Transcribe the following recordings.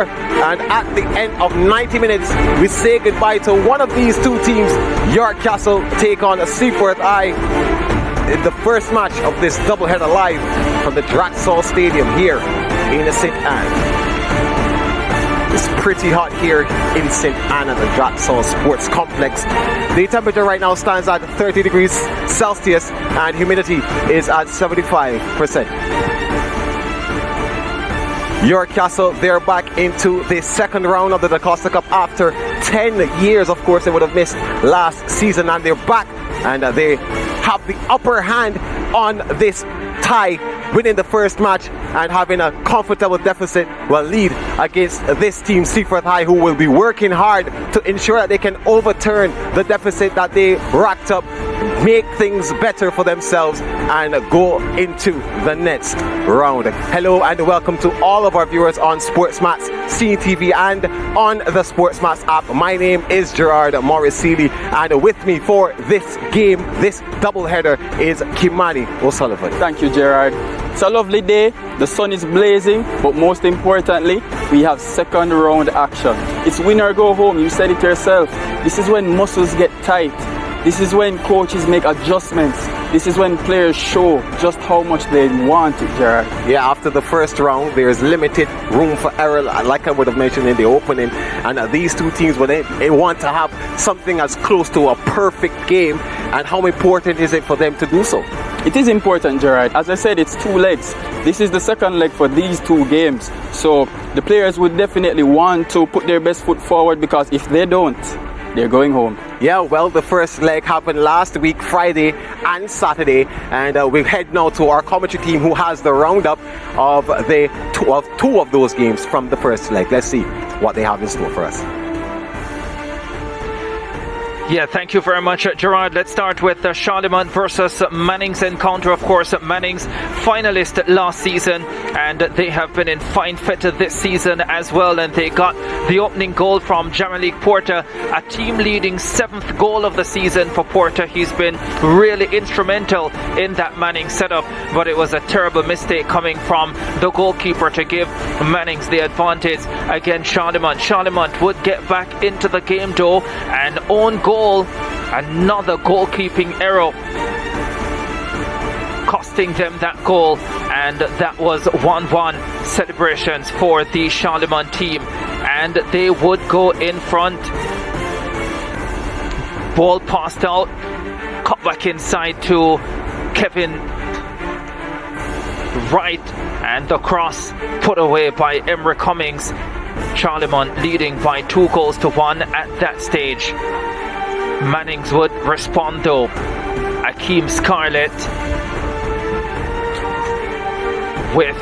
And at the end of 90 minutes, we say goodbye to one of these two teams. York Castle take on Seaforth in the first match of this doubleheader live from the Draxall Stadium here in St. Anne. It's pretty hot here in St. Anne at the Draxall Sports Complex. The temperature right now stands at 30 degrees Celsius and humidity is at 75%. York Castle, they're back into the second round of the DaCosta Cup after 10 years. Of course, they would have missed last season, and they're back, and they have the upper hand on this tie, winning the first match and having a comfortable lead against this team, Seaforth High, who will be working hard to ensure that they can overturn the deficit that they racked up, make things better for themselves, and go into the next round. Hello and welcome to all of our viewers on SportsMax, CEEN TV, and on the SportsMax app. My name is Gerard Morris Seeley, and with me for this game, this doubleheader, is Kimani O'Sullivan. Thank you, Gerard. It's a lovely day. The sun is blazing, but most importantly, we have second round action. It's win or go home. You said it yourself. This is when muscles get tight. This is when coaches make adjustments. This is when players show just how much they want it, Gerard. Yeah, after the first round, there's limited room for error, like I would have mentioned in the opening. And these two teams, they want to have something as close to a perfect game. And how important is it for them to do so? It is important, Gerard. As I said, it's two legs. This is the second leg for these two games. So the players would definitely want to put their best foot forward, because if they don't, they're going home. Yeah, well, the first leg happened last week, Friday and Saturday, and we head now to our commentary team who has the roundup of the two of those games from the first leg. Let's see what they have in store for us. Yeah, thank you very much, Gerard. Let's start with Charlemont versus Manning's encounter. Of course, Manning's finalist last season, and they have been in fine fit this season as well. And they got the opening goal from Jamalik Porter, a team-leading 7th goal of the season for Porter. He's been really instrumental in that Manning setup, but it was a terrible mistake coming from the goalkeeper to give Manning's the advantage against Charlemont. Charlemont would get back into the game though, and own goal. Another goalkeeping error costing them that goal, and that was 1-1 celebrations for the Charlemont team, and they would go in front. Ball passed out, cut back inside to Kevin Wright, and the cross put away by Emery Cummings. Charlemont leading by 2-1 at that stage. Mannings would respond though. Akeem Scarlett with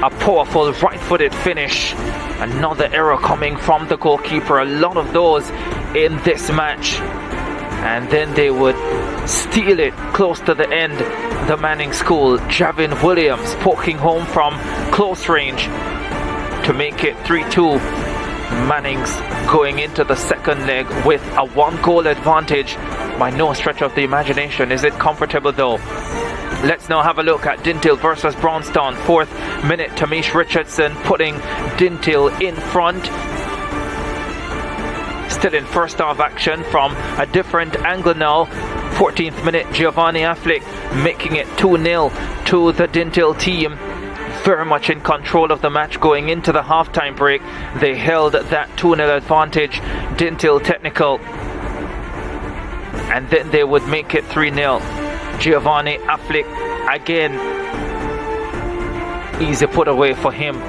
a powerful right-footed finish. Another error coming from the goalkeeper. A lot of those in this match. And then they would steal it close to the end. The Manning school, Javon Williams poking home from close range to make it 3-2. Manning's going into the second leg with a 1-goal advantage by no stretch of the imagination. Is it comfortable though? Let's now have a look at Dintil versus Brownstown. 4th minute, Tamish Richardson putting Dintil in front. Still in first half action from a different angle now. 14th minute, Giovanni Affleck making it 2-0 to the Dintil team. Very much in control of the match going into the halftime break. They held that 2-0 advantage. Dintil technical, and then they would make it 3-0. Giovanni Affleck again, easy put away for him.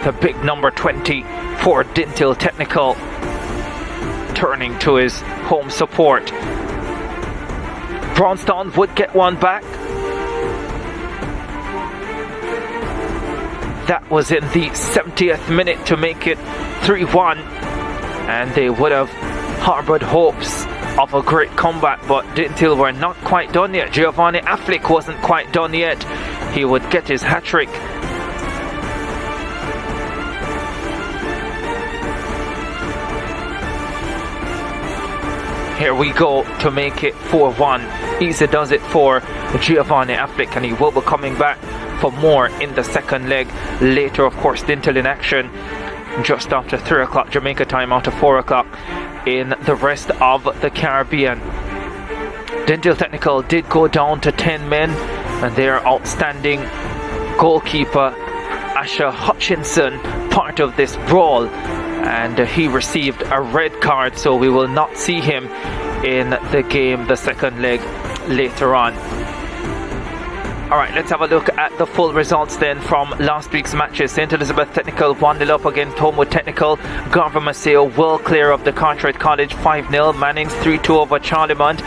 The big number 20 for Dintil technical, turning to his home support. Brownstown would get one back. That was in the 70th minute to make it 3-1, and they would have harbored hopes of a great comeback, but Dintil were not quite done yet. Giovanni Affleck wasn't quite done yet. He would get his hat-trick. Here we go to make it 4-1. Easy does it for Giovanni Affleck, and he will be coming back for more in the second leg. Later, of course, Dintle in action just after 3 o'clock Jamaica time, out of 4 o'clock in the rest of the Caribbean. Dintle Technical did go down to 10 men, and their outstanding goalkeeper Asher Hutchinson part of this brawl, and he received a red card, so we will not see him in the game, the second leg, later on. Alright, let's have a look at the full results then from last week's matches. St. Elizabeth Technical 1-0 up against Homewood Technical. Garver Maceo well clear of the Cartwright College 5-0. Mannings 3-2 over Charlemont.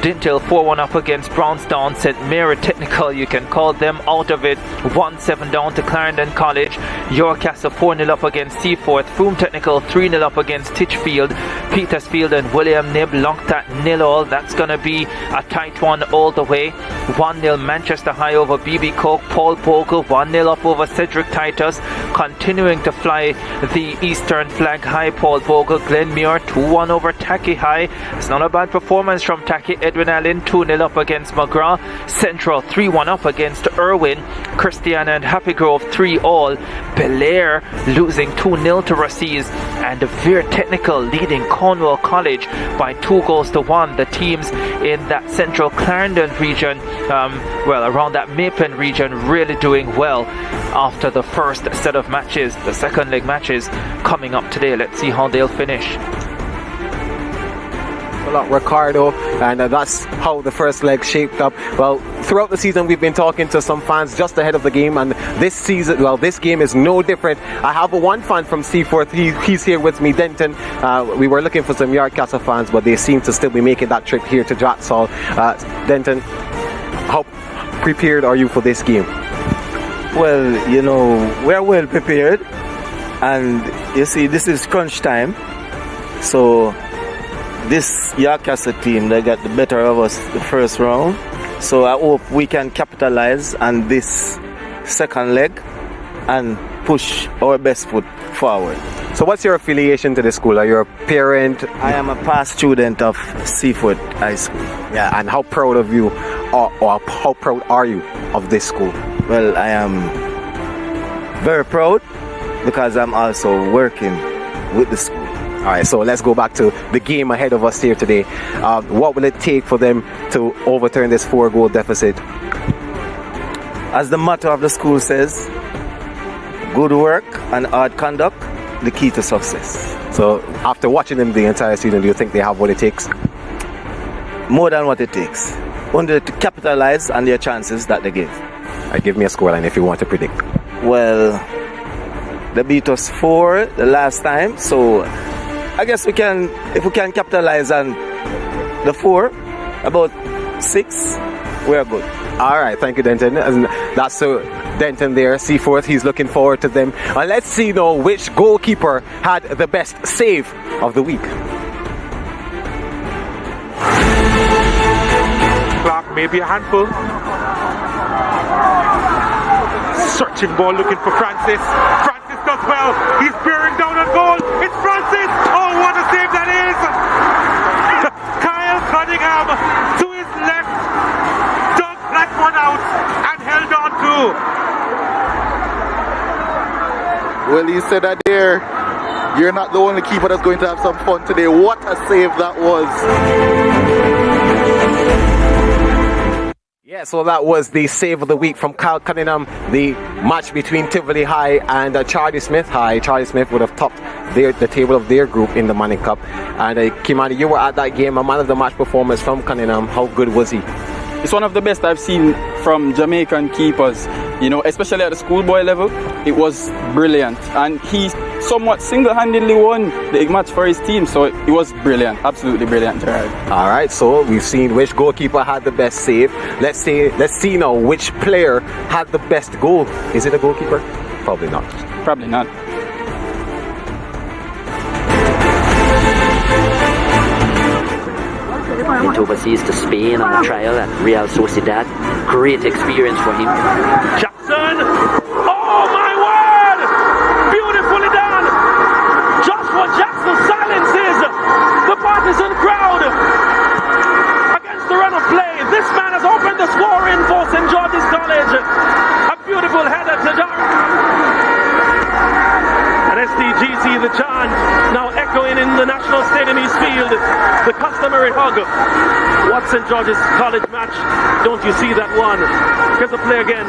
Dintle 4-1 up against Brownstown. St. Mary Technical, you can call them out of it, 1-7 down to Clarendon College. Yorkcastle 4-0 up against Seaforth. Froome Technical 3-0 up against Titchfield. Petersfield and William Nib locked at 0-all. That's going to be a tight one all the way. 1-0 Manchester High over BB Coke. Paul Bogle 1-0 up over Cedric Titus, continuing to fly the Eastern flag high. Paul Bogle. Glenmuir 2-1 over Tacky High. It's not a bad performance from Tacky. Edwin Allen 2-0 up against McGrath. Central 3-1 up against Irwin. Christiana and Happy Grove 3-all. Belair losing 2-0 to Raciz, and Veer Technical leading Cornwall College by 2-1. The teams in that Central Clarendon region, around that Mapen region, really doing well after the first set of matches. The second leg matches coming up today. Let's see how they'll finish. Ricardo, and that's how the first leg shaped up. Well, throughout the season we've been talking to some fans just ahead of the game, and this game is no different. I have one fan from Seaforth. He's here with me, Denton. We were looking for some Yardcastle fans, but they seem to still be making that trip here to Dratsall. Denton, how prepared are you for this game? Well, you know, we're well prepared, and you see, this is crunch time, so this Yardcastle team, they got the better of us the first round, so I hope we can capitalize on this second leg and push our best foot forward. So what's your affiliation to the school? Are you a parent? I am a past student of Seaforth High School. Yeah, and how proud of you, or how proud are you of this school? Well, I am very proud because I'm also working with the school. Alright, so let's go back to the game ahead of us here today. What will it take for them to overturn this 4-goal deficit? As the motto of the school says, good work and hard conduct, the key to success. So after watching them the entire season, do you think they have what it takes? More than what it takes. Only to capitalize on their chances that they give. Give me a scoreline if you want to predict. Well, they beat us 4 the last time, so I guess we can, if we can capitalize on the 4, about 6, we're good. Alright, thank you, Denton. And that's Denton there, Seaforth. He's looking forward to them. And let's see now which goalkeeper had the best save of the week. Clark, maybe a handful. Searching ball, looking for Francis. Francis does well. He's bearing down on goal. It's Francis. Oh, what a save that is! Kyle Cunningham to his left, dug that one out and held on to. Well, you said that there. You're not the only keeper that's going to have some fun today. What a save that was. Yeah, so that was the save of the week from Kyle Cunningham. The match between Tivoli High and Charlie Smith High. Charlie Smith would have topped the table of their group in the Manning Cup. And Kimani, you were at that game, a man of the match performance from Cunningham. How good was he? It's one of the best I've seen from Jamaican keepers, you know, especially at the schoolboy level. It was brilliant, and he somewhat single-handedly won the match for his team, so it was brilliant, absolutely brilliant, Gerard. Alright, so we've seen which goalkeeper had the best save. Let's see now which player had the best goal. Is it a goalkeeper? Probably not. Probably not. Went overseas to Spain on a trial at Real Sociedad. Great experience for him. Jackson! Oh my word! Beautifully done! Joshua Jackson silences the partisan crowd against the run of play. This man has opened the scoring for St. George's College. A beautiful the chant now echoing in the National Stadium East Field, the customary hug. What St. George's College match? Don't you see that one? Here's the play again.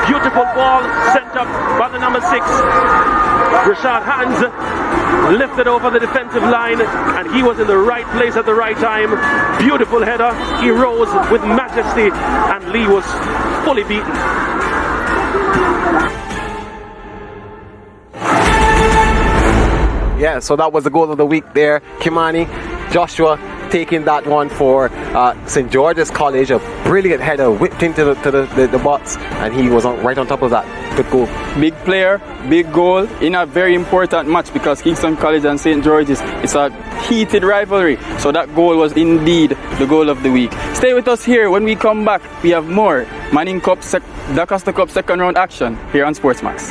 Beautiful ball sent up by the number 6. Rashad Hands lifted over the defensive line, and he was in the right place at the right time. Beautiful header. He rose with majesty, and Lee was fully beaten. Yeah, so that was the goal of the week there. Kimani Joshua taking that one for St. George's College. A brilliant header, whipped into the box, and he was right on top of that. Good goal. Big player, big goal in a very important match, because Kingston College and St. George's, it's a heated rivalry. So that goal was indeed the goal of the week. Stay with us here. When we come back, we have more Manning Cup, DaCosta Cup second round action here on SportsMax.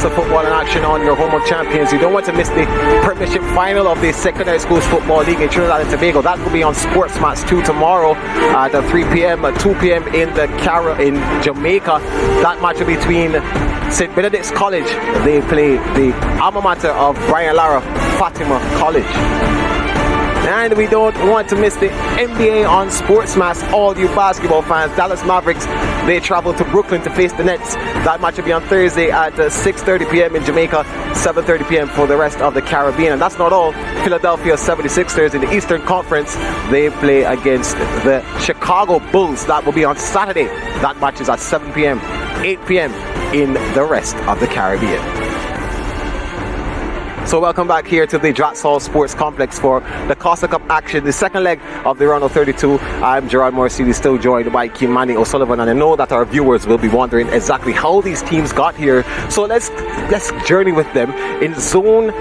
of football in action on your home of champions. You don't want to miss the Premiership final of the Secondary Schools Football League in Trinidad and Tobago. That will be on SportsMax 2 tomorrow at 3 p.m. 2 p.m. in Jamaica. That match will be between St. Benedict's College. They play the alma mater of Brian Lara, Fatima College. And we don't want to miss the NBA on SportsMax. All you basketball fans, Dallas Mavericks, they travel to Brooklyn to face the Nets. That match will be on Thursday at 6:30 p.m. in Jamaica, 7:30 p.m. for the rest of the Caribbean. And that's not all. Philadelphia 76ers in the Eastern Conference, they play against the Chicago Bulls. That will be on Saturday. That match is at 7 p.m., 8 p.m. in the rest of the Caribbean. So welcome back here to the Dratsall Sports Complex for the DaCosta Cup action, the second leg of the round of 32. I'm Gerard Morrissey, still joined by Kimani O'Sullivan, and I know that our viewers will be wondering exactly how these teams got here. So let's journey with them. In Zone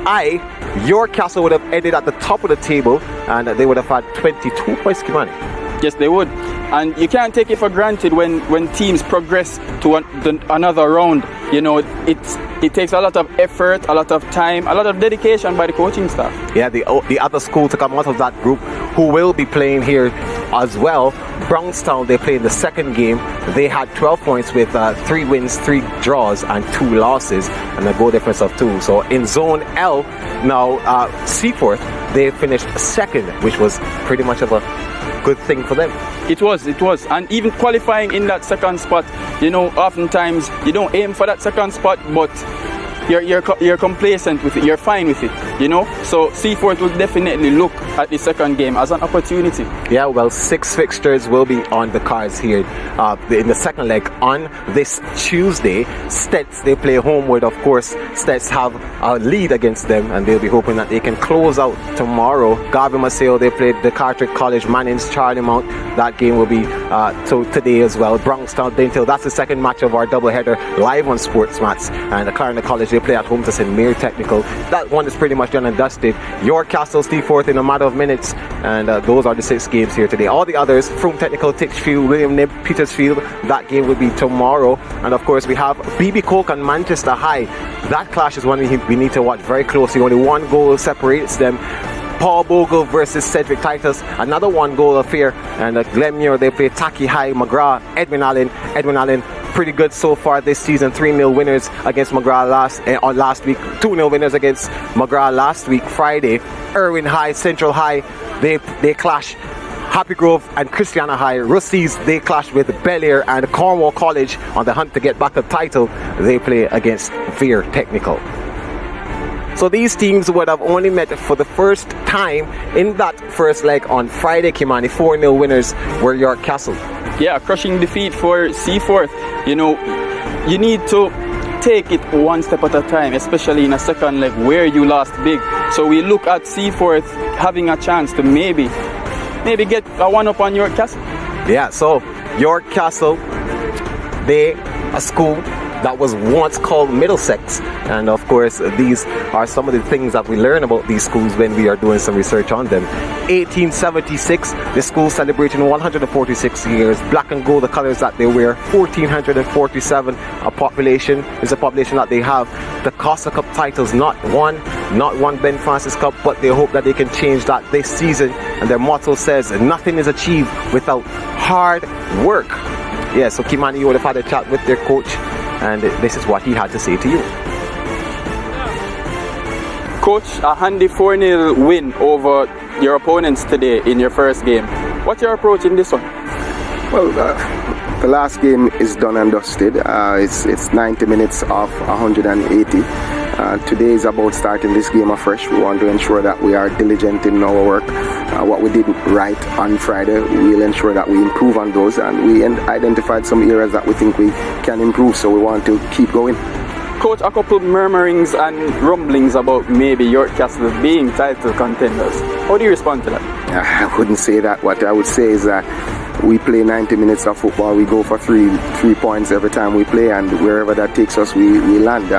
I, York Castle would have ended at the top of the table, and they would have had 22 points, Kimani. Yes, they would. And you can't take it for granted when teams progress to another round. You know, it takes a lot of effort, a lot of time, a lot of dedication by the coaching staff. Yeah, the other school to come out of that group who will be playing here as well, Brownstown, they played the second game. They had 12 points with 3 wins, 3 draws, and 2 losses, and a goal difference of 2. So in Zone L, now Seaforth, they finished second, which was pretty much of a good thing for them. It was. And even qualifying in that second spot, you know, oftentimes you don't aim for that second spot, but you're complacent with it, you're fine with it, you know. So Seaforth will definitely look at the second game as an opportunity. Yeah, well, 6 fixtures will be on the cards here in the second leg on this Tuesday. Stets, they play homeward, of course. Stets have a lead against them, and they'll be hoping that they can close out tomorrow. Garvey Maceo, they played the Carteret College Mannings Charlie Mount. That game will be today as well. Brownstown Dintel, that's the second match of our doubleheader live on SportsMax. And the Clarendon College, they play at home to St. Mary Technical. That one is pretty much done and dusted. York Castle, Seaforth in a matter of minutes, and those are the 6 games here today. All the others, Frome Technical, Titchfield, William Knibb, Petersfield, that game will be tomorrow. And of course we have BB Coke and Manchester High. That clash is one we need to watch very closely. Only 1 goal separates them. Paul Bogle versus Cedric Titus, another 1-goal affair. And Glenmuir, they play Taki High, McGrath, Edwin Allen, pretty good so far this season. 3-0 winners against McGrath last week. 2-0 winners against McGrath last week, Friday. Irwin High, Central High, they clash. Happy Grove and Christiana High. Russies, they clash with Bel Air, and Cornwall College on the hunt to get back the title. They play against Veer Technical. So these teams would have only met for the first time in that first leg on Friday, Kimani. 4-0 winners were York Castle. Yeah, crushing defeat for Seaforth. You know, you need to take it one step at a time, especially in a second leg where you lost big. So we look at Seaforth having a chance to maybe get a one-up on York Castle. Yeah, so York Castle, a school that was once called Middlesex, and of course these are some of the things that we learn about these schools when we are doing some research on them. 1876, the school celebrating 146 years. Black and gold, the colors that they wear. 1447 population is the population that they have. The DaCosta Cup titles, not one Ben Francis Cup, but they hope that they can change that this season. And their motto says, nothing is achieved without hard work. Yeah, so Kimani, you would have had a chat with their coach, and this is what he had to say to you. Coach, a handy 4-0 win over your opponents today in your first game. What's your approach in this one? Well, the last game is done and dusted. It's 90 minutes of 180. Today is about starting this game afresh. We want to ensure that we are diligent in our work. What we did right on Friday, we'll ensure that we improve on those, and we identified some areas that we think we can improve, so we want to keep going. Coach, a couple murmurings and rumblings about maybe York Castle being title contenders. How do you respond to that? I wouldn't say that. What I would say is that we play 90 minutes of football. We go for three points every time we play, and wherever that takes us, we land.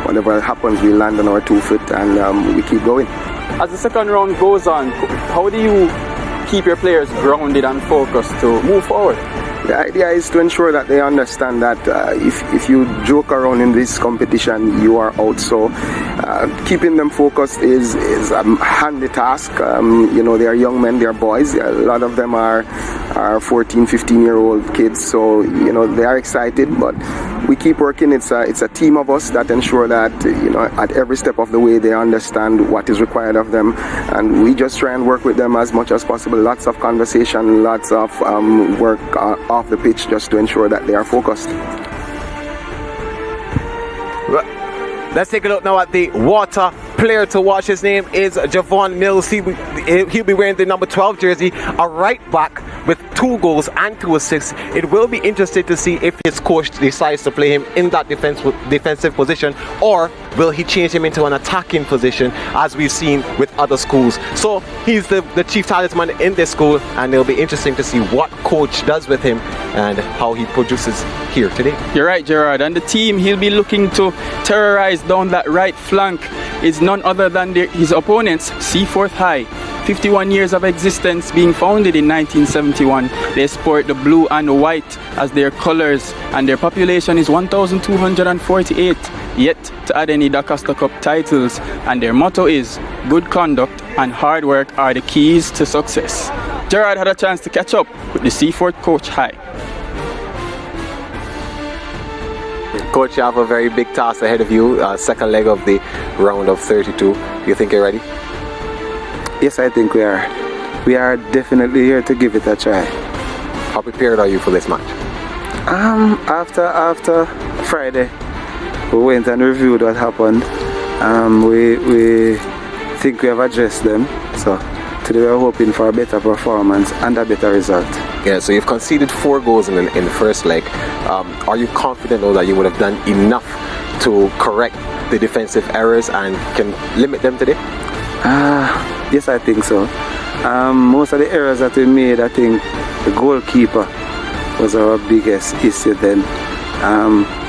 Whatever happens, we land on our 2 feet, and we keep going. As the second round goes on, how do you keep your players grounded and focused to move forward? The idea is to ensure that they understand that if you joke around in this competition, you are out. So keeping them focused is a handy task. You know, they are young men, they are boys. A lot of them are 14, 15-year-old kids. So, you know, they are excited, but we keep working. It's a team of us that ensure that at every step of the way they understand what is required of them, and we just try and work with them as much as possible. Lots of conversation, lots of work off the pitch, just to ensure that they are focused. Let's take a look now at the water player to watch. His name is Javon Mills. He'll be wearing the number 12 jersey, a right back with 2 goals and 2 assists. It will be interesting to see if his coach decides to play him in that defensive position, or will he change him into an attacking position as we've seen with other schools. So he's the chief talisman in this school, and it'll be interesting to see what coach does with him and how he produces here today. You're right, Gerard. And the team he'll be looking to terrorize down that right flank is none other than his opponents, Seaforth High. 51 years of existence, being founded in 1971. They sport the blue and white as their colors, and their population is 1,248, yet to add any DaCosta Cup titles, and their motto is good conduct and hard work are the keys to success. Gerard had a chance to catch up with the Seaforth coach High. Coach, you have a very big task ahead of you, second leg of the round of 32. Do you think you're ready? Yes, I think we are. We are definitely here to give it a try. How prepared are you for this match? After Friday, we went and reviewed what happened. We think we have addressed them. So today we're hoping for a better performance and a better result. Yeah, so you've conceded 4 goals in the first leg. Are you confident though that you would have done enough to correct the defensive errors and can limit them today? Yes, I think so. Most of the errors that we made, I think the goalkeeper was our biggest issue then.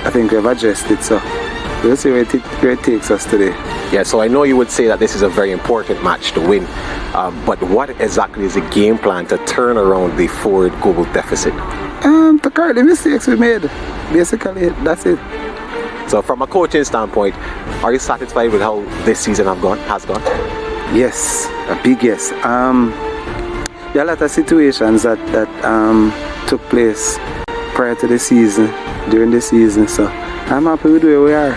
I think we've addressed it, so we'll see where it takes us today. Yeah, so I know you would say that this is a very important match to win, but what exactly is the game plan to turn around the forward goal deficit? To correct the mistakes we made. Basically, that's it. So from a coaching standpoint, are you satisfied with how this season has gone? Yes, a big yes. There are a lot of situations that took place prior to the season, during the season, so I'm happy with where we are.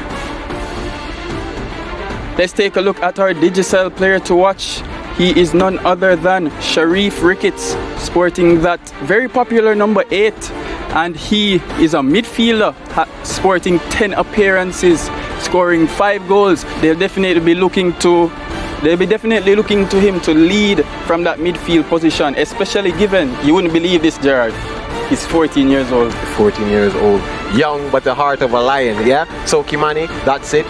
Let's take a look at our digital player to watch. He is none other than Sharif Ricketts, sporting that very popular number 8, and he is a midfielder, sporting 10 appearances, scoring 5 goals. They'll definitely be looking to him to lead from that midfield position, especially given, you wouldn't believe this, Gerard, he's 14 years old. 14 years old. Young, but the heart of a lion, yeah? So, Kimani, that's it.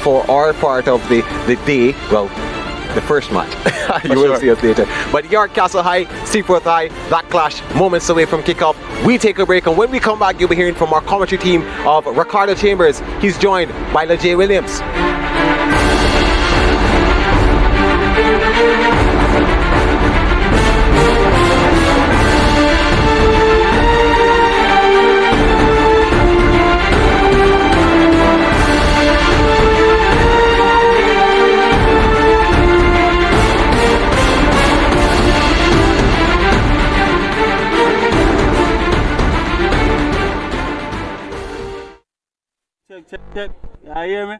For our part of the day, well, the first match. You will see us later. But York Castle High, Seaforth High, that clash moments away from kickoff. We take a break, and when we come back, you'll be hearing from our commentary team of Ricardo Chambers. He's joined by LeJay Williams. Check. You hear me?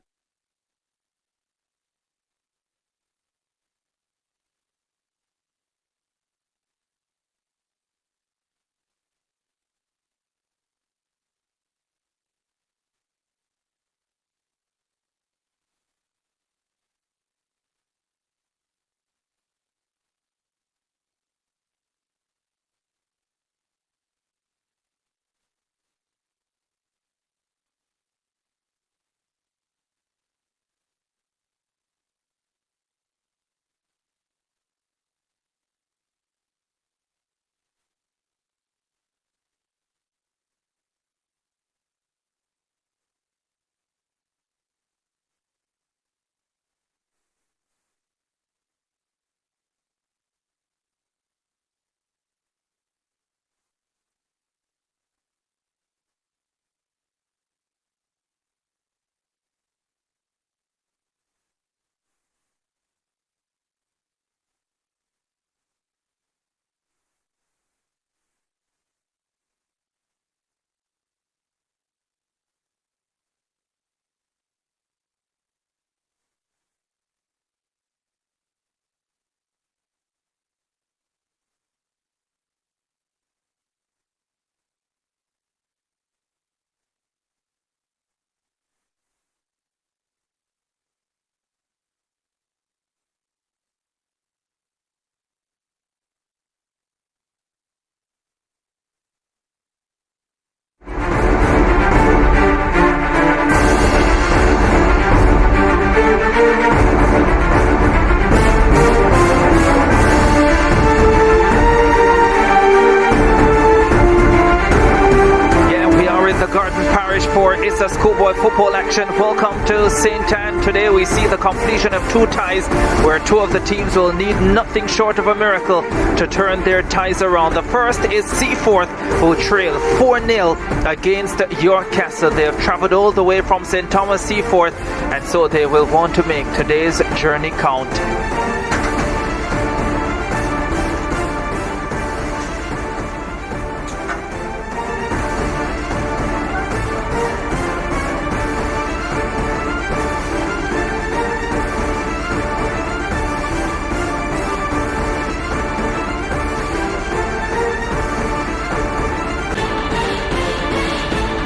Garden Parish for ISSA Schoolboy football action. Welcome to St. Anne. Today we see the completion of 2 ties where 2 of the teams will need nothing short of a miracle to turn their ties around. The first is Seaforth, who trail 4-0 against York Castle. They have travelled all the way from St. Thomas Seaforth, and so they will want to make today's journey count.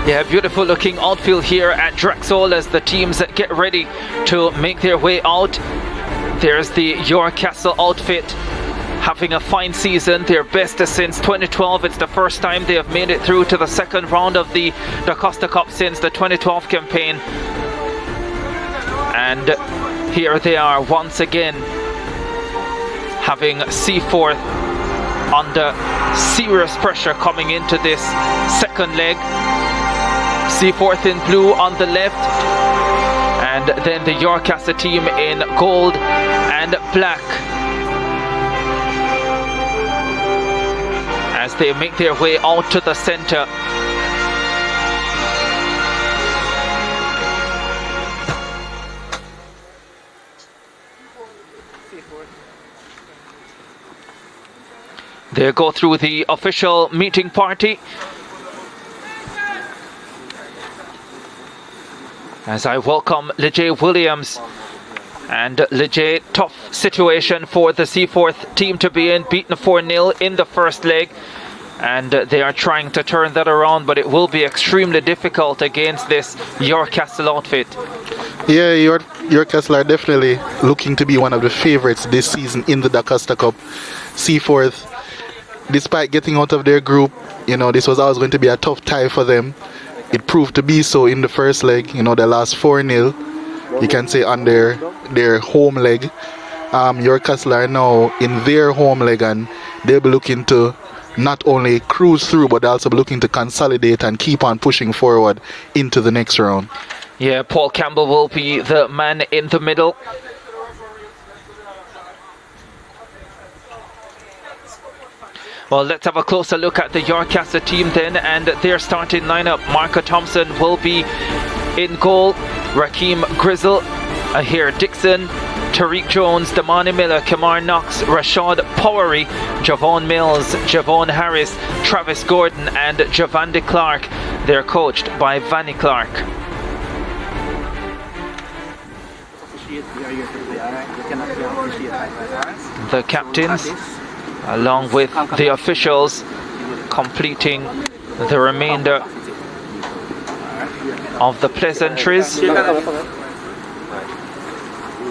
Yeah, beautiful looking outfield here at Drexel as the teams get ready to make their way out. There's the York Castle outfit having a fine season, their best since 2012. It's the first time they have made it through to the second round of the DaCosta Cup since the 2012 campaign. And here they are once again, having Seaforth under serious pressure coming into this second leg. Seaforth in blue on the left, and then the York Castle team in gold and black as they make their way out to the center. They go through the official meeting party. As I welcome Lejay Williams. And Lejay, tough situation for the Seaforth team to be in, beaten 4-0 in the first leg. And they are trying to turn that around, but it will be extremely difficult against this York Castle outfit. Yeah, York Castle are definitely looking to be one of the favourites this season in the DaCosta Cup. Seaforth, despite getting out of their group, you know, this was always going to be a tough tie for them. It proved to be so in the first leg. You know, they lost 4-0, you can say, on their home leg. York Castle are now in their home leg, and they'll be looking to not only cruise through, but they'll also be looking to consolidate and keep on pushing forward into the next round. Yeah, Paul Campbell will be the man in the middle. Well, let's have a closer look at the York Castle team then, and their starting lineup. Marco Thompson will be in goal. Raheem Grizzle, Ahir Dixon, Tariq Jones, Damani Miller, Kamar Knox, Rashad Powery, Javon Mills, Javon Harris, Travis Gordon, and Javante Clark. They're coached by Vanny Clark. The captains, along with the officials, completing the remainder of the pleasantries.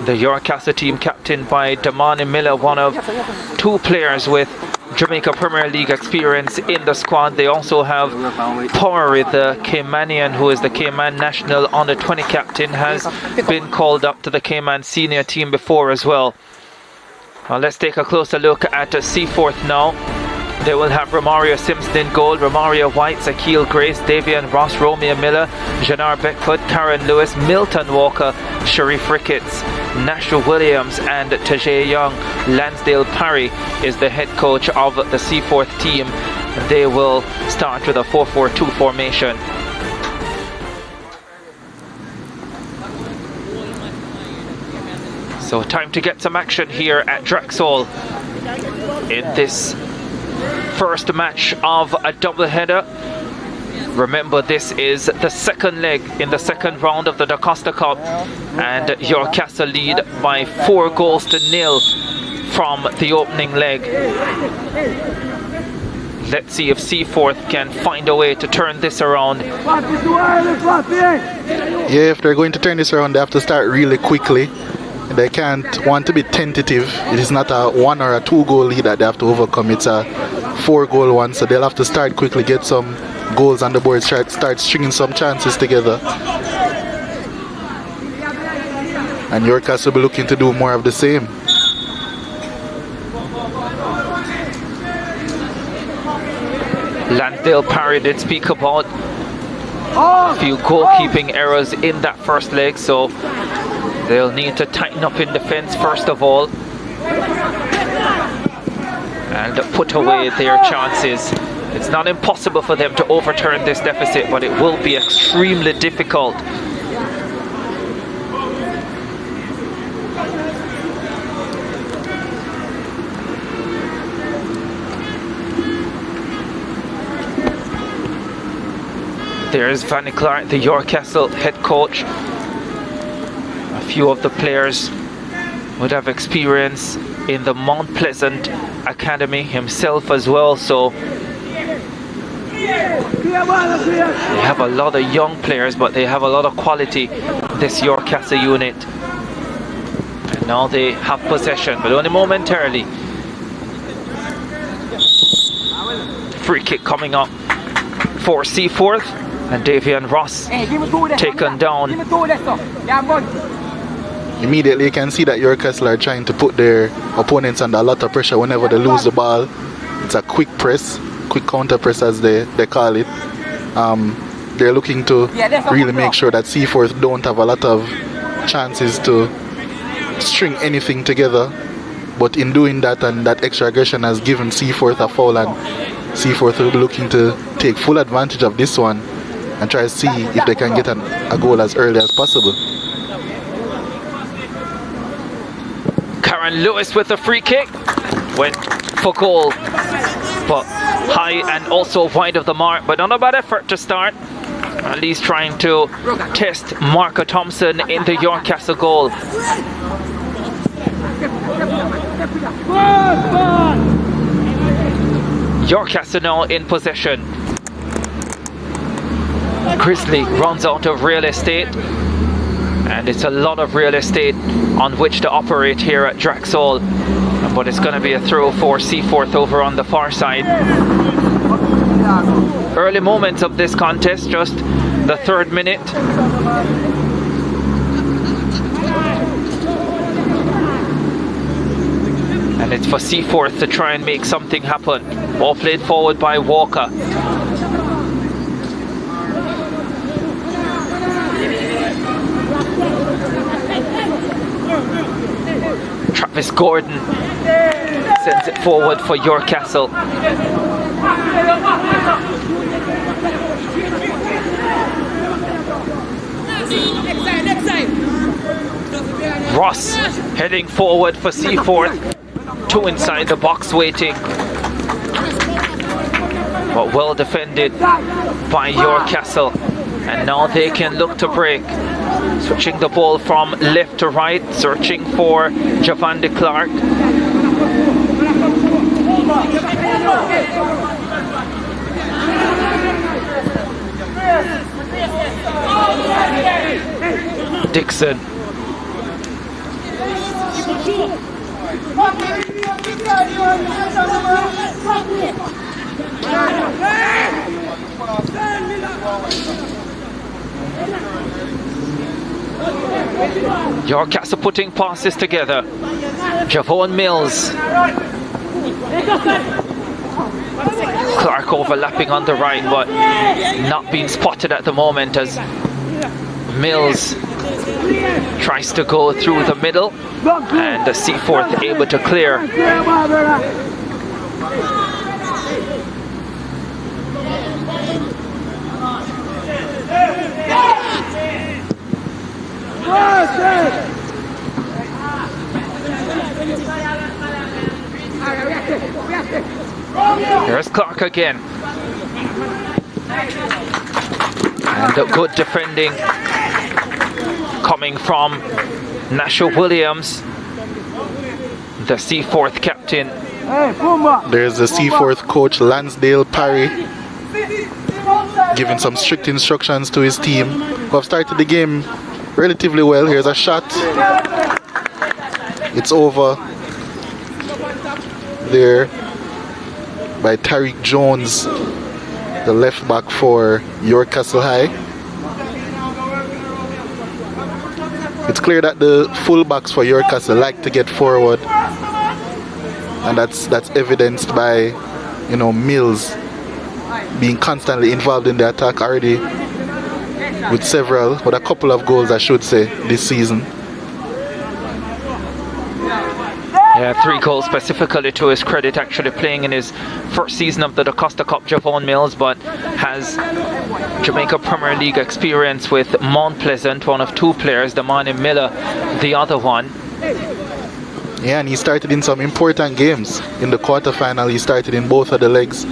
The York Castle team captained by Damani Miller, one of 2 players with Jamaica Premier League experience in the squad. They also have Powery, the Caymanian, who is the Cayman national under-20 captain, has been called up to the Cayman senior team before as well. Well, let's take a closer look at Seaforth now. They will have Romario Simpson in goal, Romario White, Zakeel Grace, Davian Ross, Romeo Miller, Janar Beckford, Karen Lewis, Milton Walker, Sharif Ricketts, Nashua Williams, and Tajay Young. Lansdale Parry is the head coach of the Seaforth team. They will start with a 4-4-2 formation. So time to get some action here at Drexel in this first match of a doubleheader. Remember, this is the second leg in the second round of the DaCosta Cup, and York Castle lead by 4-0 from the opening leg. Let's see if Seaforth can find a way to turn this around. Yeah, if they're going to turn this around, they have to start really quickly. They can't want to be tentative. It is not a 1 or a 2 goal lead that they have to overcome. It's a 4-goal one, so they'll have to start quickly, get some goals on the board, start stringing some chances together. And York Castle will be looking to do more of the same. Lansdale Parry did speak about a few goalkeeping errors in that first leg, so they'll need to tighten up in defense first of all and put away their chances. It's not impossible for them to overturn this deficit, but it will be extremely difficult. There's Vanny Clark, the York Castle head coach. A few of the players would have experience in the Mount Pleasant Academy himself as well, so they have a lot of young players, but they have a lot of quality, this York Castle unit. And now they have possession, but only momentarily. Free kick coming up for Seaforth, and Davian Ross taken down. Immediately you can see that York Castle are trying to put their opponents under a lot of pressure whenever they lose the ball. It's a quick press, quick counter press as they call it. They're looking to really make sure that Seaforth don't have a lot of chances to string anything together. But in doing that, and that extra aggression has given Seaforth a foul, and Seaforth will be looking to take full advantage of this one and try to see if they can get a goal as early as possible. Karen Lewis with the free kick, went for goal, but high and also wide of the mark, but not a bad effort to start. At least trying to test Marco Thompson in the York Castle goal. York Castle now in possession. Grizzly runs out of real estate, and it's a lot of real estate on which to operate here at Draxall, but it's going to be a throw for Seaforth over on the far side. Early moments of this contest, just the 3rd minute. And it's for Seaforth to try and make something happen. Ball played forward by Walker. Travis Gordon sends it forward for York Castle. Ross heading forward for Seaforth. 2 inside the box waiting, but well defended by York Castle, and now they can look to break. Switching the ball from left to right, searching for Javon Clark. Dixon. York Castle putting passes together. Javon Mills. Clark overlapping on the right, but not being spotted at the moment as Mills tries to go through the middle, and the Seaforth able to clear. Here's Clark again. And a good defending coming from Nasha Williams, the Seaforth captain. There's the Seaforth coach Lansdale Parry giving some strict instructions to his team, who have started the game relatively well. Here's a shot. It's over there by Tariq Jones, the left back for York Castle High. It's clear that the fullbacks for York Castle like to get forward, and that's evidenced by, Mills being constantly involved in the attack, already with a couple of goals, I should say, this season. Yeah, 3 goals specifically to his credit, actually playing in his first season of the DaCosta Cup, Javon Mills, but has Jamaica Premier League experience with Mount Pleasant, one of 2 players, Damani Miller, the other one. Yeah, and he started in some important games. In the quarterfinal, he started in both of the legs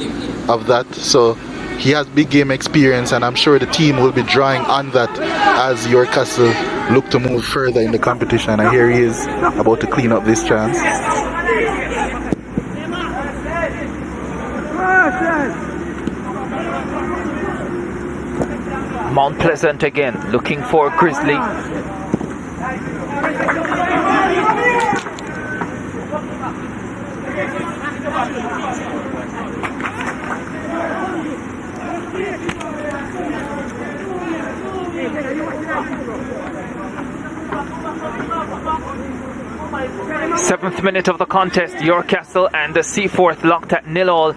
of that. So he has big game experience, and I'm sure the team will be drawing on that as Yorkcastle look to move further in the competition. And here he is about to clean up this chance. Mount Pleasant again, looking for Grizzly. Seventh minute of the contest, Yorkcastle and the Seaforth locked at 0-0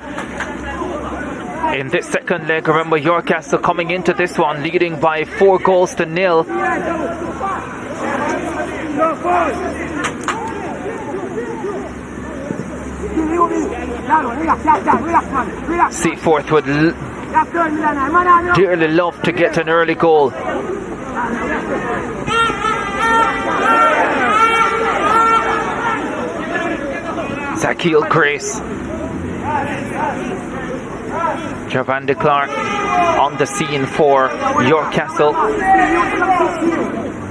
in this second leg. Remember, Yorkcastle coming into this one leading by 4 goals to 0. Seaforth would dearly love to get an early goal. Zakil Grace, Javon Clark on the scene for Yorkcastle.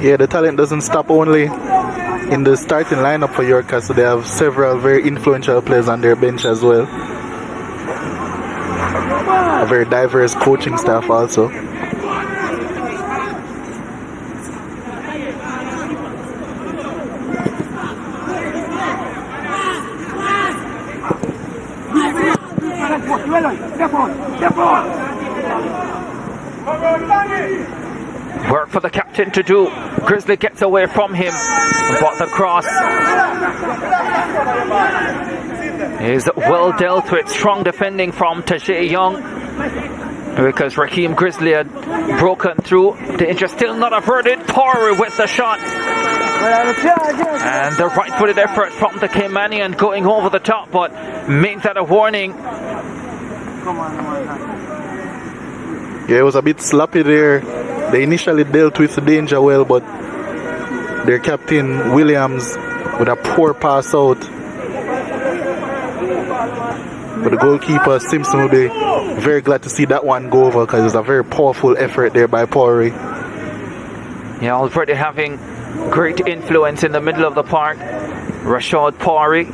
Yeah, the talent doesn't stop only in the starting lineup for Yorkcastle. They have several very influential players on their bench as well. A very diverse coaching staff also. Work for the captain to do. Grizzly gets away from him, but the cross is well dealt with. Strong defending from Tajay Young, because Raheem Grizzly had broken through. Danger still not averted. Powery with the shot, and the right-footed effort from the Caymanian going over the top, but make that a warning. Yeah, it was a bit sloppy there. They initially dealt with the danger well, but their captain Williams with a poor pass out. But the goalkeeper Simpson will be very glad to see that one go over, because it's a very powerful effort there by Powery. Yeah, already having great influence in the middle of the park, Rashad Powery.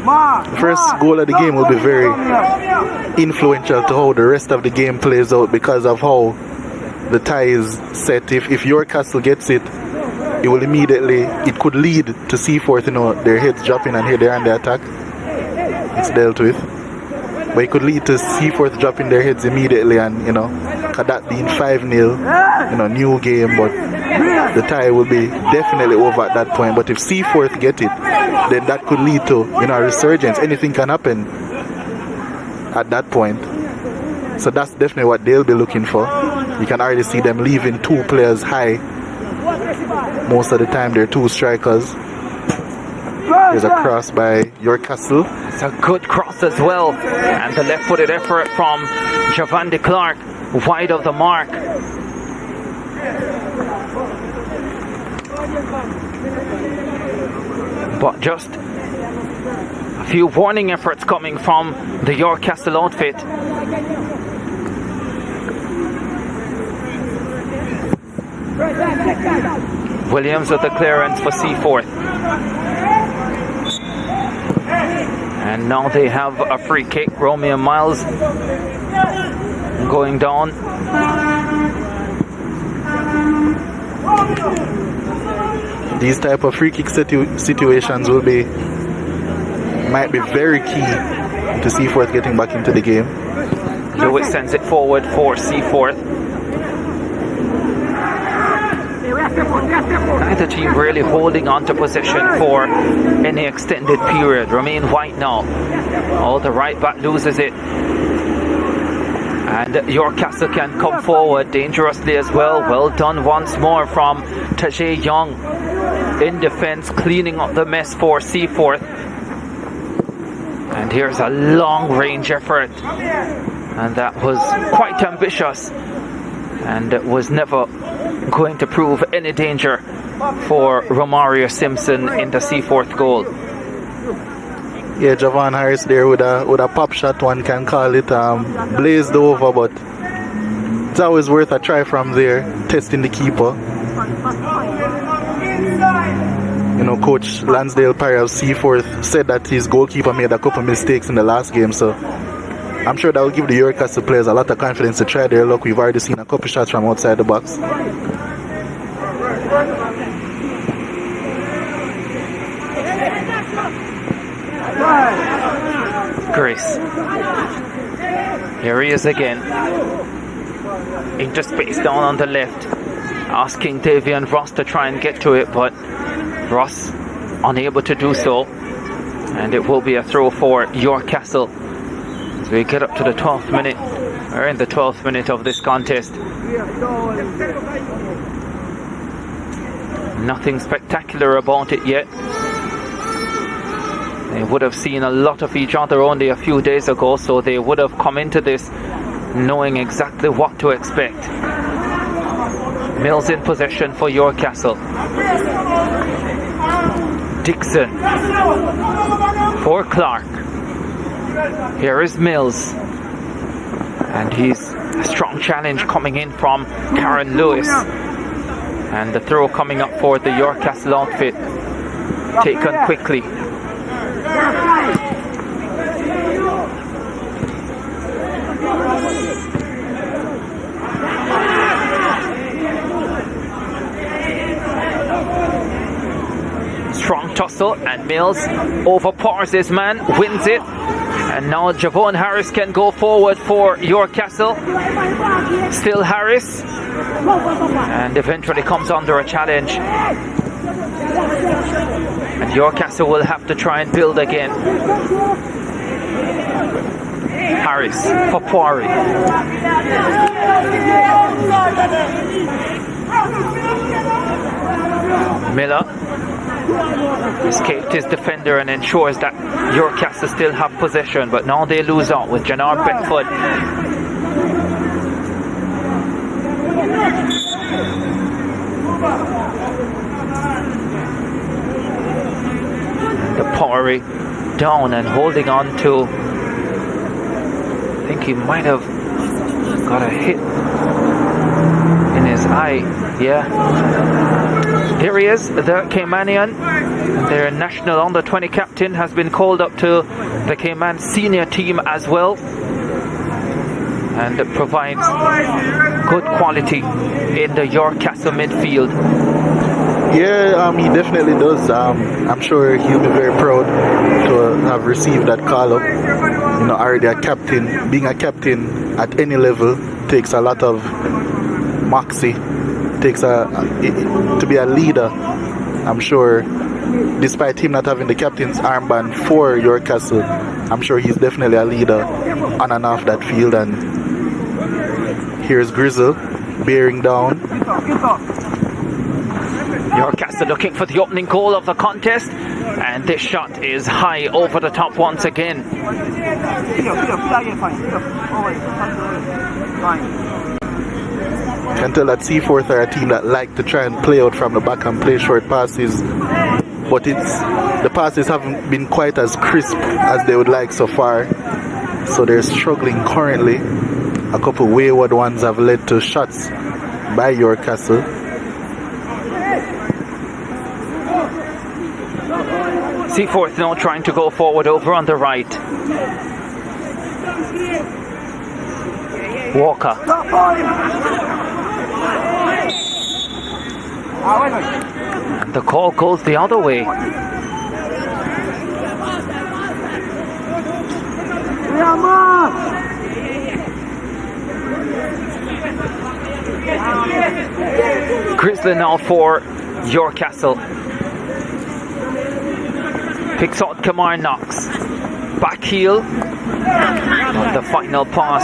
The first goal of the game will be very influential to how the rest of the game plays out, because of how the tie is set. If Yorkcastle gets it, it will immediately, it could lead to Seaforth, their heads dropping, and here they are on the attack. It's dealt with. But it could lead to Seaforth dropping their heads immediately, and that being 5-0, new game, but the tie will be definitely over at that point. But if Seaforth get it, then that could lead to a resurgence. Anything can happen at that point. So that's definitely what they'll be looking for. You can already see them leaving 2 players high. Most of the time they're 2 strikers. There's a cross by Yorkcastle. It's a good cross as well, and the left-footed effort from Javon Clark wide of the mark. But just a few warning efforts coming from the Yorkcastle outfit. Williams with the clearance for Seaforth. And now they have a free kick. Romeo Miles going down. These type of free kick situations might be very key to Seaforth getting back into the game. Lewis sends it forward for Seaforth. Neither team really holding on to possession for any extended period. Remain white now. Oh, the right back loses it. And Yorkcastle can come forward dangerously as well. Well done once more from Tajay Young in defense, cleaning up the mess for Seaforth. And here's a long range effort. And that was quite ambitious. And it was never going to prove any danger for Romario Simpson in the Seaforth goal. Yeah, Javon Harris there with a pop shot, one can call it, blazed over, but it's always worth a try from there, testing the keeper. You know, Coach Lansdale Parry of Seaforth said that his goalkeeper made a couple mistakes in the last game, so I'm sure that will give the Yorkcastle players a lot of confidence to try their luck. We've already seen a couple shots from outside the box. Grace. Here he is again. Into space down on the left. Asking Davian Ross to try and get to it, but Ross unable to do so. And it will be a throw for Yorkcastle. So we get up to the 12th minute. We're in the 12th minute of this contest. Nothing spectacular about it yet. They would have seen a lot of each other only a few days ago, so they would have come into this knowing exactly what to expect. Mills in possession for Yorkcastle. Dixon for Clark. Here is Mills. And he's a strong challenge coming in from Karen Lewis. And the throw coming up for the Yorkcastle outfit. Taken quickly. Strong tussle, and Mills overpowers this man, wins it. And now Javon Harris can go forward for Yorkcastle. Still Harris. And eventually comes under a challenge. And Yorkcastle will have to try and build again. Harris for Poiré. Miller escaped his defender and ensures that Yorkcastle still have possession, but now they lose out with Janard Beckford. The Poiré down and holding on to, I think he might have got a hit in his eye. Yeah. Here he is, the Caymanian. Their national under-20 captain has been called up to the Cayman senior team as well. And it provides good quality in the Yorkcastle midfield. Yeah, he definitely does. I'm sure he'll be very proud to have received that call up. You know, already a captain. Being a captain at any level takes a lot of moxie. Takes to be a leader. I'm sure, despite him not having the captain's armband for Yorkcastle, I'm sure he's definitely a leader on and off that field. And here's Grizzle bearing down. Yorkcastle looking for the opening goal of the contest, and this shot is high over the top once again. You can tell that Seaforth are a team that like to try and play out from the back and play short passes, but the passes haven't been quite as crisp as they would like so far, so they're struggling currently. A couple wayward ones have led to shots by Yorkcastle. Seaforth now trying to go forward over on the right. Walker. And the call goes the other way. Mosley now for Yorkcastle. Picks out Kamar Knox. Back heel. Not the final pass.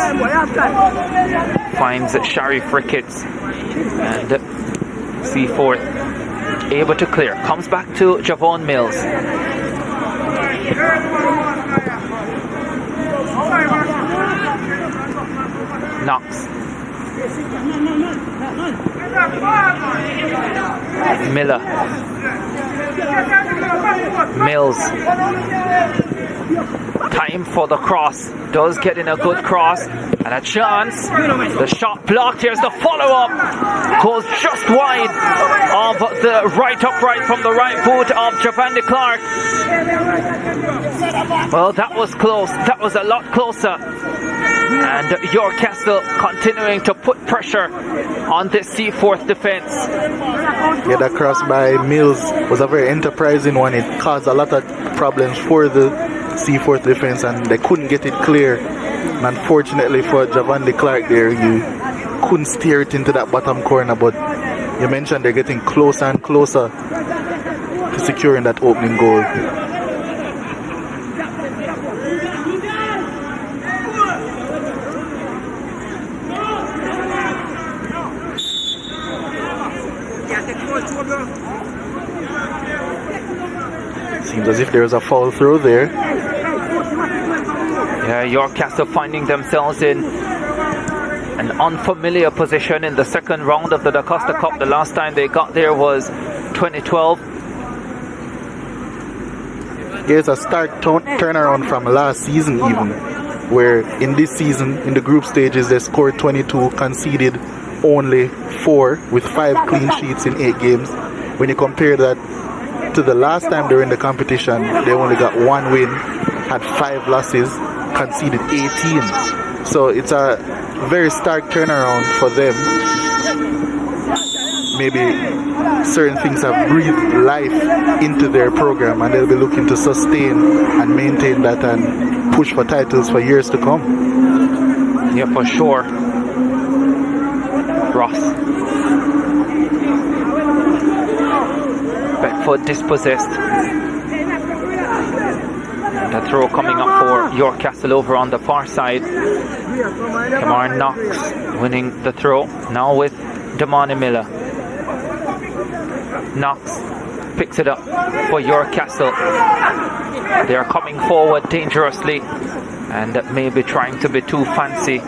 Finds Sharif Ricketts. And Seaforth able to clear. Comes back to Javon Mills. Knox. Miller. Mills. Time for the cross. Does get in a good cross. And a chance. The shot blocked. Here's the follow-up. Goes just wide of the right upright from the right boot of Javon Clark. Well, that was close. That was a lot closer. And Yorkcastle continuing to put pressure on this Seaforth defense. Yeah, that cross by Mills was a very enterprising one. It caused a lot of problems for the Seaforth defense, and they couldn't get it clear. And unfortunately for Javon Clark there, you couldn't steer it into that bottom corner, but you mentioned they're getting closer and closer to securing that opening goal. Seems as if there's a foul throw there. Yeah, Yorkcastle finding themselves in an unfamiliar position in the second round of the DaCosta Cup. The last time they got there was 2012. There's a stark turnaround from last season even, where in this season, in the group stages, they scored 22, conceded only 4 with 5 clean sheets in 8 games. When you compare that to the last time they were in the competition, they only got 1 win, had 5 losses, conceded 18. So it's a very stark turnaround for them. Maybe certain things have breathed life into their program, and they'll be looking to sustain and maintain that and push for titles for years to come. Yeah, for sure. Ross. Beckford dispossessed. The throw coming up for Yorkcastle over on the far side. Kamar Knox winning the throw. Now with Damani Miller. Knox picks it up for Yorkcastle. They are coming forward dangerously and maybe trying to be too fancy.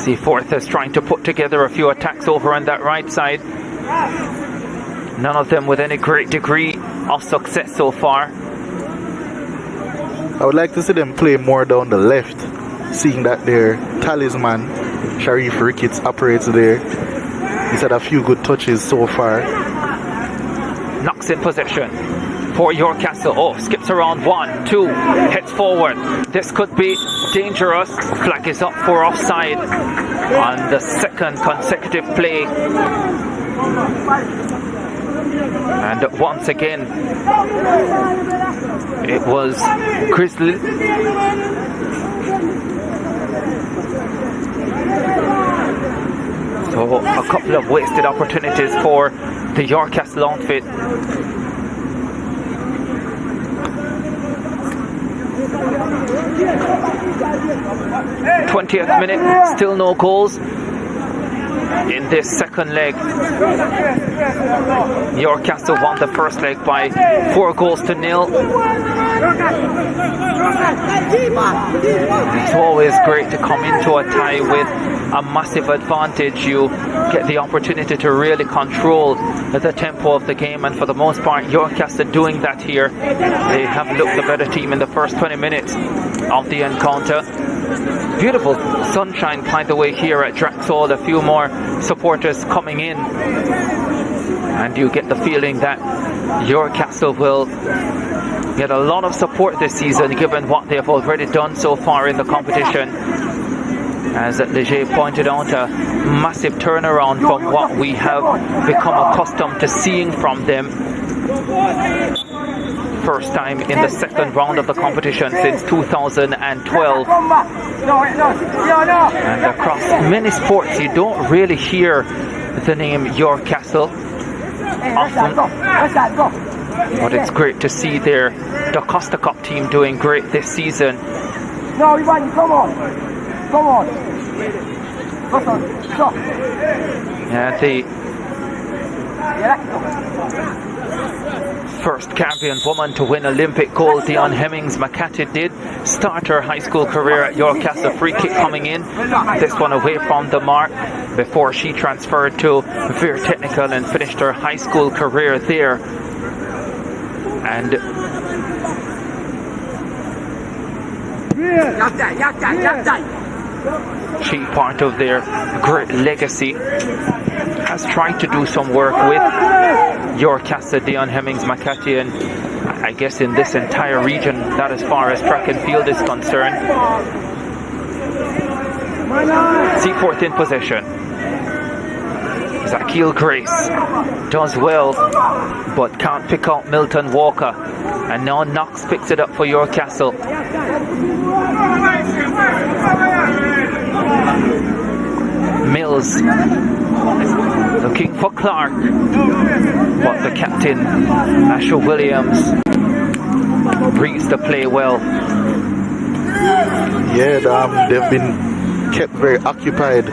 Seaforth is trying to put together a few attacks over on that right side. None of them with any great degree of success so far. I would like to see them play more down the left, seeing that their talisman, Sharif Ricketts, operates there. He's had a few good touches so far. Knocks in possession for Yorkcastle. Oh, skips around 1, 2, heads forward. This could be dangerous. Flag is up for offside on the second consecutive play. And once again, it was Grizzly. So a couple of wasted opportunities for the Yorkcastle outfit. 20th minute, still no goals in this second leg. Yorkcastle won the first leg by 4-0. It's always great to come into a tie with a massive advantage. You get the opportunity to really control the tempo of the game, and for the most part Yorkcastle doing that here. They have looked the better team in the first 20 minutes of the encounter. Beautiful sunshine, by the way, here at Draxall. A few more supporters coming in, and you get the feeling that Yorkcastle will get a lot of support this season, given what they have already done so far in the competition. As Leger pointed out, a massive turnaround from what we have become accustomed to seeing from them. first time in the second round of the competition since 2012. And across many sports, you don't really hear the name York Castle often. But it's great to see their DaCosta Cup team doing great this season. No, Ivan, come on. Come on. Yeah, the first Caribbean woman to win Olympic gold, Dion Hemmings-McCarthy, did start her high school career at York Castle. Free kick coming in, this one away from the mark, before she transferred to Veer Technical and finished her high school career there. And she, part of their great legacy, has tried to do some work with York Castle, Dion Hemmings-McCarthy, and I guess in this entire region, that as far as track and field is concerned. Seaforth in possession. Zakil Grace does well, but can't pick out Milton Walker. And now Knox picks it up for York Castle. Mills looking for Clark, but the captain, Asher Williams, reads the play well. Yeah, they've been kept very occupied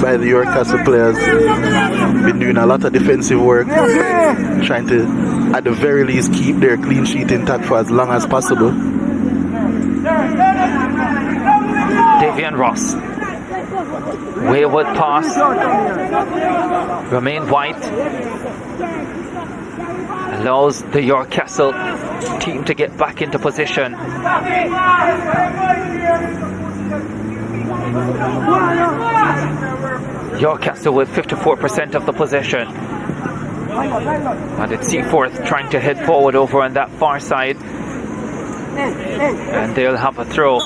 by the York Castle players. Been doing a lot of defensive work, trying to, at the very least, keep their clean sheet intact for as long as possible. Davian Ross, wayward pass, Romain White allows the York Castle team to get back into position. York Castle with 54% of the possession, and it's Seaforth trying to head forward over on that far side, and they'll have a throw.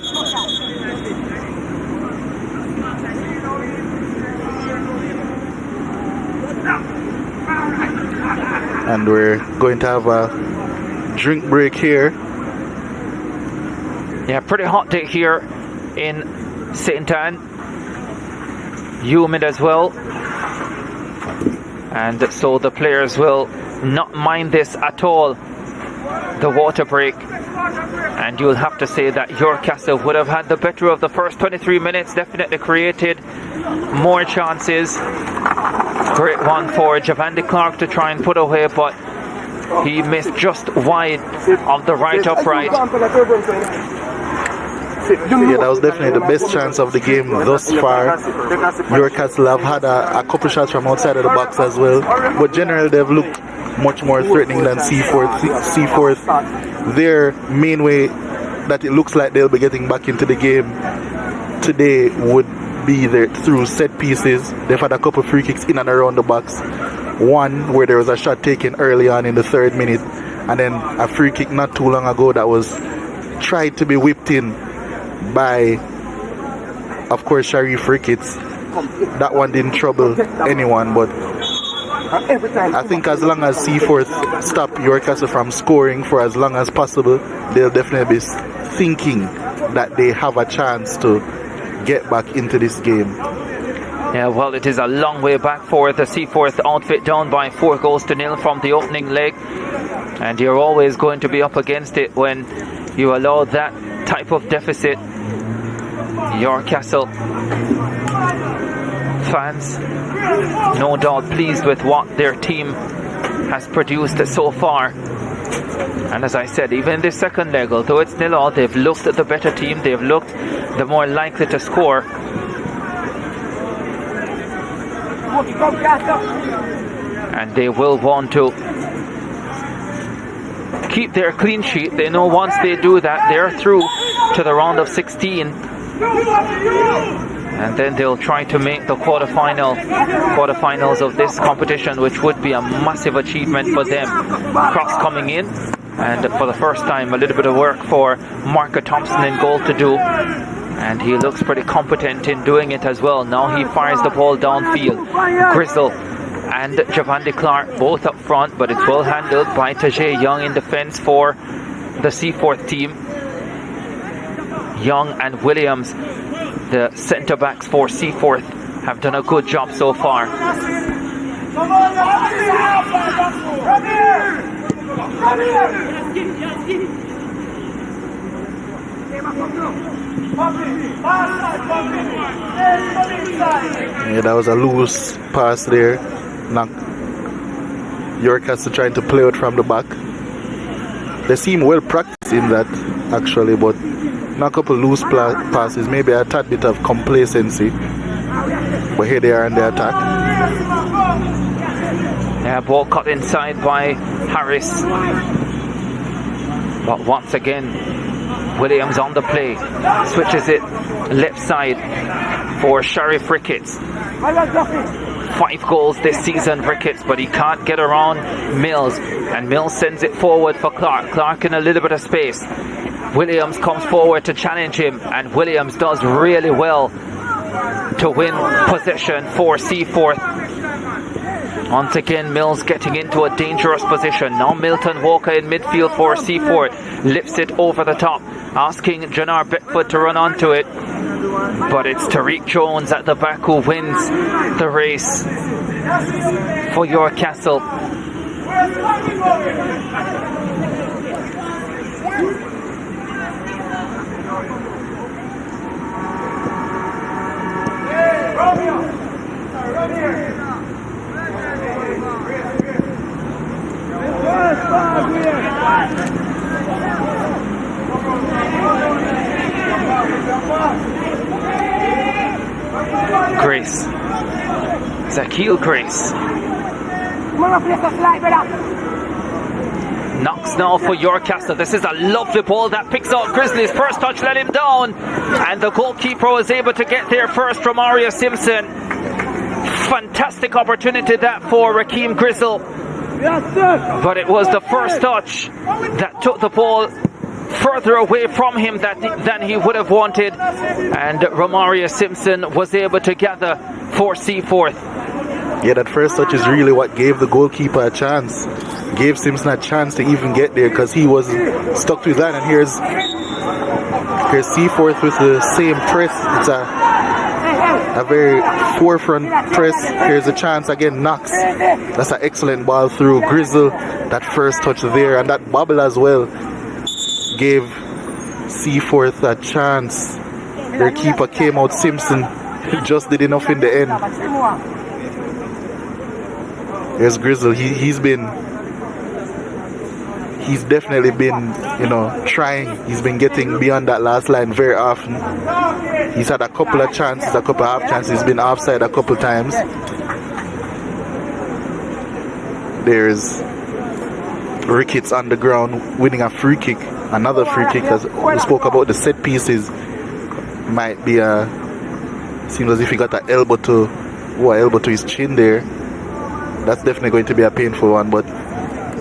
And we're going to have a drink break here. Yeah, pretty hot day here in St. Anne. Humid as well. And so the players will not mind this at all, the water break. And you'll have to say that York Castle would have had the better of the first 23 minutes, definitely created more chances. Great one for Javon Clark to try and put away, but he missed just wide of the right upright. Yeah, that was definitely the best chance of the game thus far. York Castle have had a couple shots from outside of the box as well, but generally they've looked much more threatening than Seaforth. Seaforth, their main way that it looks like they'll be getting back into the game today would be there through set pieces. They've had a couple free kicks in and around the box. One where there was a shot taken early on in the 3rd minute, and then a free kick not too long ago that was tried to be whipped in by, of course, Sharif Ricketts. That one didn't trouble anyone, but I think as long as Seaforth stop York Castle from scoring for as long as possible, they'll definitely be thinking that they have a chance to get back into this game. Yeah, well, it is a long way back for the Seaforth outfit, down by 4-0 from the opening leg, and you're always going to be up against it when you allow that type of deficit. York Castle fans, no doubt pleased with what their team has produced so far. And as I said, even in this second leg, although it's 0-0, they've looked at the better team, they've looked the more likely to score. And they will want to keep their clean sheet. They know once they do that, they're through to the round of 16. And then they'll try to make the quarterfinals of this competition, which would be a massive achievement for them. Cross coming in, and for the first time, a little bit of work for Marker Thompson in goal to do. And he looks pretty competent in doing it as well. Now he fires the ball downfield. Grizzle and Javon Clark both up front, but it's well handled by Tajay Young in defense for the Seaforth team. Young and Williams, the centre backs for Seaforth, have done a good job so far. Yeah, that was a loose pass there. Yorkcastle trying to play out from the back. They seem well practiced in that, actually, but not a couple loose passes, maybe a tad bit of complacency. But here they are in the attack. Yeah, ball cut inside by Harris. But once again, Williams on the play. Switches it left side for Sheriff Ricketts. 5 goals this season, Ricketts, but he can't get around Mills. And Mills sends it forward for Clark. Clark in a little bit of space. Williams comes forward to challenge him, and Williams does really well to win possession for Seaforth. Once again, Mills getting into a dangerous position. Now Milton Walker in midfield for Seaforth. Lifts it over the top, asking Jannar Beckford to run onto it. But it's Tariq Jones at the back who wins the race for Yorkcastle. Grace. Zakil Grace. Knocks now for Yorkcastle. This is a lovely ball that picks out Grizzlies. First touch let him down, and the goalkeeper was able to get there first. Romario Simpson. Fantastic opportunity that for Rakeem Grizzle. But it was the first touch that took the ball further away from him than he would have wanted, and Romario Simpson was able to gather for Seaforth. Yeah, that first touch is really what gave the goalkeeper a chance, gave Simpson a chance to even get there, because he was stuck to that. And here's Seaforth with the same press. It's a very forefront press. Here's a chance again. Knox, that's an excellent ball through. Grizzle, that first touch there, and that bobble as well gave Seaforth a chance. Their keeper came out. Simpson just did enough in the end. There's Grizzle. He's definitely been, trying. He's been getting beyond that last line very often. He's had a couple of chances, a couple of half chances. He's been offside a couple of times. There's Ricketts on the ground winning a free kick. Another free kick, as we spoke about the set pieces. Might be seems as if he got an elbow to his chin there. That's definitely going to be a painful one, but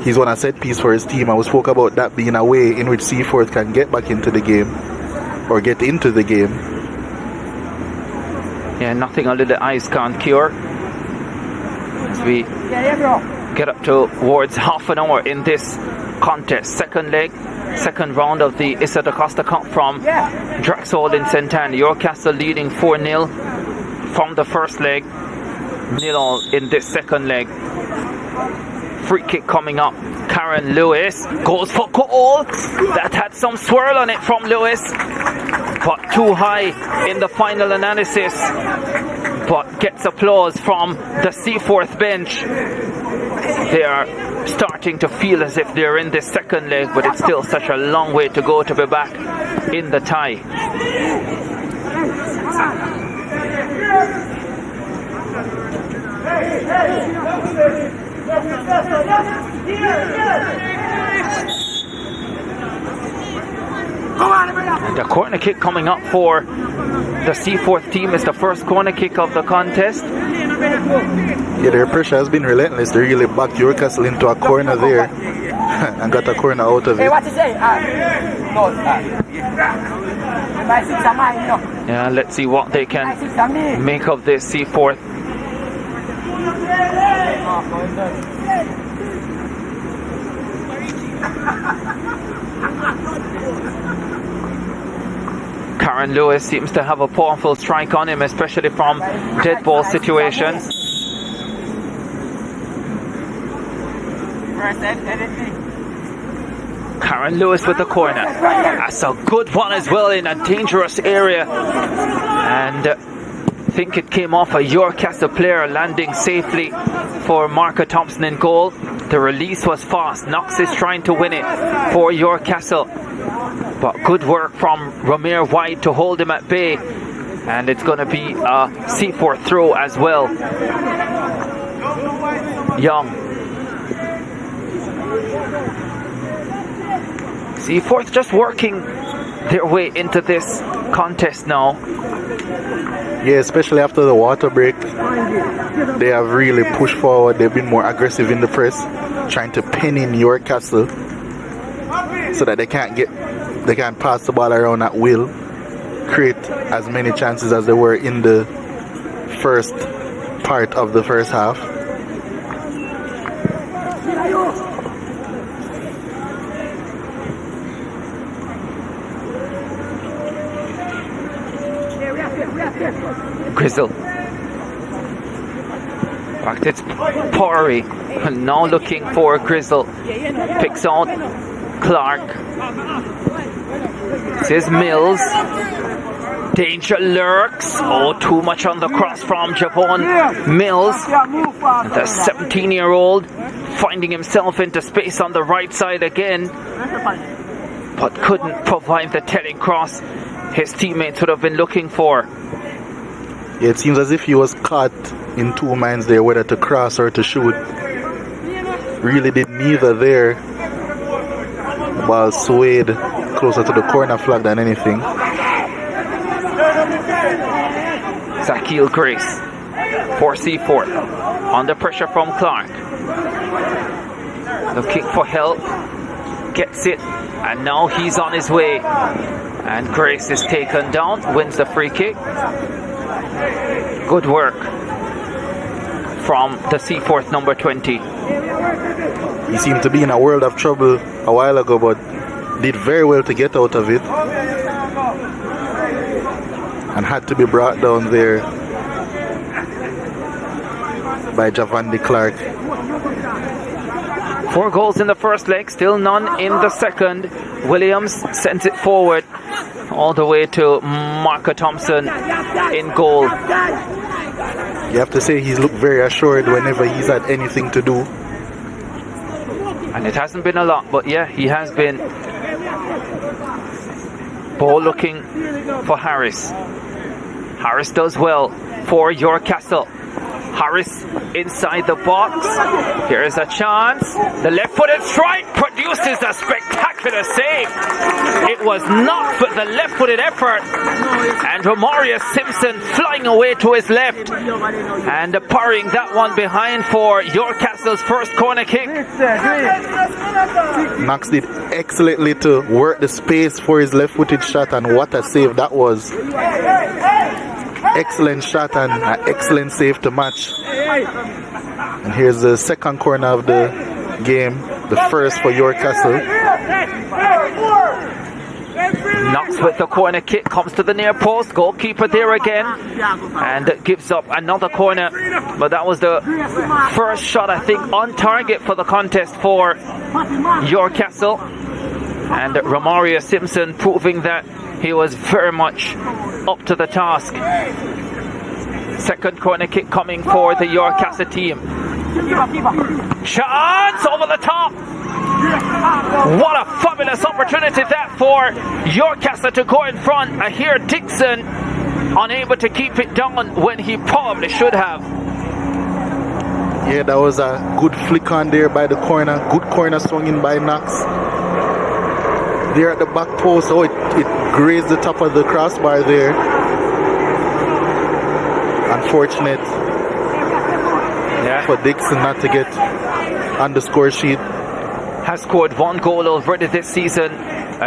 he's won a set piece for his team, and we spoke about that being a way in which Seaforth can get back into the game, or get into the game. Yeah, nothing under the ice can't cure. As we get up towards half an hour in this contest. Second round of the DaCosta Cup from Draxall in St. Anne. Yorkcastle leading 4-0 from the first leg. 0 in this second leg. Free kick coming up. Karen Lewis goes for goal. That had some swirl on it from Lewis, but too high in the final analysis. But gets applause from the Seaforth bench. They are starting to feel as if they're in this second leg, but it's still such a long way to go to be back in the tie. And the corner kick coming up for the Seaforth team is the first corner kick of the contest. Yeah, their pressure has been relentless. They really backed Yorkcastle into a corner there and got a corner out of it. Hey, what you say? Yeah, let's see what they can make of this Seaforth. Karen Lewis seems to have a powerful strike on him, especially from dead ball situations. Karen Lewis with the corner. That's a good one as well in a dangerous area. And I think it came off a Yorkcastle player, landing safely for Marco Thompson in goal. The release was fast. Knox is trying to win it for Yorkcastle. But good work from Ramir White to hold him at bay. And it's going to be a Seaforth throw as well. Young. Seaforth just working their way into this contest now. Yeah, especially after the water break, they have really pushed forward. They've been more aggressive in the press, trying to pin in Yorkcastle so that they can't pass the ball around at will, create as many chances as they were in the first part of the first half. Grizzle. Back to Pori. Now looking for Grizzle. Picks out Clark. This is Mills. Danger lurks. Oh, too much on the cross from Javon Mills. The 17-year-old finding himself into space on the right side again, but couldn't provide the telling cross his teammates would have been looking for. Yeah, it seems as if he was caught in two minds there, whether to cross or to shoot. Really did neither there. The ball swayed closer to the corner flag than anything. Zakil Grace for Seaforth. Under pressure from Clark. Looking for help. Gets it. And now he's on his way. And Grace is taken down. Wins the free kick. Good work from the Seaforth number 20. He seemed to be in a world of trouble a while ago, but did very well to get out of it. And had to be brought down there by Javon Clark. 4 goals in the first leg, still none in the second. Williams sends it forward all the way to Marco Thompson in goal. You have to say he's looked very assured whenever he's had anything to do. And it hasn't been a lot, but yeah, he has been. Ball looking for Harris. Harris does well for Yorkcastle. Harris inside the box. Here is a chance. The left-footed strike produces a spectacular save. It was not but the left-footed effort. And Romarius Simpson flying away to his left. And parrying that one behind for Yorkcastle's first corner kick. Knox did excellently to work the space for his left-footed shot, and what a save that was. Excellent shot and an excellent save to match. And here's the second corner of the game, the first for Yorkcastle. Knox with the corner kick, comes to the near post, goalkeeper there again, and gives up another corner. But that was the first shot, I think, on target for the contest for Yorkcastle. And Romario Simpson proving that he was very much up to the task. Second corner kick coming for the Yorkcastle team. Chance over the top. What a fabulous opportunity that for Yorkcastle to go in front. I hear Dixon unable to keep it down when he probably should have. Yeah, that was a good flick on there by the corner. Good corner swung in by Knox. There at the back post, it grazed the top of the crossbar there. Unfortunate for Dixon not to get on the score sheet. Has scored 1 goal already this season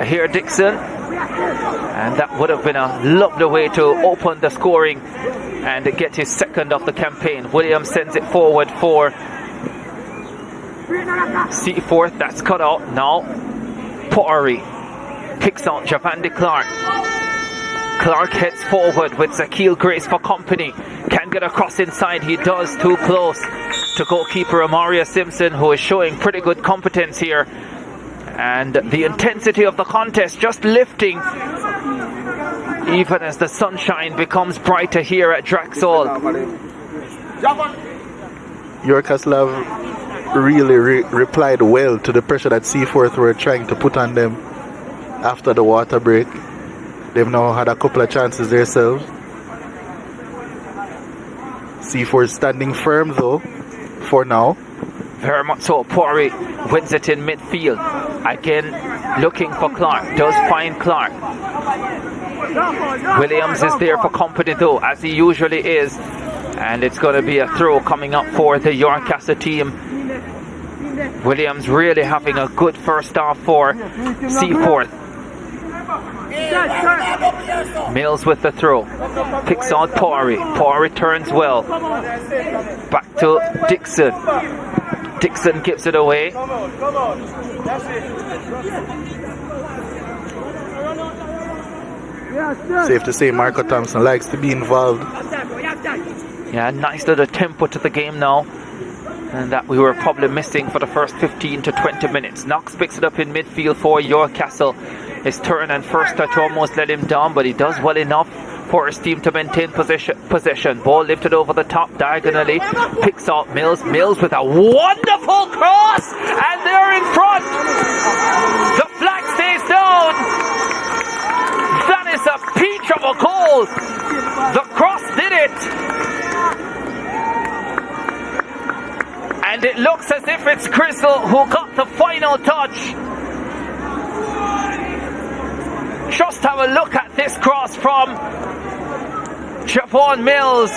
here, Dixon. And that would have been a lovely way to open the scoring and get his second of the campaign. Williams sends it forward for Seaforth. That's cut out now. Pottery picks out Javon Clark. Clark heads forward with Zakeel Grace for company. Can get across inside. He does, too close to goalkeeper Amaria Simpson, who is showing pretty good competence here. And the intensity of the contest just lifting even as the sunshine becomes brighter here at Draxall. Yorkcastle have really replied well to the pressure that Seaforth were trying to put on them after the water break. They've now had a couple of chances themselves. Seaforth standing firm though, for now. Very much so. Poiré wins it in midfield. Again, looking for Clark. Does find Clark. Williams is there for company though, as he usually is. And it's going to be a throw coming up for the Yorkcastle team. Williams really having a good first half for Seaforth. Mills with the throw. Picks out Poiré. Poiré turns well. Back to Dixon. Dixon gives it away. Safe to say Marco Thompson likes to be involved. Yeah, nice little tempo to the game now. And that we were probably missing for the first 15 to 20 minutes. Knox picks it up in midfield for Yorkcastle. His turn and first touch almost let him down, but he does well enough for his team to maintain possession. Ball lifted over the top diagonally. Picks out Mills. Mills with a wonderful cross! And they're in front! The flag stays down! That is a peach of a goal! The cross did it! And it looks as if it's Crystal who got the final touch. Just have a look at this cross from Javon Mills.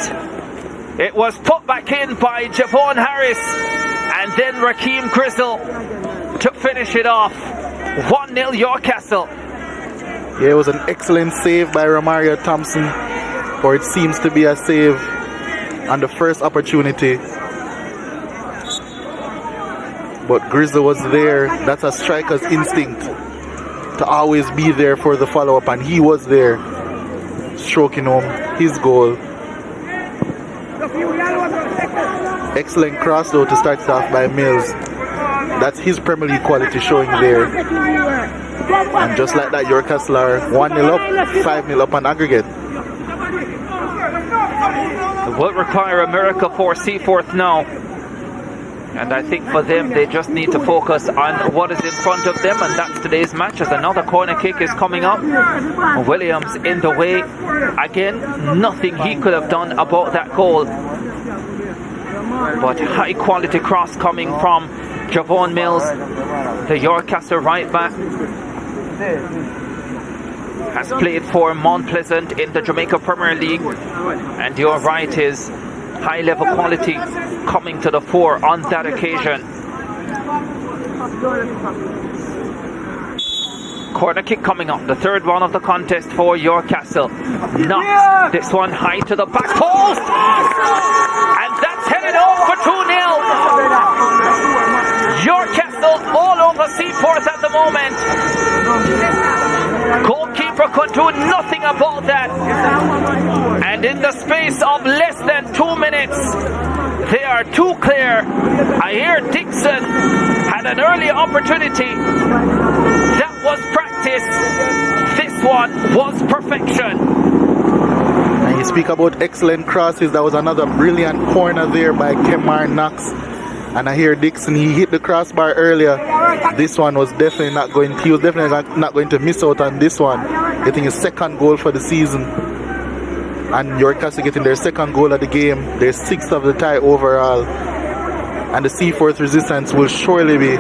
It was put back in by Javon Harris and then Raheem Crystal to finish it off. 1-0 Yorkcastle. Yeah, it was an excellent save by Romario Thompson, or it seems to be a save on the first opportunity. But Grizzle was there. That's a striker's instinct, to always be there for the follow-up, and he was there, stroking home his goal. Excellent cross though to start it off by Mills. That's his Premier League quality showing there. And just like that, Yorkcastle are 1-0 up, 5-0 up on aggregate. It will require a miracle for Seaforth now. And I think for them, they just need to focus on what is in front of them, and that's today's match, as another corner kick is coming up. Williams in the way. Again, nothing he could have done about that goal. But high quality cross coming from Javon Mills, the Yorkcastle right back. Has played for Mount Pleasant in the Jamaica Premier League. And you're right, his high level quality coming to the fore on that occasion. Corner kick coming up, the third one of the contest for Yorkcastle. Knocks this one high to the back post, and that's headed off for 2-0. Yorkcastle all over Seaforth at the moment. Goalkeeper could do nothing about that. And in the space of less than 2 minutes, they are too clear. I hear Dixon had an early opportunity. That was practice. This one was perfection. And you speak about excellent crosses. That was another brilliant corner there by Kemar Knox. And I hear Dixon, he hit the crossbar earlier. This one was definitely not going to, he was definitely not going to miss out on this one. Getting his second goal for the season. And Yorkcastle getting their second goal of the game, their sixth of the tie overall. And the Seaforth resistance will surely be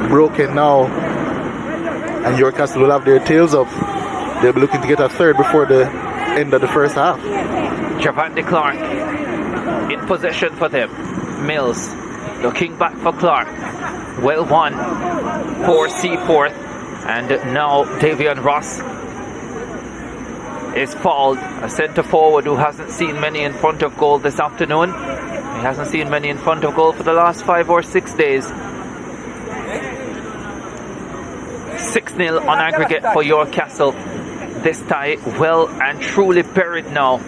broken now. And Yorkcastle will have their tails up. They'll be looking to get a third before the end of the first half. Javon Clark in possession for them. Mills looking back for Clark. Well won for Seaforth. And now Davian Ross is fouled. A centre forward who hasn't seen many in front of goal this afternoon. He hasn't seen many in front of goal for the last 5 or 6 days. 6-0 on aggregate for Yorkcastle. This tie well and truly buried now.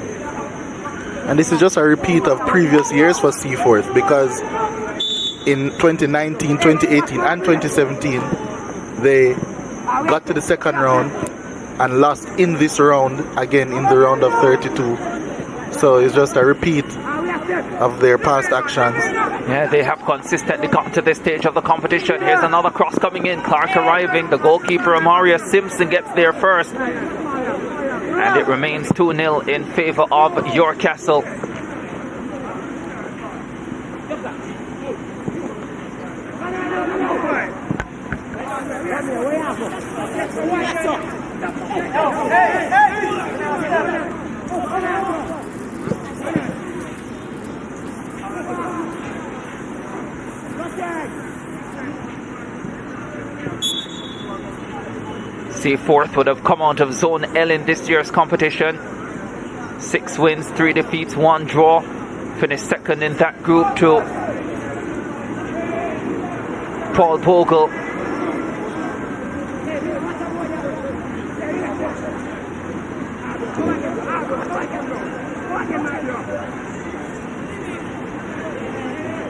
And this is just a repeat of previous years for Seaforth, because in 2019, 2018 and 2017 they got to the second round and lost in this round again in the round of 32. So it's just a repeat of their past actions. Yeah, they have consistently gotten to this stage of the competition. Here's another cross coming in. Clark arriving. The goalkeeper, Amaria Simpson, gets there first. And it remains 2-0 in favour of Yorkcastle. Seaforth would have come out of Zone L in this year's competition. 6 wins, 3 defeats, 1 draw. Finished second in that group to Paul Bogle.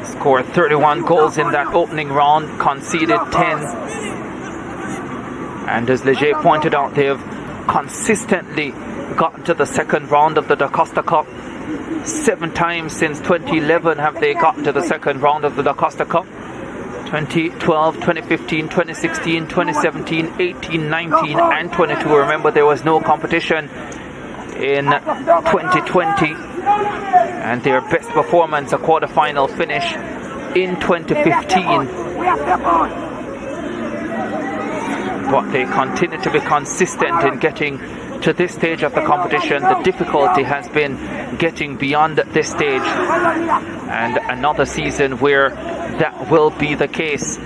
Scored 31 goals in that opening round, conceded 10. And as Leger pointed out, they've consistently gotten to the second round of the DaCosta Cup. 7 times since 2011 have they gotten to the second round of the DaCosta Cup. 2012, 2015, 2016, 2017, 18, 19 and 22. Remember, there was no competition in 2020. And their best performance, a quarter-final finish in 2015. But they continue to be consistent in getting to this stage of the competition. The difficulty has been getting beyond this stage, and another season where that will be the case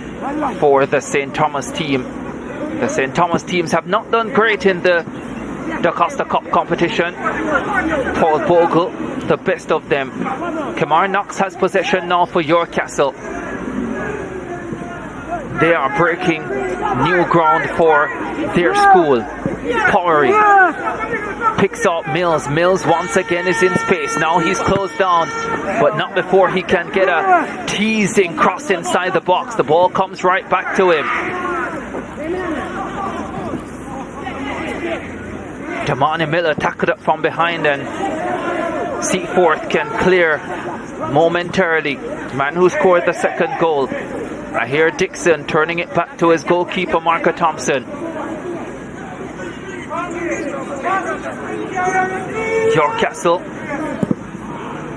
for the St. Thomas team. The St. Thomas teams have not done great in the DaCosta Cup competition. Paul Bogle, the best of them. Kamar Knox has possession now for Yorkcastle. They are breaking new ground for their school. Powery picks up Mills. Mills once again is in space. Now he's closed down, but not before he can get a teasing cross inside the box. The ball comes right back to him. Damani Miller tackled up from behind, and Seaforth can clear momentarily. The man who scored the second goal. I hear Dixon turning it back to his goalkeeper, Marco Thompson. Yorkcastle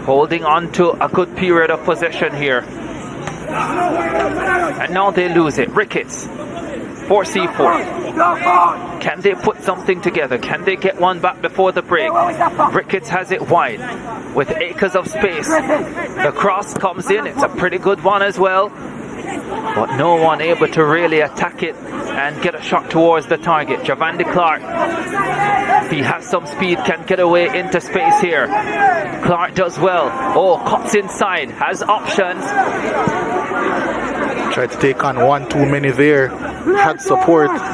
holding on to a good period of possession here. And now they lose it. Ricketts for Seaforth. Can they put something together? Can they get one back before the break? Ricketts has it wide with acres of space. The cross comes in. It's a pretty good one as well. But no one able to really attack it and get a shot towards the target. Javon Clark, if he has some speed, can get away into space here. Clark does well. Oh, cuts inside, has options. Tried to take on 1 too many there. Had support. Once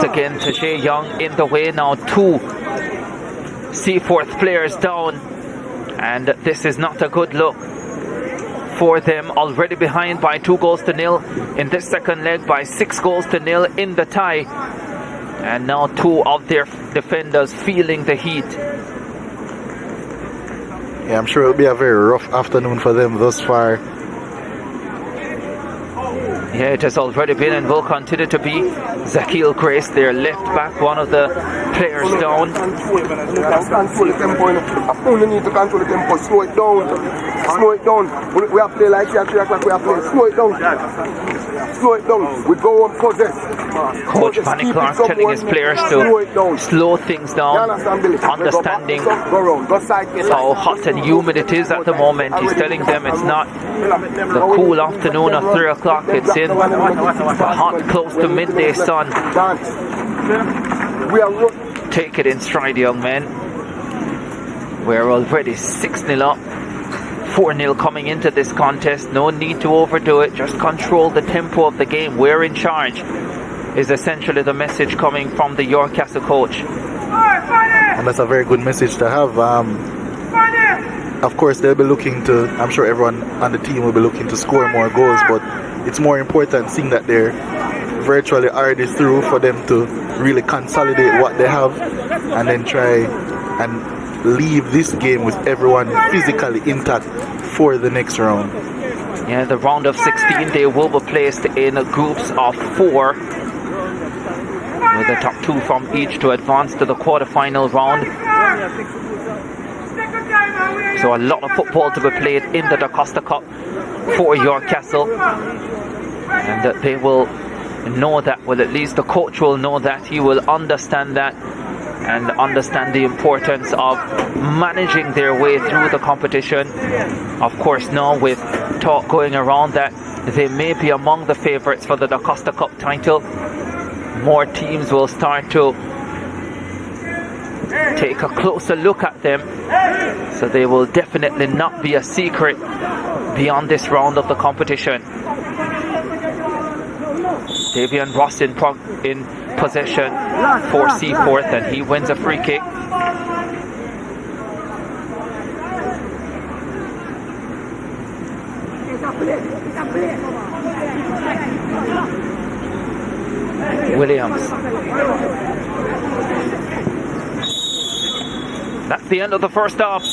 again, Tashay Young in the way now. 2 Seaforth players down. And this is not a good look for them, already behind by 2-0 in this second leg, by 6-0 in the tie, and now 2 of their defenders feeling the heat. Yeah, I'm sure it'll be a very rough afternoon for them thus far. Yeah, it has already been and will continue to be. Zakil Grace, their left back, one of the players down. Control the tempo. You need to control the tempo. Slow it down. Slow it down. We have to play like 3 o'clock. We have to play. Slow it down. Slow it down. We go on possess. Coach Manny Clark telling his players to slow things down, understanding how hot and humid it is at the moment. He's telling them it's not the cool afternoon of 3 o'clock. It's in the hot, close to midday sun. Take it in stride, young men. We're already 6-0 up 4-0 coming into this contest. No need to overdo it. Just control the tempo of the game. We're in charge is essentially the message coming from the York Castle coach. And that's a very good message to have. Of course, they'll be looking to, I'm sure everyone on the team will be looking to score more goals, but it's more important seeing that they're virtually already through for them to really consolidate what they have and then try and leave this game with everyone physically intact for the next round. Yeah, the round of 16, they will be placed in groups of 4, with the top 2 from each to advance to the quarterfinal round. So a lot of football to be played in the DaCosta Cup for York Castle, and they will know that, well, at least the coach will know that. He will understand that and understand the importance of managing their way through the competition. Of course, now with talk going around that they may be among the favorites for the DaCosta Cup title, more teams will start to take a closer look at them. So they will definitely not be a secret beyond this round of the competition. Davian Ross in possession for Seaforth, and he wins a free kick. Williams. That's the end of the first half.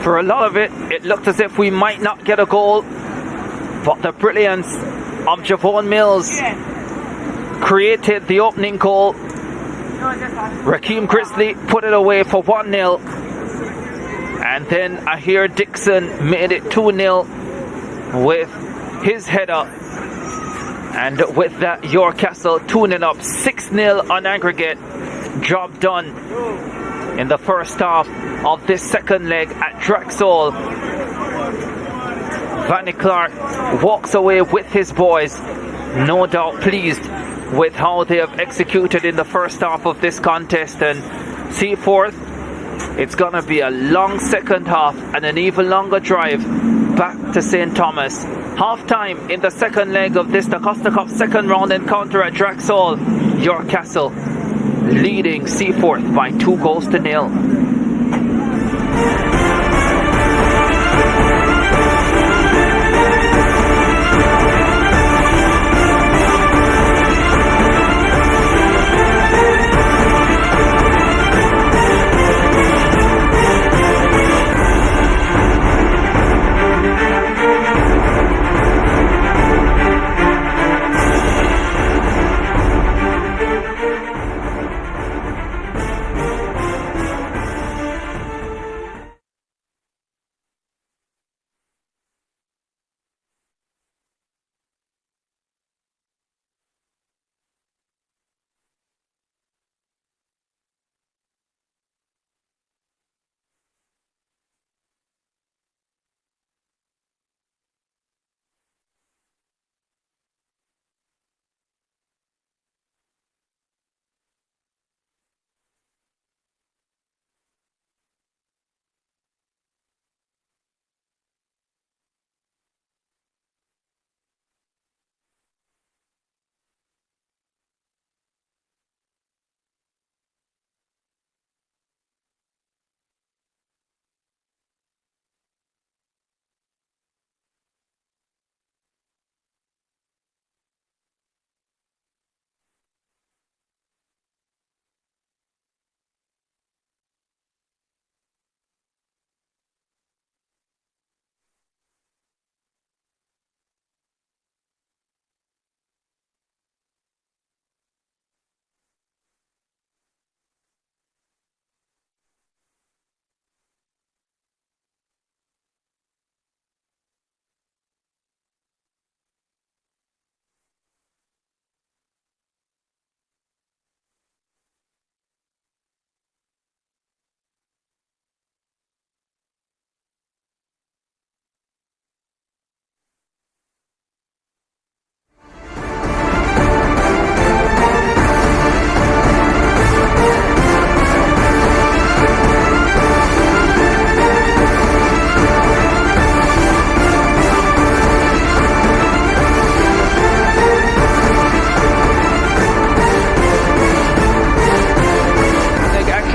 For a lot of it, it looked as if we might not get a goal, but the brilliance of Javon Mills created the opening goal. Raheem Grizzly put it away for 1-0, and then Ahir Dixon made it 2-0 with his header. And with that, York Castle tuning up 6-0 on aggregate. Job done in the first half of this second leg at Draxall. Vanny Clark walks away with his boys, no doubt pleased with how they have executed in the first half of this contest. And Seaforth, it's gonna be a long second half and an even longer drive back to St. Thomas. Half time in the second leg of this DaCosta Cup second round encounter at Draxall. York Castle leading Seaforth by 2-0.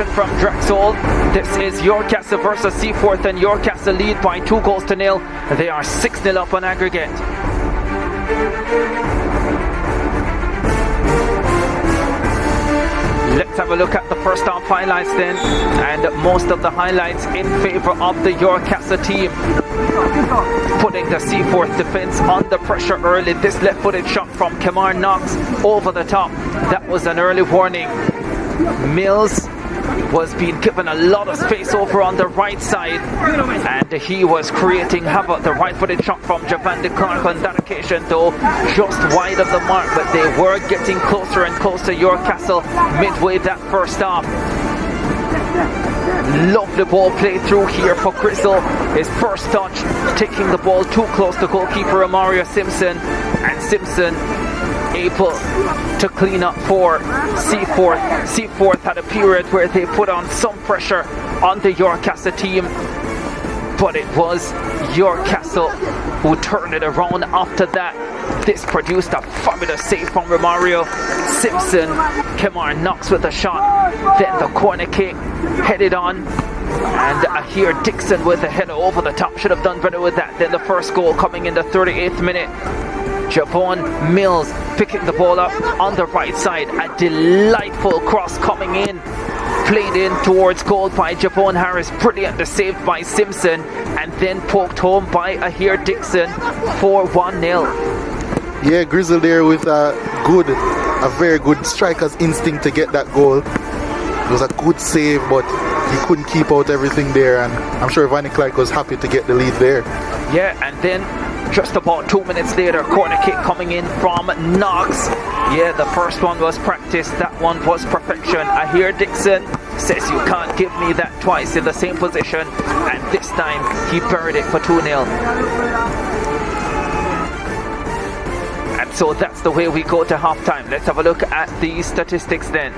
substitution from Drexel. This is Yorkcastle versus Seaforth, and Yorkcastle lead by 2-0. They are 6-0 up on aggregate. Let's have a look at the first half highlights then, and most of the highlights in favor of the Yorkcastle team, putting the Seaforth defense under pressure early. This left-footed shot from Kemar Knox over the top, that was an early warning. Mills was being given a lot of space over on the right side, and he was creating havoc. The right-footed shot from Javon Clark on that occasion, though just wide of the mark, but they were getting closer and closer, Yorkcastle, midway that first half. Lovely ball play through here for Grizzle. His first touch, taking the ball too close to goalkeeper Amario Simpson, and Simpson able to clean up for Seaforth. Seaforth had a period where they put on some pressure on the Yorkcastle team, but it was Yorkcastle who turned it around after that. This produced a fabulous save from Romario Simpson. Kemar Knox with a shot, then the corner kick headed on, and here Dixon with a header over the top. Should have done better with that. Then the first goal coming in the 38th minute. Javon Mills picking the ball up on the right side. A delightful cross coming in, played in towards goal by Javon Harris. Brilliantly saved by Simpson, and then poked home by Ahir Dixon for 1-0. Yeah, Grizzle there with a very good striker's instinct to get that goal. It was a good save, but he couldn't keep out everything there, and I'm sure Vanny Clark was happy to get the lead there. Yeah, and then just about 2 minutes later, corner kick coming in from Knox. Yeah, the first one was practice, that one was perfection. Ahir Dixon says you can't give me that twice in the same position, and this time he buried it for 2-0. And so that's the way we go to halftime. Let's have a look at the statistics then.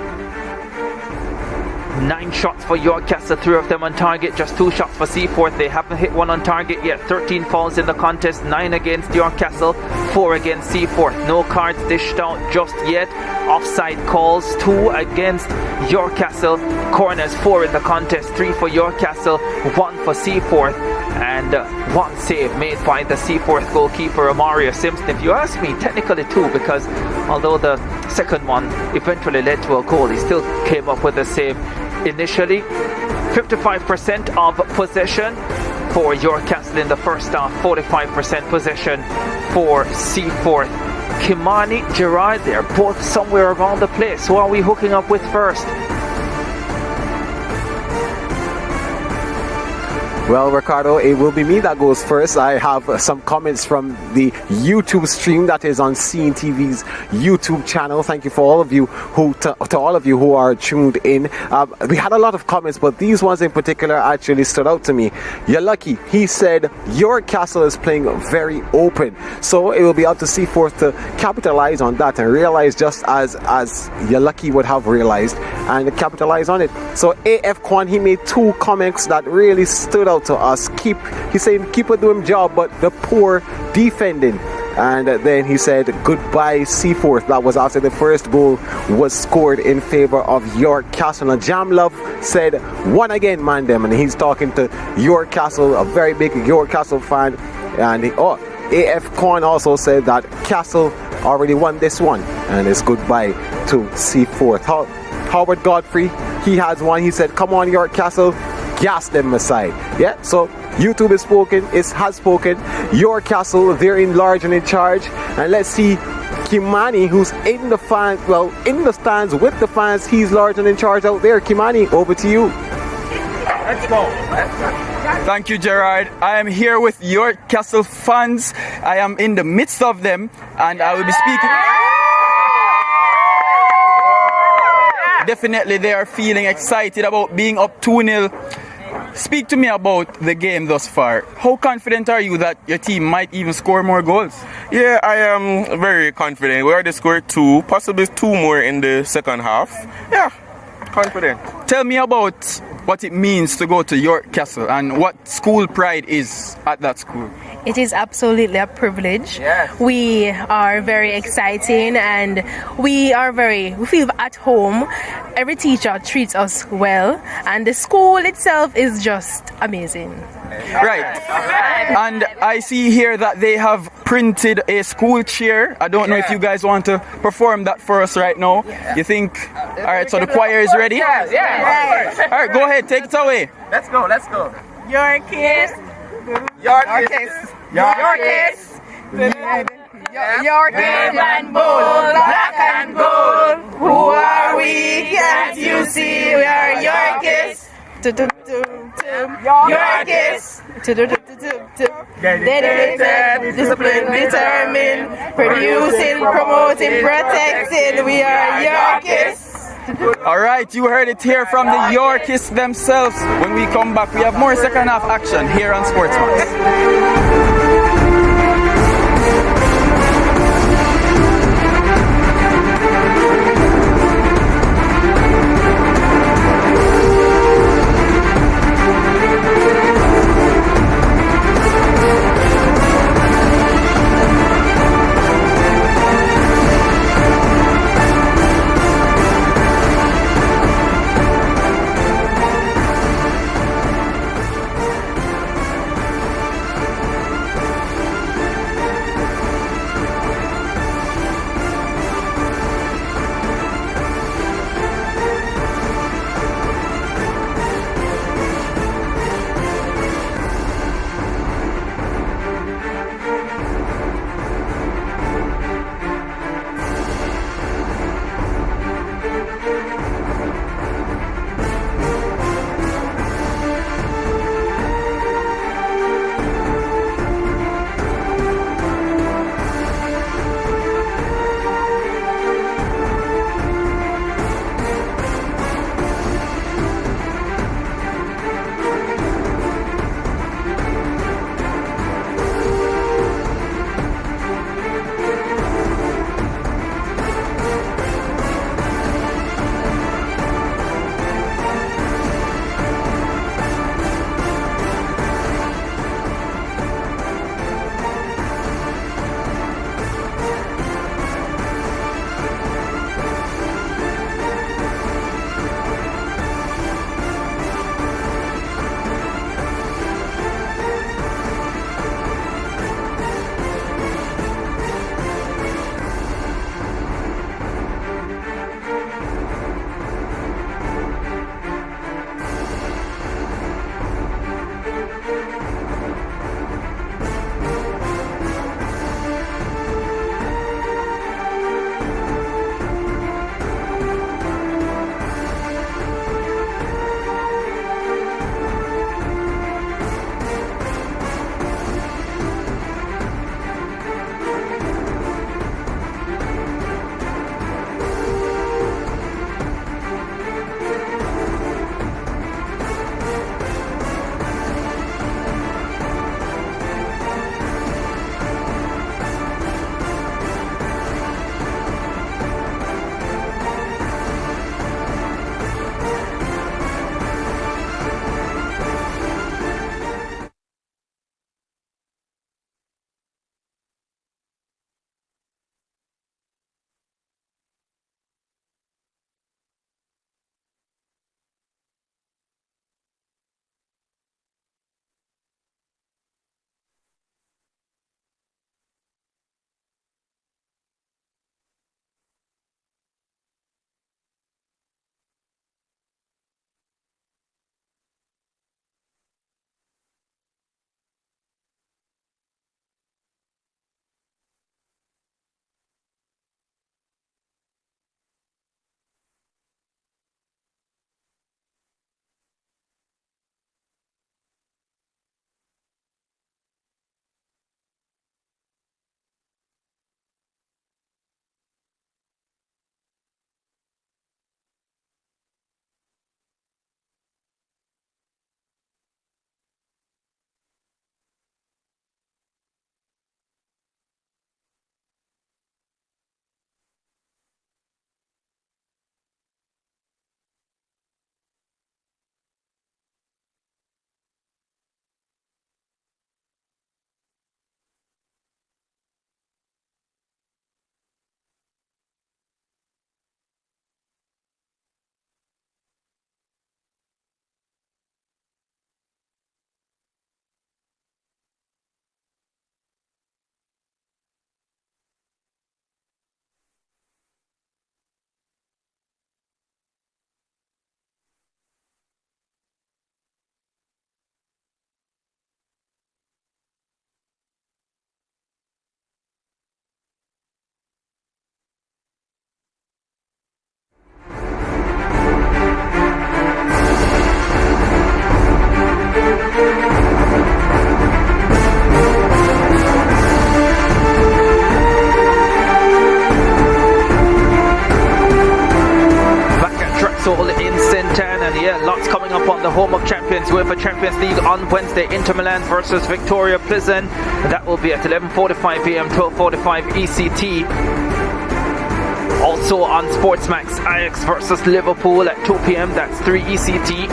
9 shots for Yorkcastle, 3 of them on target, just 2 shots for Seaforth. They haven't hit one on target yet. 13 fouls in the contest, 9 against Yorkcastle, 4 against Seaforth. No cards dished out just yet. Offside calls, 2 against Yorkcastle. Corners, 4 in the contest, 3 for Yorkcastle, 1 for Seaforth, and 1 save made by the Seaforth goalkeeper Amario Simpson. If you ask me, technically 2, because although the second one eventually led to a goal, he still came up with a save. Initially, 55% of possession for Yorkcastle in the first half, 45% possession for Seaforth. Kimani, Gerard, they're both somewhere around the place. Who are we hooking up with first? Well, Ricardo, it will be me that goes first. I have some comments from the YouTube stream that is on CEEN TV's YouTube channel. Thank you for all of you to all of you who are tuned in. We had a lot of comments, but these ones in particular actually stood out to me. You're lucky. He said Yorkcastle is playing very open, so it will be up to Seaforth to capitalize on that and realize, just as You're lucky would have realized, and capitalize on it. So AF Kwan, he made 2 comments that really stood out to us. He's saying keeper doing job, but the poor defending. And then he said goodbye Seaforth. That was after the first goal was scored in favor of Yorkcastle. And Jam Love said one again, man them, and he's talking to Yorkcastle, a very big Yorkcastle fan. And AF Corn also said that Castle already won this one, and it's goodbye to Seaforth. Howard Godfrey, he has one. He said, come on Yorkcastle, gas them aside. Yeah, so YouTube has spoken, has spoken. Yorkcastle, they're in large and in charge. And let's see Kimani, who's in the stands with the fans. He's large and in charge out there. Kimani, over to you. Let's go. Thank you, Gerard. I am here with Yorkcastle fans. I am in the midst of them, and I will be speaking. Definitely they are feeling excited about being up 2-0. Speak to me about the game thus far. How confident are you that your team might even score more goals? Yeah, I am very confident. We already scored 2, possibly 2 more in the second half. Yeah, confident. Tell me about what it means to go to Yorkcastle and what school pride is at that school. It is absolutely a privilege. Yes. We are very exciting and we feel at home. Every teacher treats us well and the school itself is just amazing. Right. And I see here that they have printed a school cheer. I don't know if you guys want to perform that for us right now. You think? All right, so the choir is ready? Yeah. All right, go ahead, take it away. Let's go. Your kiss. Your kiss. Your kiss and bold, black and gold. Who are we? Can't you see we are your kiss? Your kiss. Dedicated, disciplined, determined, producing, promoting, protecting. We are your kiss. All right, you heard it here from the Yorkists themselves. When we come back, we have more second half action here on SportsMax. Yeah, lots coming up on the home of champions. UEFA Champions League on Wednesday. Inter Milan versus Victoria Plzen. That will be at 11:45 p.m., 12:45 ECT. Also on SportsMax, Ajax versus Liverpool at 2 p.m. That's 3 ECT.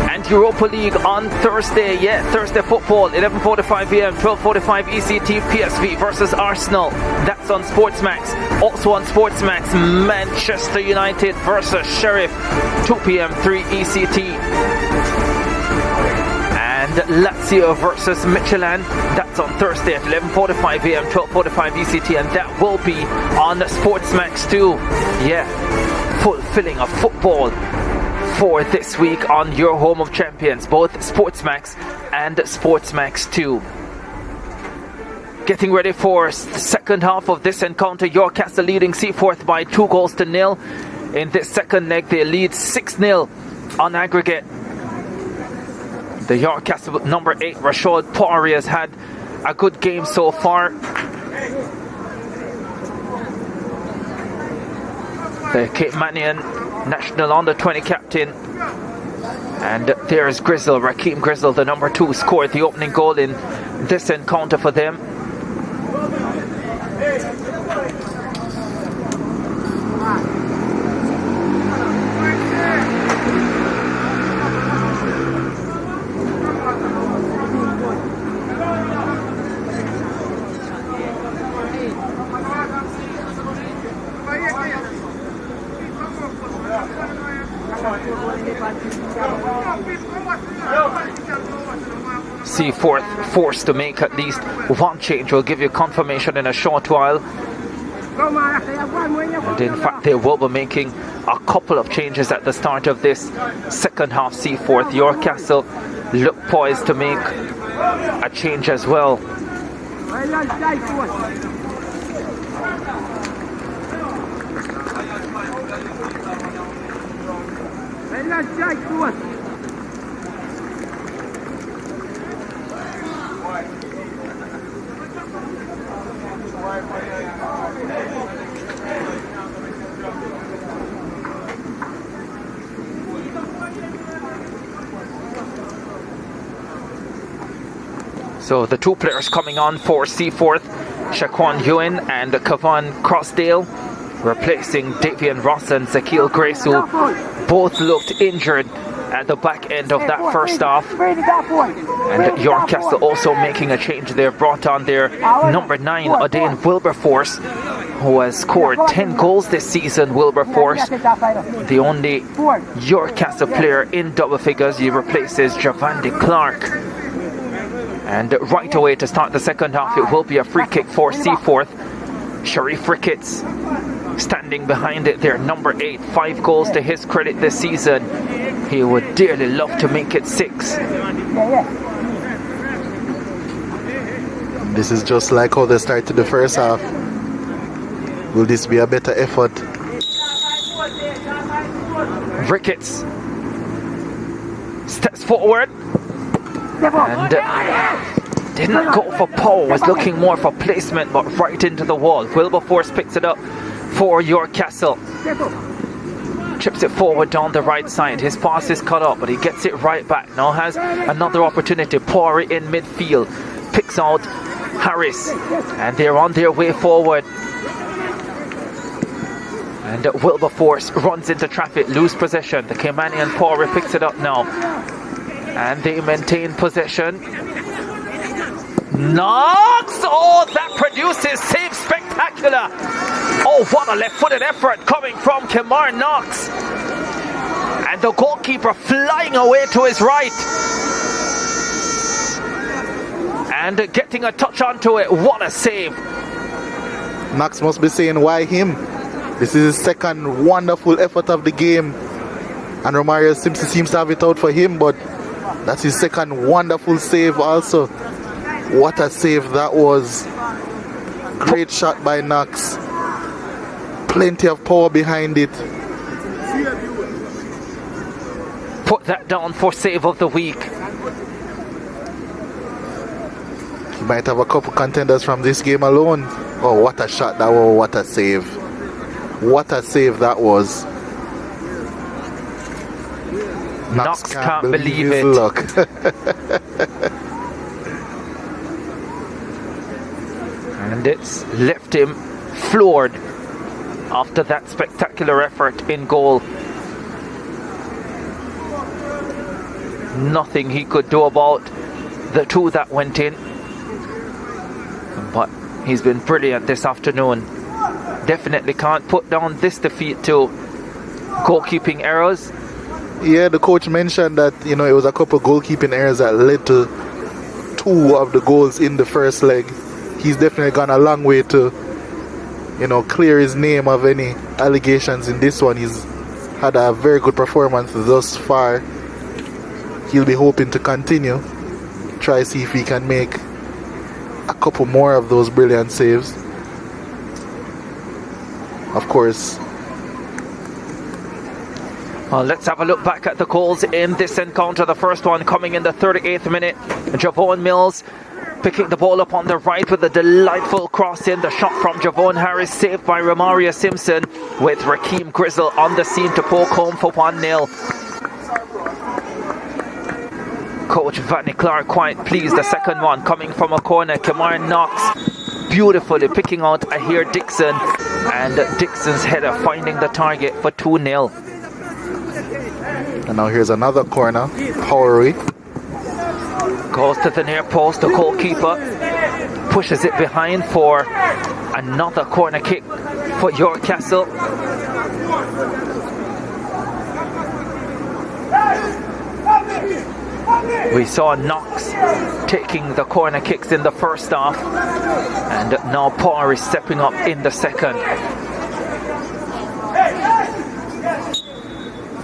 And Europa League on Thursday. Yeah, Thursday football, 11:45 p.m., 12:45 ECT. PSV versus Arsenal. That's on SportsMax. Also on SportsMax, Manchester United versus Sheriff, 2 p.m., 3 ECT. And Lazio versus Midtjylland, that's on Thursday at 11:45 p.m., 12:45 ECT, and that will be on SportsMax too. Yeah, fulfilling a football for this week on your home of champions, both SportsMax and SportsMax 2. Getting ready for the second half of this encounter. Yorkcastle leading Seaforth by 2-0. In this second leg, they lead 6-0 on aggregate. The Yorkcastle number 8, Rashad Poirier, has had a good game so far. The Cape Manian national under-20 captain. And there's Grizzle, Raheem Grizzle, the number 2, scored the opening goal in this encounter for them. Seaforth forced to make at least one change. We'll give you confirmation in a short while. And in fact, they will be making a couple of changes at the start of this second half. Seaforth, Yorkcastle look poised to make a change as well. So the two players coming on for Seaforth, Shaquan Ewan and Kavan Crossdale, replacing Davian Ross and Zakil Grace, who both looked injured at the back end of that first half. And Yorkcastle also making a change. They've brought on their number 9, Odane Wilberforce, who has scored 10 goals this season. Wilberforce, the only Yorkcastle player in double figures. He replaces Javandi Clark. And right away to start the second half, it will be a free kick for Seaforth. Sharif Ricketts standing behind it, their number 8, 5 goals to his credit this season. He would dearly love to make it 6. This is just like how they started the first half. Will this be a better effort? Ricketts steps forward and didn't go for power, was looking more for placement, but right into the wall. Wilberforce picks it up for Yorkcastle. Chips it forward down the right side. His pass is cut off, but he gets it right back. Now has another opportunity. Poirier in midfield picks out Harris, and they're on their way forward. And Wilberforce runs into traffic, lose possession. The Caymanian Poirier picks it up now, and they maintain possession. Knox! Oh, that produces save spectacular. Oh, what a left-footed effort coming from Kemar Knox. And the goalkeeper flying away to his right. And getting a touch onto it. What a save. Knox must be saying, why him? This is his second wonderful effort of the game. And Romario Simpson seems to have it out for him, but that's his second wonderful save also. What a save that was. Great shot by Knox. Plenty of power behind it. Put that down for save of the week. He might have a couple contenders from this game alone. Oh, what a shot that was. What a save. What a save that was. Knox can't believe his it. luck. And it's left him floored after that spectacular effort in goal. Nothing he could do about the two that went in. But he's been brilliant this afternoon. Definitely can't put down this defeat to goalkeeping errors. Yeah, the coach mentioned that, you know, it was a couple goalkeeping errors that led to 2 of the goals in the first leg. He's definitely gone a long way to, you know, clear his name of any allegations in this one. He's had a very good performance thus far. He'll be hoping to continue. Try see if he can make a couple more of those brilliant saves. Of course. Well, let's have a look back at the goals in this encounter. The first one coming in the 38th minute. Javon Mills picking the ball up on the right with a delightful cross in. The shot from Javon Harris saved by Romaria Simpson, with Rakeem Grizzle on the scene to poke home for 1-0. Coach Vanny Clark quite pleased. The second one coming from a corner. Kamar Knox beautifully picking out Ahir Dixon, and Dixon's header finding the target for 2-0. And now here's another corner. Powery goes to the near post. The goalkeeper pushes it behind for another corner kick for York Castle. We saw Knox taking the corner kicks in the first half, and now Power is stepping up in the second.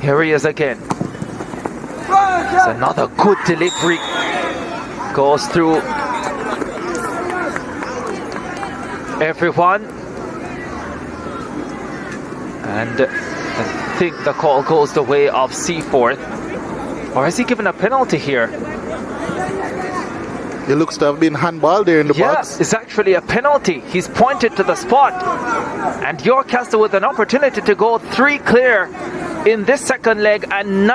Here he is again. It's another good delivery. Goes through everyone. And I think the call goes the way of Seaforth. Or has he given a penalty here? It looks to have been handball there in the box. Yes, it's actually a penalty. He's pointed to the spot. And York Castle with an opportunity to go 3 clear in this second leg and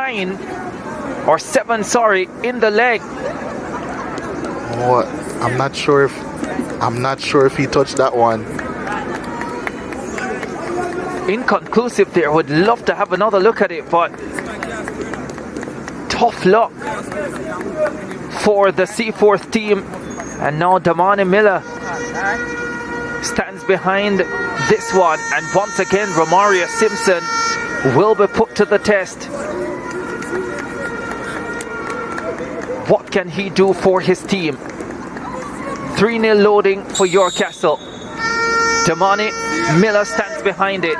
7 in the leg. Oh, I'm not sure if he touched that one. Inconclusive there. Would love to have another look at it, but tough luck for the Seaforth team. And now Damani Miller stands behind this one, and once again Romaria Simpson will be put to the test. What can he do for his team? 3-0 loading for York Castle. Damani Miller stands behind it.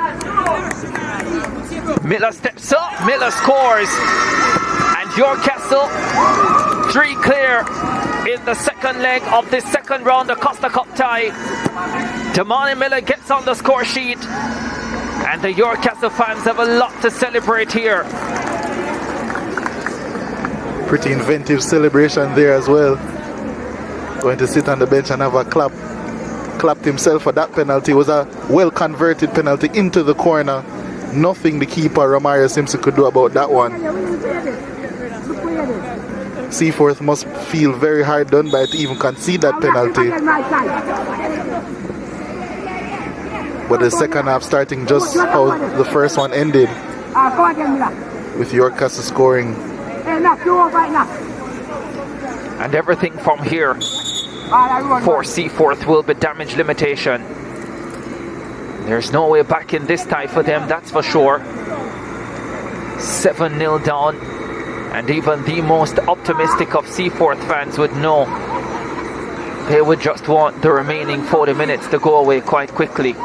Miller steps up, Miller scores, and York Castle 3 clear in the second leg of this second round of DaCosta Cup tie. Damani Miller gets on the score sheet, and the York Castle fans have a lot to celebrate here. Pretty inventive celebration there as well. Going to sit on the bench and have a clap. Clapped himself for that penalty. It was a well converted penalty into the corner. Nothing the keeper Romario Simpson could do about that one. Seaforth must feel very hard done by to even concede that penalty. But the second half starting just how the first one ended, with York Castle scoring. And everything from here for Seaforth will be damage limitation. There's no way back in this tie for them, that's for sure. 7-0 down, and even the most optimistic of Seaforth fans would know they would just want the remaining 40 minutes to go away quite quickly.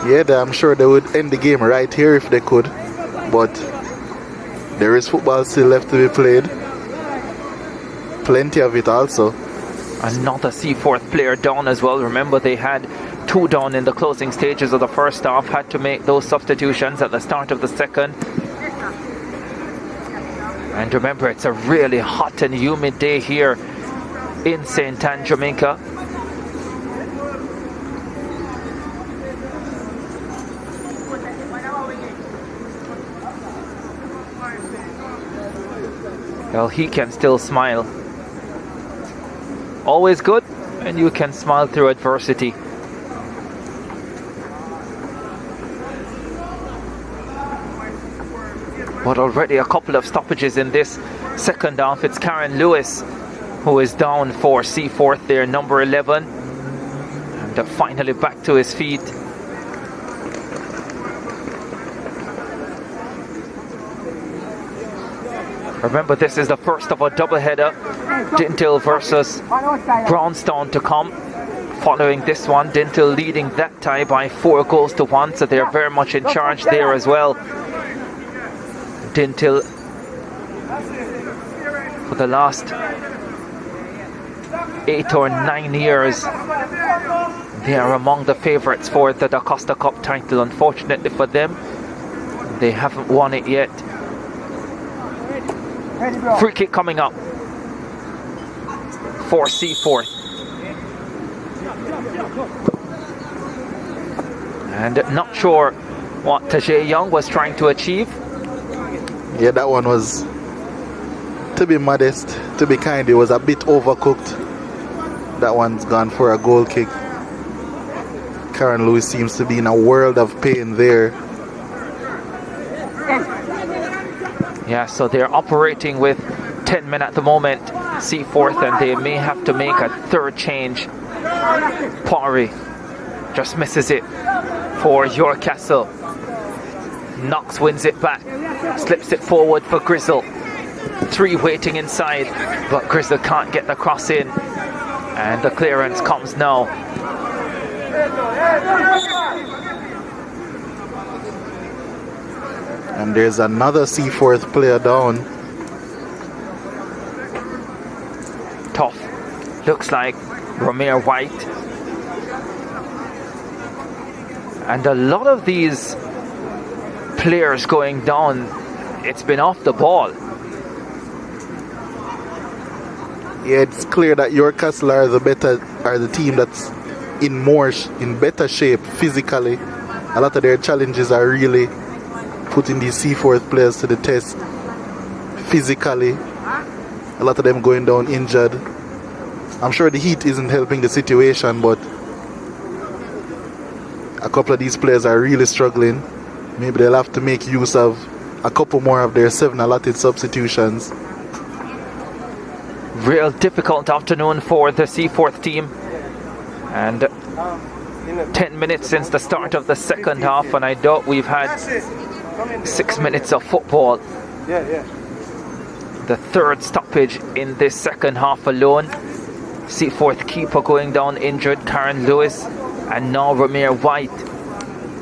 Yeah, I'm sure they would end the game right here if they could, but there is football still left to be played. Plenty of it also. Another Seaforth player down as well. Remember, they had 2 down in the closing stages of the first half. Had to make those substitutions at the start of the second. And remember, it's a really hot and humid day here in St. Anne, Jamaica. Well, he can still smile. Always good, and you can smile through adversity. But already a couple of stoppages in this second half. It's Karen Lewis who is down for Seaforth, their number 11. And finally back to his feet. Remember, this is the first of a doubleheader. Dintil versus Brownstone to come. Following this one, Dintil leading that tie by 4 goals to 1, so they're very much in charge there as well. Dintil, for the last 8 or 9 years, they are among the favourites for the DaCosta Cup title. Unfortunately for them, they haven't won it yet. Free kick coming up for Seaforth. And not sure what Tajay Young was trying to achieve. Yeah, that one was, to be modest, to be kind, it was a bit overcooked. That one's gone for a goal kick. Karen Lewis seems to be in a world of pain there. Yeah, so they're operating with 10 men at the moment, Seaforth, and they may have to make a third change. Pottery just misses it for Yorkcastle. Knox wins it back, slips it forward for Grizzle. 3 waiting inside, but Grizzle can't get the cross in, and the clearance comes now. And there's another Seaforth player down. Tough. Looks like Ramir White. And a lot of these players going down, it's been off the ball. Yeah, it's clear that Yorkcastle are the team that's in better shape physically. A lot of their challenges are really putting these Seaforth players to the test physically. A lot of them going down injured. I'm sure the heat isn't helping the situation, but a couple of these players are really struggling. Maybe they'll have to make use of a couple more of their 7 allotted substitutions. Real difficult afternoon for the Seaforth team. And 10 minutes since the start of the second half, and I doubt we've had 6 minutes of football. The third stoppage in this second half alone. Seaforth keeper going down injured, Karen Lewis, and now Ramir White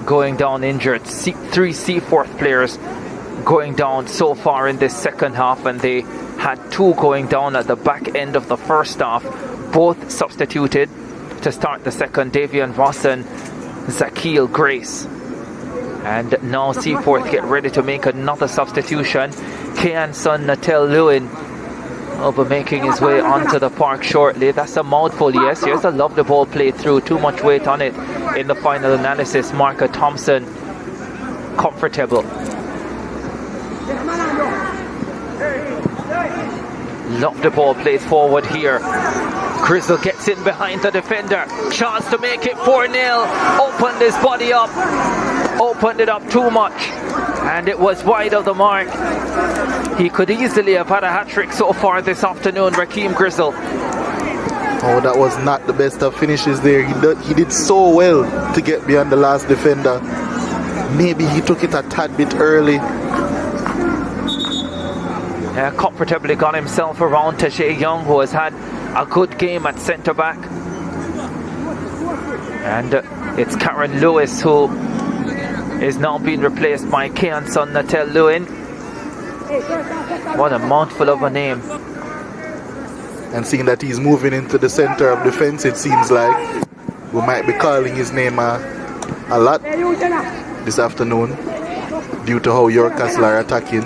going down injured. 3 Seaforth players going down so far in this second half, and they had 2 going down at the back end of the first half, both substituted to start the second, Davian Ross and Zakil Grace. And now Seaforth get ready to make another substitution. Kean's son Natel Lewin will be making his way onto the park shortly. That's a mouthful, yes. Here's a lovely ball played through. Too much weight on it in the final analysis. Marka Thompson, comfortable. Love the ball played forward here. Grizzle gets in behind the defender. Chance to make it 4-0. Opened his body up. Opened it up too much. And it was wide of the mark. He could easily have had a hat-trick so far this afternoon, Rakeem Grizzle. Oh, that was not the best of finishes there. He did so well to get beyond the last defender. Maybe he took it a tad bit early. Comfortably got himself around Tajay Young, who has had a good game at centre-back. And it's Karen Lewis who is now being replaced by Kean's son Natel Lewin. What a mouthful of a name. And seeing that he's moving into the centre of defence, it seems like we might be calling his name a lot this afternoon due to how Yorkcastle are attacking.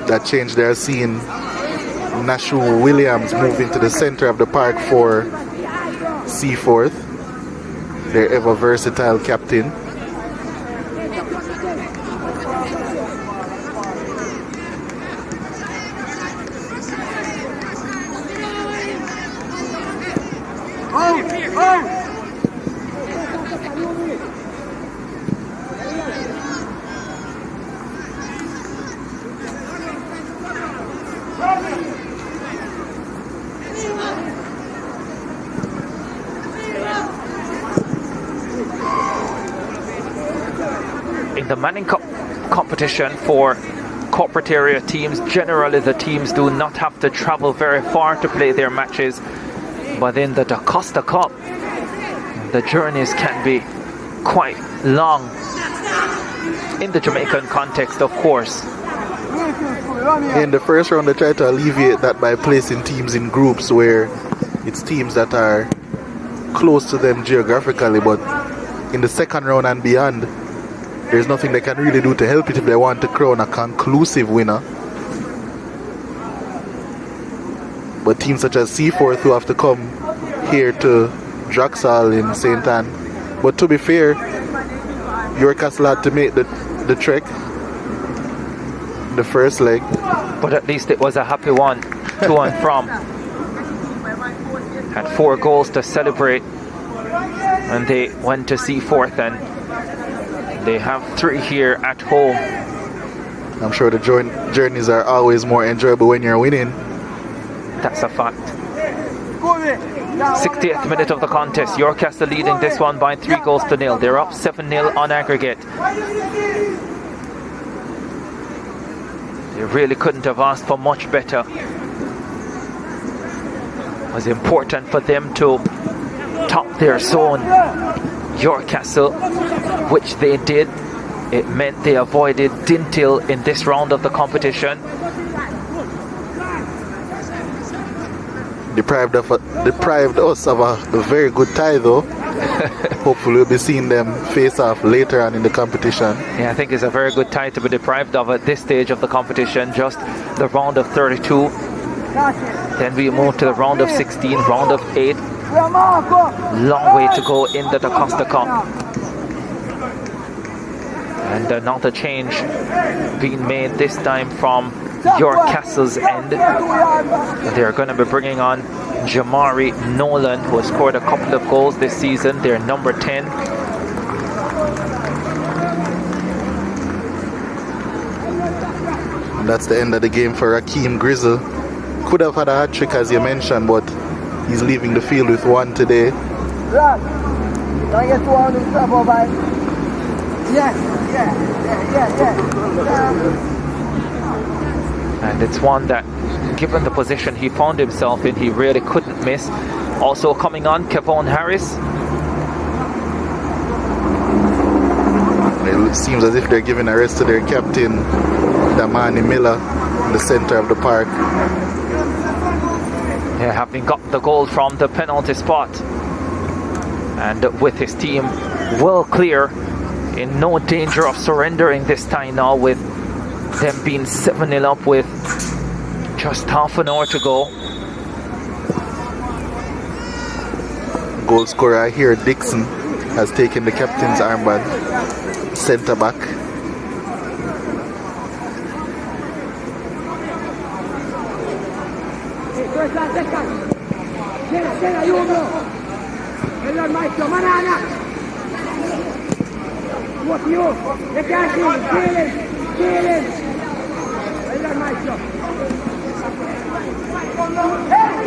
That change there, seeing Nashu Williams move into the center of the park for Seaforth, their ever versatile captain. in the Manning Cup competition for corporate area teams, generally the teams do not have to travel very far to play their matches, but in the DaCosta Cup the journeys can be quite long in the Jamaican context, of course. In the first round, they try to alleviate that by placing teams in groups where it's teams that are close to them geographically, but in the second round and beyond, there's nothing they can really do to help it if they want to crown a conclusive winner. But teams such as Seaforth who have to come here to Draxall in St. Ann. But to be fair, Yorkcastle had to make the trek, the first leg. But at least it was a happy one, to and from. Had 4 goals to celebrate, and they went to Seaforth, and they have 3 here at home. I'm sure the journeys are always more enjoyable when you're winning. That's a fact. 60th minute of the contest. Yorkcastle leading this one by 3 goals to 0. They're up 7-0 on aggregate. They really couldn't have asked for much better. It was important for them to top their zone. Yorkcastle, which they did. It meant they avoided Dintil in this round of the competition. Deprived us of a very good tie though. Hopefully we'll be seeing them face off later on in the competition. Yeah, I think it's a very good tie to be deprived of at this stage of the competition. Just the round of 32. Then we move to the round of 16, round of 8. Long way to go in the DaCosta Cup. And another change being made this time from Yorkcastle's end. They're going to be bringing on Jamari Nolan, who has scored a couple of goals this season. They're number 10. And that's the end of the game for Rakeem Grizzle. Could have had a hat-trick as you mentioned, but he's leaving the field with 1 today. And it's one that, given the position he found himself in, he really couldn't miss. Also coming on, Kevon Harris. It seems as if they're giving a rest to their captain, Damani Miller, in the center of the park. Yeah, having got the goal from the penalty spot. And with his team well clear, in no danger of surrendering this time now, with them being 7-0 up with just half an hour to go. Goal scorer here, Dixon, has taken the captain's armband. Centre back.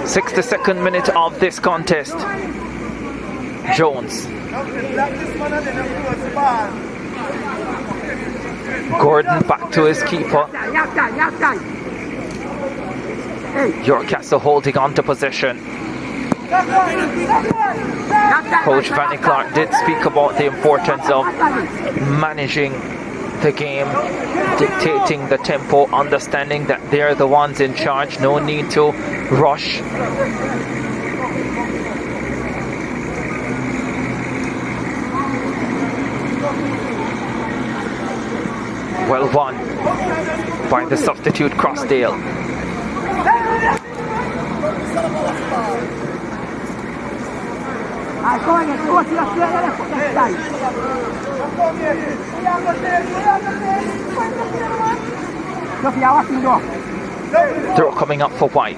The 62nd minute of this contest. Jones. Gordon back to his keeper. Yorkcastle holding on to possession. Coach Vanny Clark did speak about the importance of managing the game, dictating the tempo, understanding that they're the ones in charge, no need to rush. Well won by the substitute Crossdale. Throw coming up for White.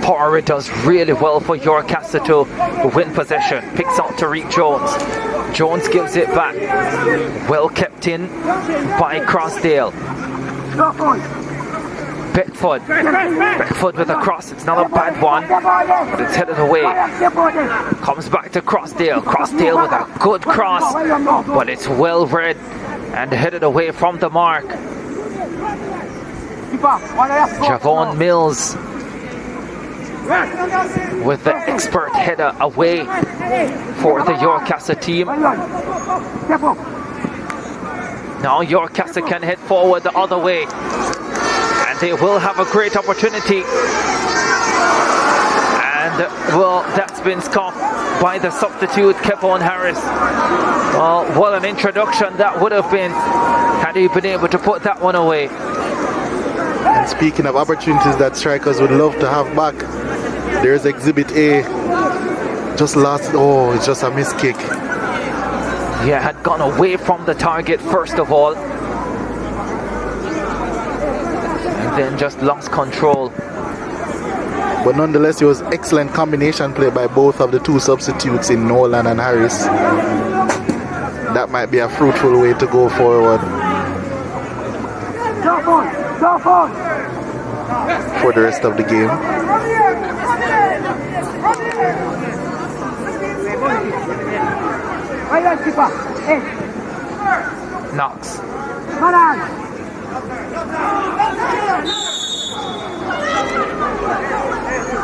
Power does really well for Yorkcastle to win possession. Picks out Tariq Jones. Jones gives it back. Well kept in by Crossdale. Beckford with a cross. It's not a bad one, but it's headed away. Comes back to Crossdale. Crossdale with a good cross, but it's well read and headed away from the mark. Javon Mills with the expert header away for the Yorkcastle team. Now Yorkcastle can head forward the other way, and they will have a great opportunity. And well, that's been scoffed by the substitute Kevon Harris. Well, what an introduction that would have been had he been able to put that one away. And speaking of opportunities that strikers would love to have back, there's Exhibit A. Just lost. Oh, it's just a missed kick. Yeah, had gone away from the target first of all, and then just lost control. But nonetheless, it was excellent combination play by both of the two substitutes in Nolan and Harris. That might be a fruitful way to go forward for the rest of the game. Knox.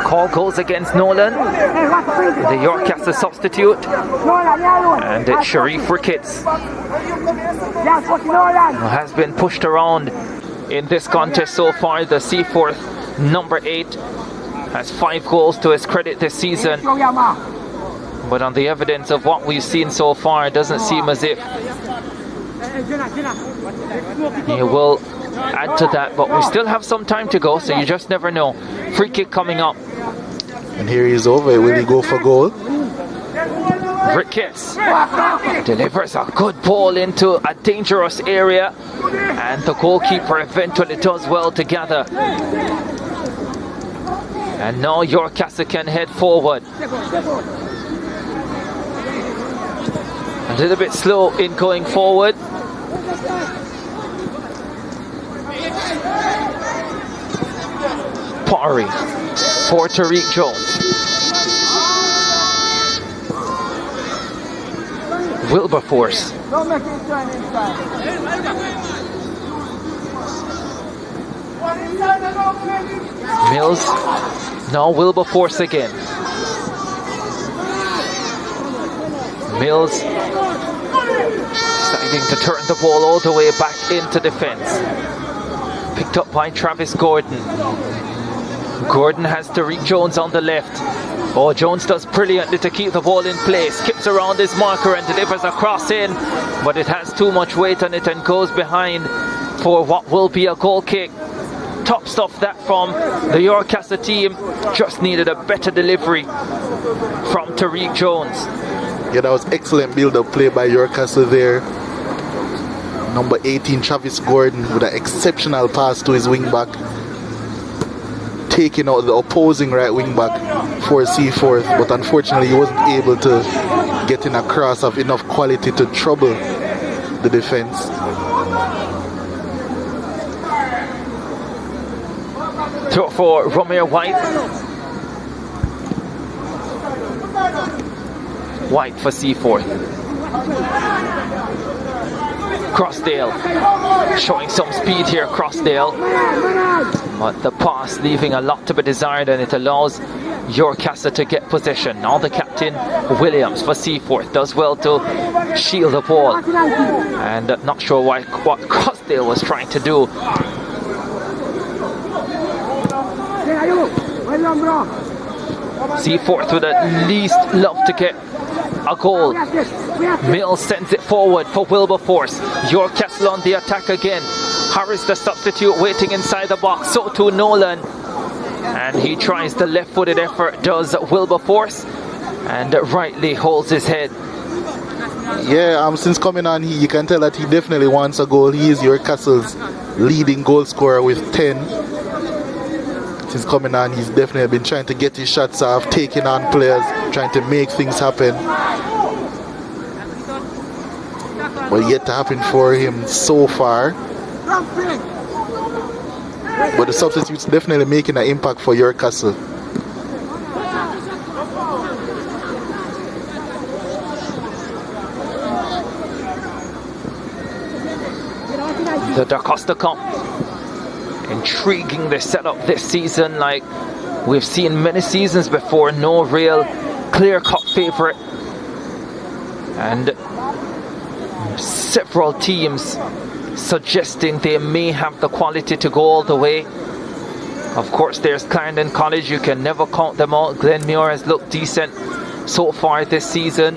Call goes against Nolan, the Yorkcastle substitute, and it's Sharif Ricketts, who has been pushed around in this contest so far. The Seaforth number 8 has 5 goals to his credit this season, but on the evidence of what we've seen so far, it doesn't seem as if he will add to that, but we still have some time to go, so you just never know. Free kick coming up. And here he's over. Will he go for goal? Ricketts delivers a good ball into a dangerous area, and the goalkeeper eventually does well to gather. And now Yorkcastle can head forward. A little bit slow in going forward. Pottery for Tariq Jones. Wilberforce. Mills. Now Wilberforce again. Mills deciding to turn the ball all the way back into defense. Picked up by Travis Gordon. Gordon has Tariq Jones on the left. Oh, Jones does brilliantly to keep the ball in place. Skips around his marker and delivers a cross in, but it has too much weight on it and goes behind for what will be a goal kick. Top stuff that from the Yorkcastle team. Just needed a better delivery from Tariq Jones. Yeah, that was excellent build-up play by Yorkcastle there. Number 18, Travis Gordon, with an exceptional pass to his wing-back, taking out the opposing right wing-back for Seaforth, but unfortunately he wasn't able to get in a cross of enough quality to trouble the defense. Throw for Romeo White. White for Seaforth. Crossdale showing some speed here, Crossdale, but the pass leaving a lot to be desired, and it allows Yorkcastle to get possession. Now the captain Williams for Seaforth does well to shield the ball, and not sure what Crossdale was trying to do. Seaforth would at least love to get a goal. Mills sends it forward for Wilberforce. Yorkcastle on the attack again. Harris the substitute waiting inside the box. So too Nolan. And he tries the left-footed effort, does Wilberforce, and rightly holds his head. Yeah, since coming on, you can tell that he definitely wants a goal. He is Yorkcastle's leading goal scorer with 10. Since coming on, he's definitely been trying to get his shots off, taking on players, trying to make things happen. But yet to happen for him so far. but the substitutes definitely making an impact for your castle. The DaCosta Cup, intriguing the setup this season, like we've seen many seasons before. No real clear-cut favorite, and several teams suggesting they may have the quality to go all the way. Of course, there's Clarendon College, you can never count them out. Glenmuir has looked decent so far this season.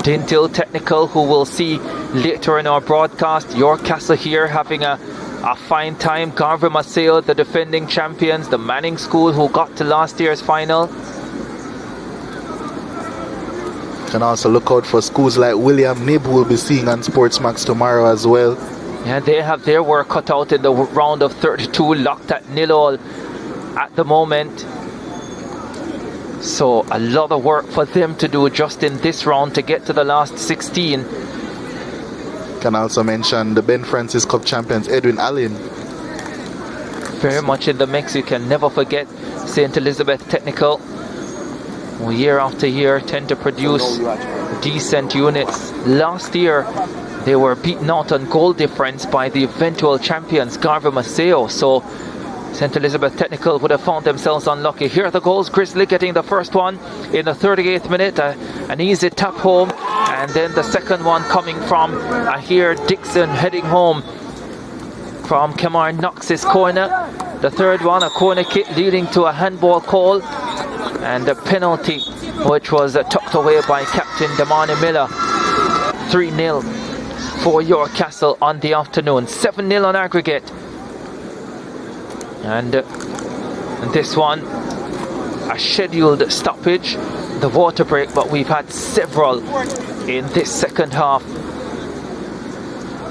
Dintil Technical, who we'll see later in our broadcast. York Castle here having a fine time. Garver Maceo, the defending champions. The Manning School, who got to last year's final. Can also look out for schools like William Nib, who will be seeing on SportsMax tomorrow as well. Yeah, they have their work cut out in the round of 32, locked at 0-all at the moment. So a lot of work for them to do just in this round to get to the last 16. Can also mention the Ben Francis Cup champions Edwin Allen. Very much in the mix. You can never forget St. Elizabeth Technical. Year after year tend to produce decent units. Last year they were beaten out on goal difference by the eventual champions Garver Maceo. So St. Elizabeth Technical would have found themselves unlucky. Here are the goals. Grizzly getting the first one in the 38th minute. An easy tap home. And then the second one coming from Ahir Dixon heading home from Kemar Knox's corner. The third one, a corner kick leading to a handball call. And a penalty which was tucked away by Captain Damani Miller. 3-0 for York Castle on the afternoon. 7-0 on aggregate. And this one, a scheduled stoppage, the water break, but we've had several in this second half.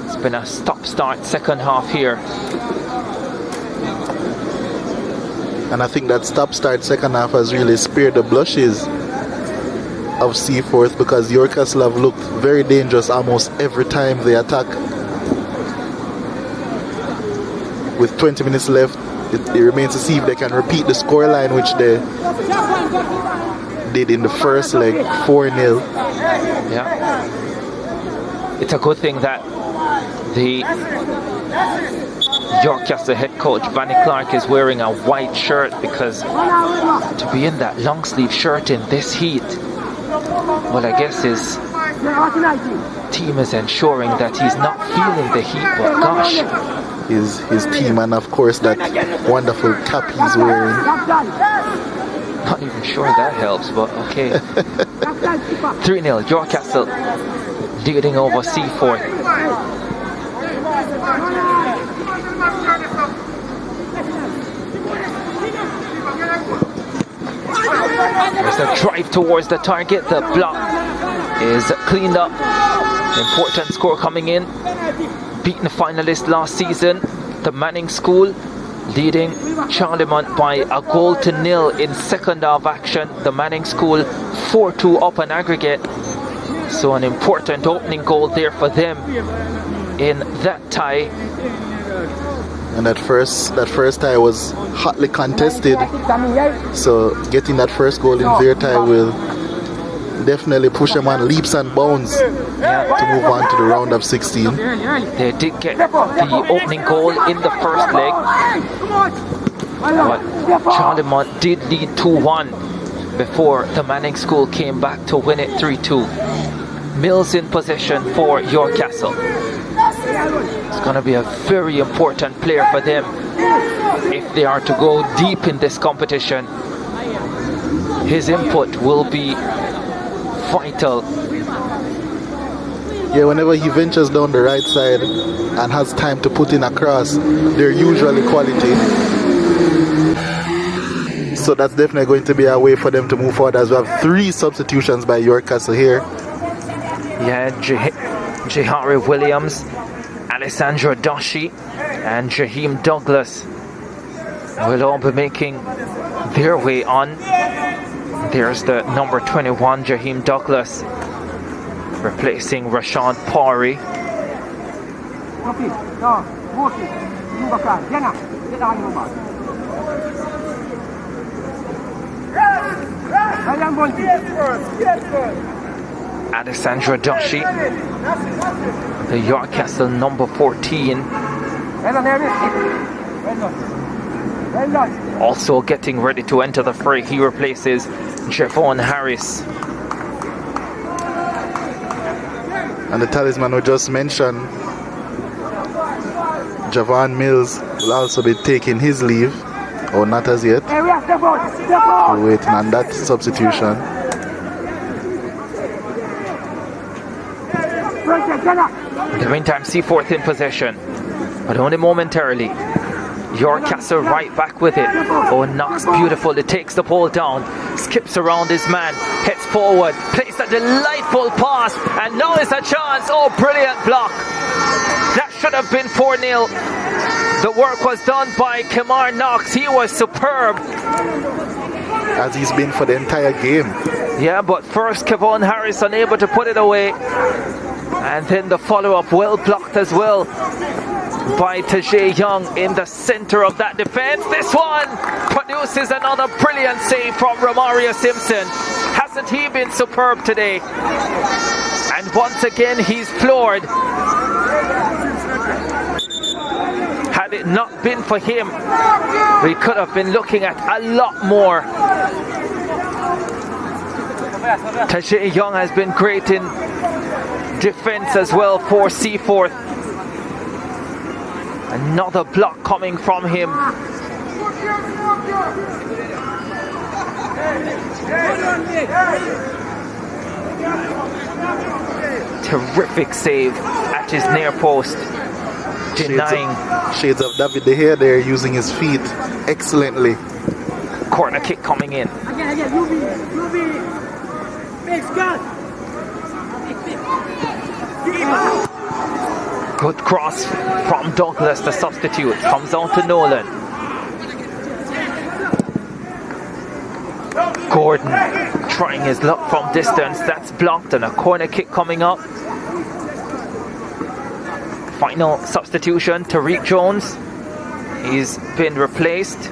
It's been a stop-start second half here. And I think that stop-start second half has really spared the blushes of Seaforth, because York Castle have looked very dangerous almost every time they attack. With 20 minutes left, it remains to see if they can repeat the scoreline which they did in the first leg, 4-0. Yeah. It's a good thing that the York Castle head coach Vanny Clark is wearing a white shirt, because to be in that long sleeve shirt in this heat, well, I guess his team is ensuring that he's not feeling the heat, but gosh. His team, and of course that wonderful cap he's wearing. Not even sure that helps, but okay. 3-0, York Castle leading over Seaforth. There's a drive towards the target. The block is cleaned up. Important score coming in. Beaten finalist last season, the Manning School, leading Charlemont by a 1-0 in second half action. The Manning School 4-2 up on aggregate. So an important opening goal there for them in that tie. And that first tie was hotly contested. So getting that first goal in their tie will definitely push them on leaps and bounds to move on to the round of 16. They did get the opening goal in the first leg, but Charlemont did lead 2-1 before the Manning School came back to win it 3-2. Mills in possession for York Castle. It's going to be a very important player for them if they are to go deep in this competition. His input will be vital. Yeah, whenever he ventures down the right side and has time to put in a cross, they're usually quality. So that's definitely going to be a way for them to move forward, as we have 3 substitutions by York Castle here. Yeah, Jihari Williams, Alessandro Doshi, and Jaheim Douglas will all be making their way on. There's the number 21, Jaheim Douglas, replacing Rashad Pari. Alessandra Doshi, the York Castle number 14. Also getting ready to enter the fray. He replaces Javon Harris. And the talisman we just mentioned, Javon Mills, will also be taking his leave, or not as yet. We're waiting on that substitution. In the meantime, Seaforth in possession, but only momentarily. York Castle right back with it. Oh, Knox, beautiful. It takes the ball down, skips around his man, heads forward, plays a delightful pass, and now is a chance. Oh, brilliant block. That should have been 4-0. The work was done by Kamar Knox. He was superb, as he's been for the entire game. Yeah, but first Kevon Harris unable to put it away, and then the follow-up well blocked as well by Tajay Young in the center of that defense. This one produces another brilliant save from Romario Simpson. Hasn't he been superb today? And once again he's floored. Had it not been for him, we could have been looking at a lot more. Tajay Young has been great in defense as well for Seaforth. Another block coming from him. Terrific save at his near post. Denying. Shades of David De Gea there, using his feet excellently. Corner kick coming in. Good cross from Douglas, the substitute. Comes on to Nolan. Gordon trying his luck from distance. That's blocked, and a corner kick coming up. Final substitution, Tariq Jones. He's been replaced.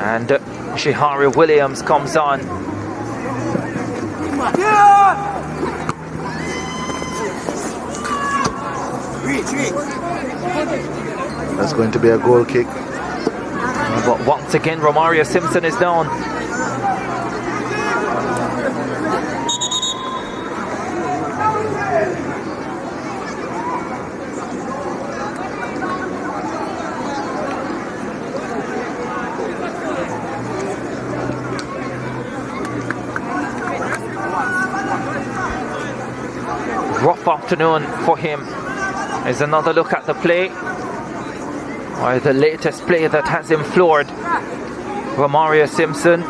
And Shihari Williams comes on. That's going to be a goal kick. But once again, Romario Simpson is down. Rough afternoon for him. There's another look at the play, or the latest play that has him floored. Romario Simpson.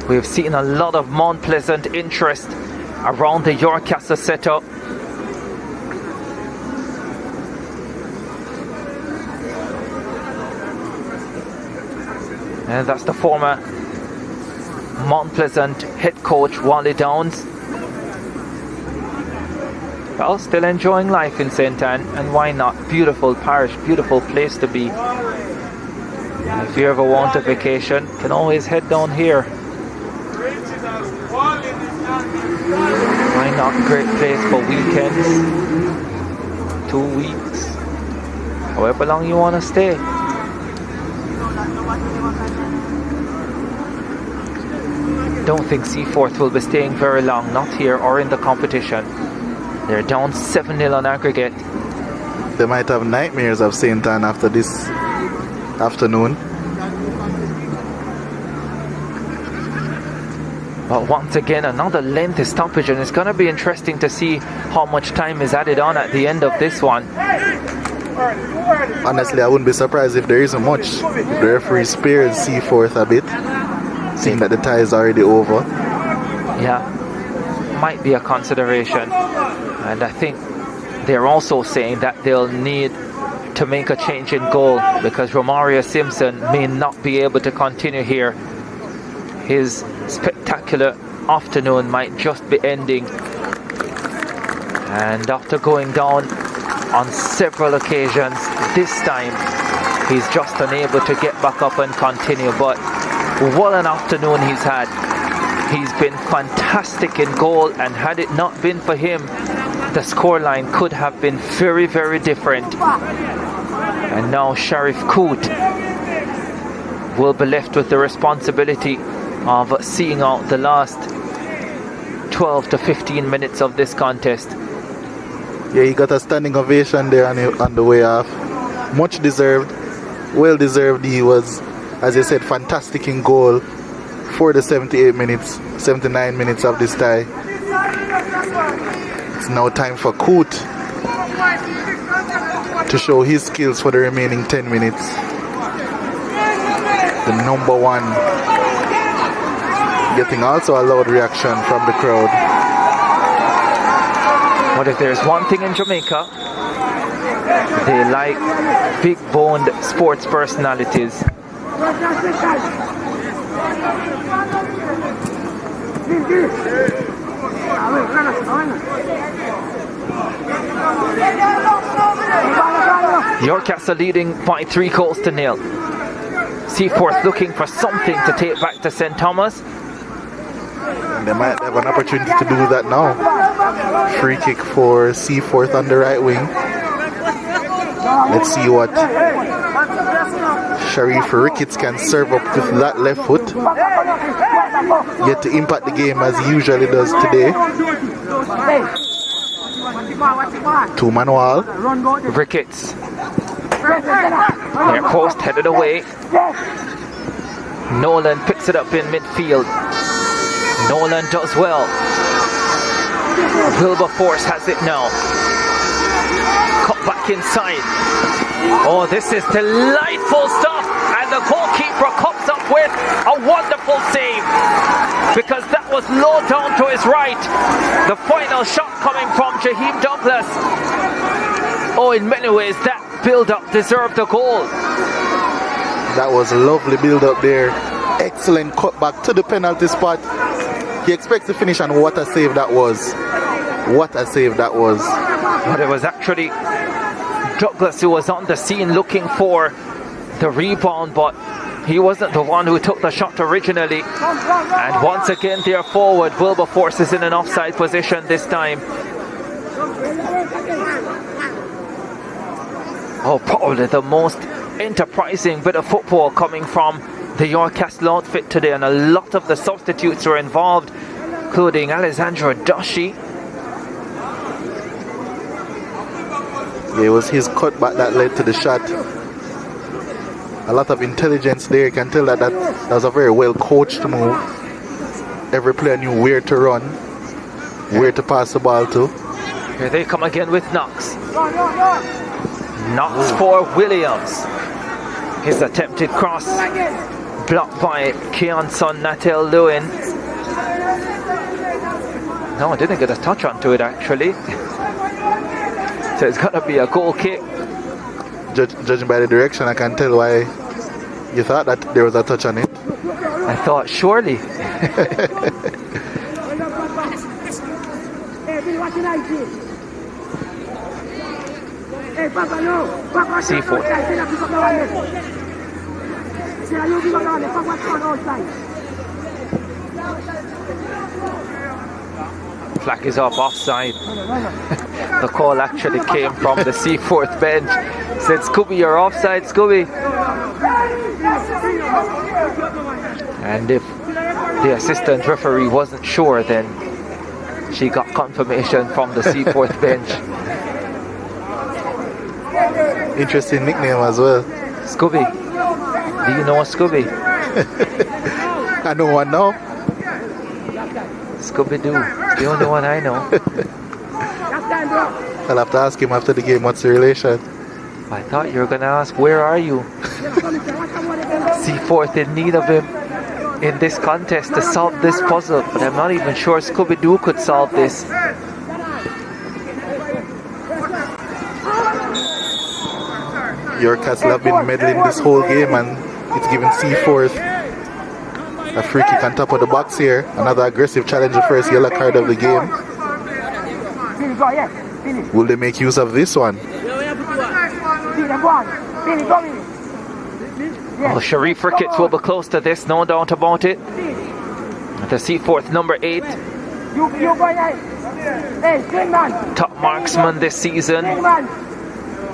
We've seen a lot of Mount Pleasant interest around the York Castle setup. And that's the former Mount Pleasant head coach, Wally Downs. Well, still enjoying life in St. Anne, and why not? Beautiful parish, beautiful place to be. If you ever want a vacation, you can always head down here. Why not? Great place for weekends, 2 weeks, however long you want to stay. Don't think Seaforth will be staying very long, not here or in the competition. They're down 7-0 on aggregate. They might have nightmares of St. Anne after this afternoon. But once again, another lengthy stoppage, and it's going to be interesting to see how much time is added on at the end of this one. Honestly, I wouldn't be surprised if there isn't much. If the referee spared Seaforth a bit, seeing that the tie is already over. Yeah, might be a consideration. And I think they're also saying that they'll need to make a change in goal because Romario Simpson may not be able to continue here. His spectacular afternoon might just be ending. And after going down on several occasions, this time he's just unable to get back up and continue. But what an afternoon he's had. He's been fantastic in goal, and had it not been for him, the scoreline could have been very, very different. And now Sheriff Coote will be left with the responsibility of seeing out the last 12 to 15 minutes of this contest. Yeah, he got a standing ovation there on the way off. Much deserved, well deserved. He was, as you said, fantastic in goal for the 79 minutes of this tie. It's now time for Coote to show his skills for the remaining 10 minutes. The number one getting also a loud reaction from the crowd. But if there's one thing in Jamaica, they like big-boned sports personalities. Yorkcastle leading by 3-0. Seaforth looking for something to take back to St. Thomas. They might have an opportunity to do that now. Free kick for Seaforth on the right wing. Let's see what Sharif Ricketts can serve up with that left foot. Yet to impact the game as he usually does today. To Manuel. Ricketts. Near post, headed away. Nolan picks it up in midfield. Nolan does well. Wilberforce has it now. Cut back inside. Oh, this is delightful stuff. And the goalkeeper comes up with a wonderful save. Because that was low down to his right. The final shot coming from Jaheim Douglas. Oh, in many ways, that build-up deserved a goal. That was a lovely build-up there. Excellent cutback to the penalty spot. He expects to finish, and what a save that was. What a save that was. But it was actually Douglas who was on the scene looking for the rebound, but he wasn't the one who took the shot originally. And once again, their forward, Wilberforce, is in an offside position this time. Oh, probably the most enterprising bit of football coming from the Yorkcastle outfit today, and a lot of the substitutes were involved, including Alessandro Doshi. It was his cutback that led to the shot. A lot of intelligence there. You can tell that was a very well coached move. Every player knew where to run, where to pass the ball to. Here they come again with Knox. Knox for Williams. His attempted cross blocked by Keonson Natel Lewin. No, I didn't get a touch onto it actually. So it's gonna be a goal kick. Judging by the direction, I can tell why you thought that there was a touch on it. I thought surely. Seaforth. Flag is up, offside. The call actually came from the Seaforth bench. Said, Scooby, you're offside, Scooby. And if the assistant referee wasn't sure, then she got confirmation from the Seaforth bench. Interesting nickname as well. Scooby. Do you know Scooby? I know one now. Scooby-Doo. The only one I know. I'll have to ask him after the game what's the relation. I thought you were going to ask, where are you? Seaforth in need of him. in this contest to solve this puzzle, but I'm not even sure Scooby-Doo could solve this. Your Castle have been meddling this whole game, and it's given Seaforth a free kick on top of the box here. Another aggressive challenge, the first yellow card of the game. Will they make use of this one? Well, Sharif Ricketts will be close to this, no doubt about it. The Seaforth number 8. Top marksman this season.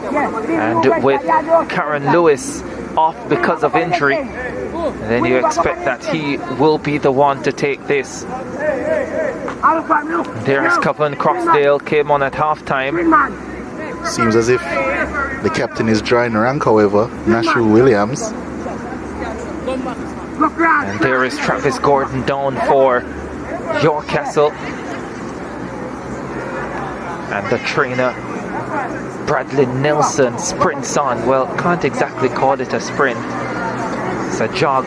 And with Karen Lewis off because of injury, then you expect that he will be the one to take this. There's Coven Crossdale, came on at halftime. Seems as if the captain is drawing rank, however, Nashu Williams. And there is Travis Gordon down for York Castle. And the trainer Bradley Nelson sprints on. Well, can't exactly call it a sprint. It's a jog.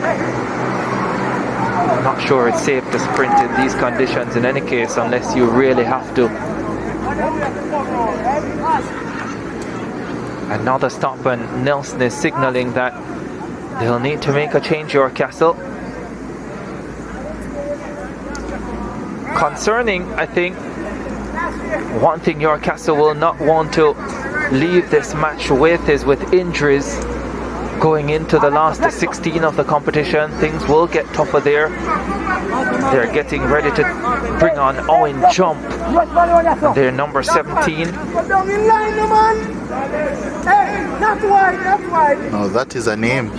I'm not sure it's safe to sprint in these conditions in any case, unless you really have to. Another stop, and Nelson is signaling that they'll need to make a change, York Castle. Concerning, I think, one thing York Castle will not want to leave this match with is with injuries going into the last 16 of the competition. Things will get tougher there. They're getting ready to bring on Owen Jump. They're number 17. No, that is a name.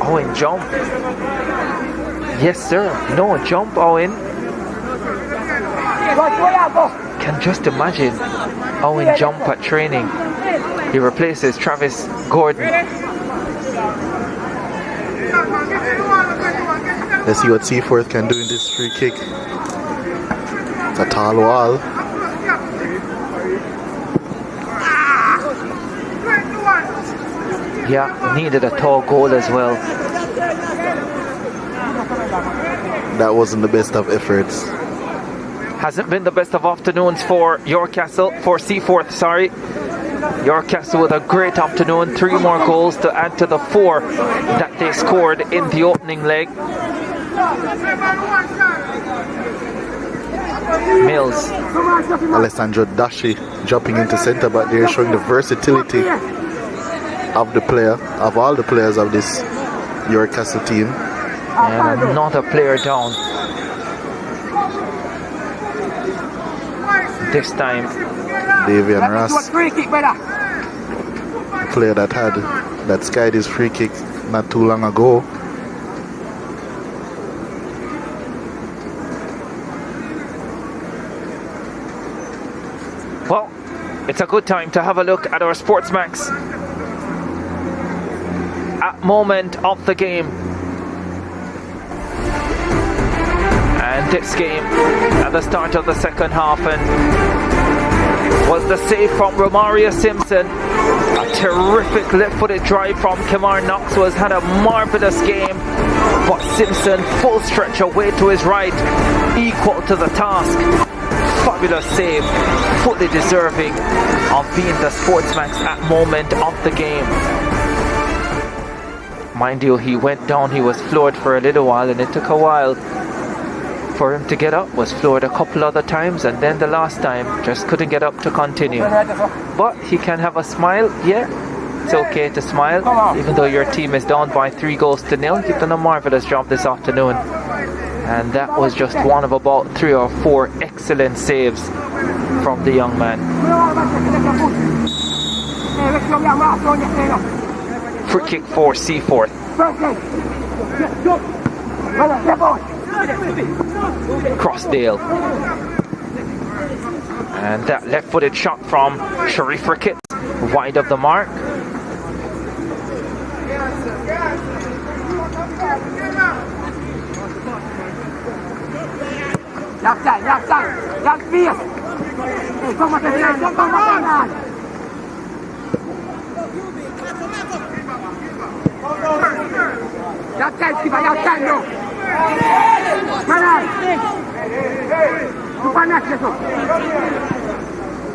Owen Jump. Yes, sir. No, Jump, Owen. Can just imagine Owen Jump at training. He replaces Travis Gordon. Let's see what Seaforth can do in this free kick. It's a tall wall. Yeah, needed a tall goal as well. That wasn't the best of efforts. Hasn't been the best of afternoons for York Castle, for Seaforth, sorry. York Castle with a great afternoon, 3 more goals to add to the 4 that they scored in the opening leg. Mills. Alessandro Dashi jumping into centre back there, showing the versatility of the player, of all the players of this York Castle team. And another player down. This time Davian Ross, player that skied his free kick not too long ago. Well, it's a good time to have a look at our SportsMax at moment of the game. And this game at the start of the second half, and was the save from Romario Simpson. A terrific left-footed drive from Kemar Knox had a marvelous game, but Simpson full stretch away to his right, equal to the task. Fabulous save, fully deserving of being the SportsMax at moment of the game. Mind you, he went down, he was floored for a little while, and it took a while for him to get up. Was floored a couple other times, and then the last time just couldn't get up to continue. But he can have a smile. Yeah, it's okay to smile, even though your team is down by 3-0. You've done a marvelous job this afternoon, and that was just one of about 3 or 4 excellent saves from the young man. Free kick for Seaforth. Crossdale. And that left-footed shot from Sharif Ricketts, wide of the mark.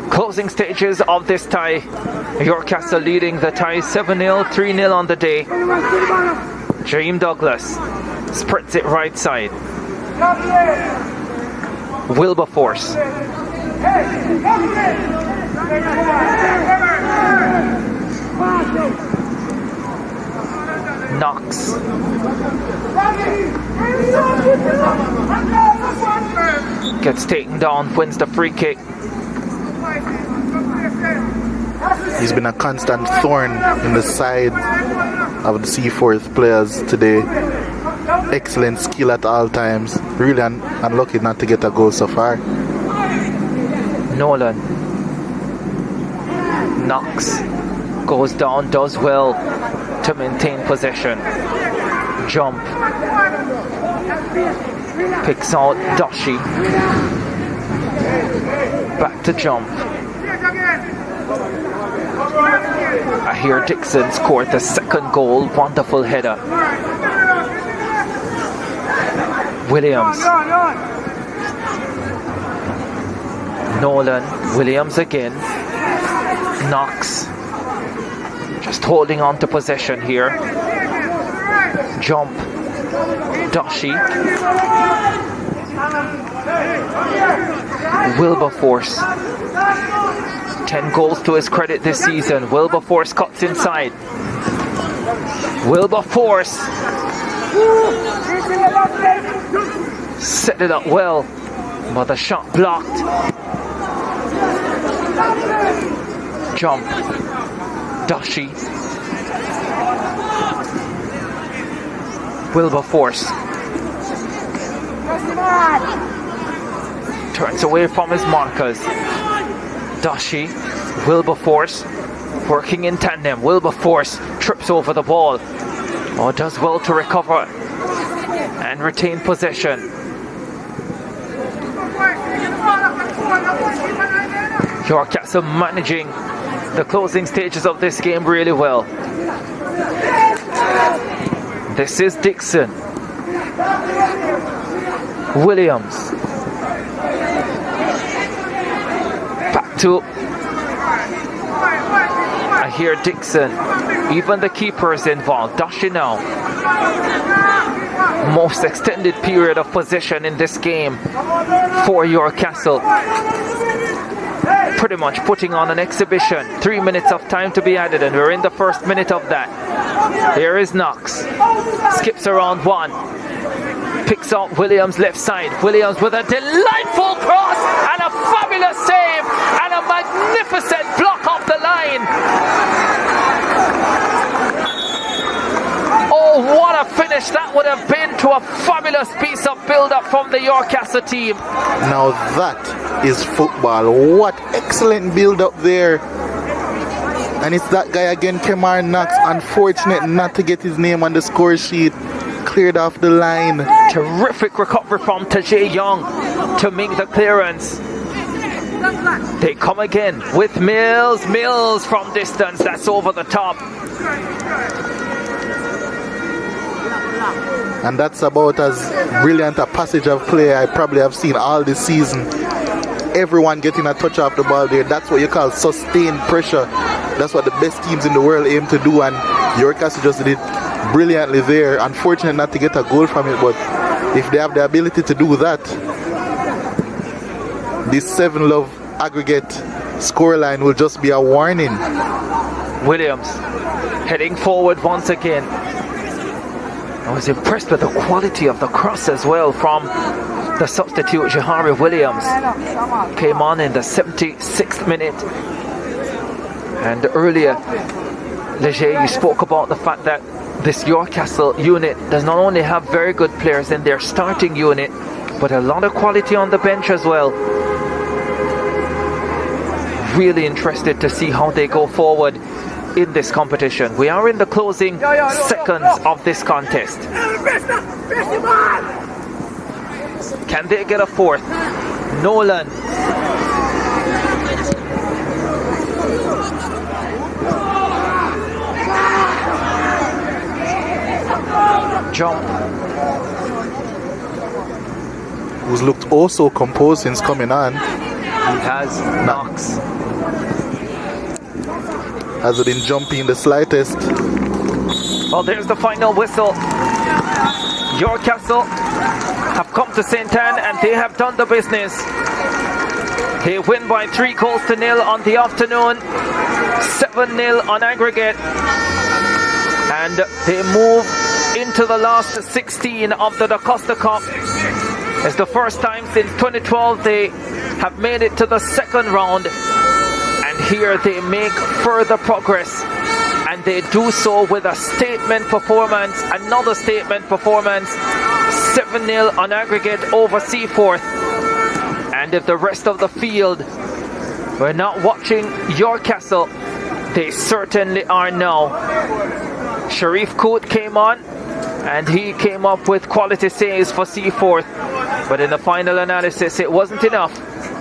Closing stages of this tie. Yorkcastle leading the tie 7-0, 3-0 on the day. James Douglas spreads it right side. Wilberforce. Knox. Gets taken down, wins the free kick. He's been a constant thorn in the side of the Seaforth players today. Excellent skill at all times. Really unlucky not to get a goal so far. Nolan. Knox goes down, does well to maintain possession. Jump. Picks out Dashi. Back to jump. I hear Dixon scored the second goal. Wonderful header. Williams. Nolan. Williams again. Knox. Just holding on to possession here. Jump. Dashi. Wilberforce. 10 goals to his credit this season. Wilberforce cuts inside. Wilberforce set it up well, but the shot blocked. Jump. Dashi. Wilberforce turns away from his markers. Dashi, Wilberforce working in tandem. Wilberforce trips over the ball. Oh, does well to recover and retain possession. Yorkcastle managing the closing stages of this game really well. This is Dixon. Williams. Back to... I hear Dixon. Even the keeper is involved. Dashi now. Most extended period of possession in this game for Yorkcastle. Pretty much putting on an exhibition. 3 minutes of time to be added, and we're in the first minute of that. Here is Knox. Skips around one. Picks out Williams left side. Williams with a delightful cross and a fabulous save and a magnificent block off the line. Oh, what a finish that would have been to a fabulous piece of build-up from the Yorkcastle team. Now that is football. What excellent build-up there. And it's that guy again, Kemar Knox. Unfortunate not to get his name on the score sheet. Cleared off the line. Terrific recovery from Tajay Young to make the clearance. They come again with Mills. Mills from distance. That's over the top. And that's about as brilliant a passage of play I probably have seen all this season. Everyone getting a touch off the ball there. That's what you call sustained pressure. That's what the best teams in the world aim to do, and Yorkcastle just did brilliantly there. Unfortunate not to get a goal from it, but if they have the ability to do that, this 7-love aggregate scoreline will just be a warning. Williams heading forward once again. I was impressed with the quality of the cross as well from the substitute Jahari Williams. Came on in the 76th minute. And earlier, Leger, you spoke about the fact that this Yorkcastle unit does not only have very good players in their starting unit, but a lot of quality on the bench as well. Really interested to see how they go forward in this competition. We are in the closing seconds of this contest. Can they get a fourth? Nolan. jump. Who's looked also composed since coming on. He has Knox. Hasn't been jumping the slightest. Well, there's the final whistle. Yorkcastle have come to St. Anne and they have done the business. They win by 3-0 on the afternoon, 7-0 on aggregate, and they move into the last 16 of the DaCosta Cup. It's the first time since 2012 they have made it to the second round, and here they make further progress, and they do so with a statement performance, another statement performance, 7-0 on aggregate over Seaforth. And if the rest of the field were not watching Yorkcastle, they certainly are now. Sharif Coote came on and he came up with quality saves for Seaforth, but in the final analysis it wasn't enough.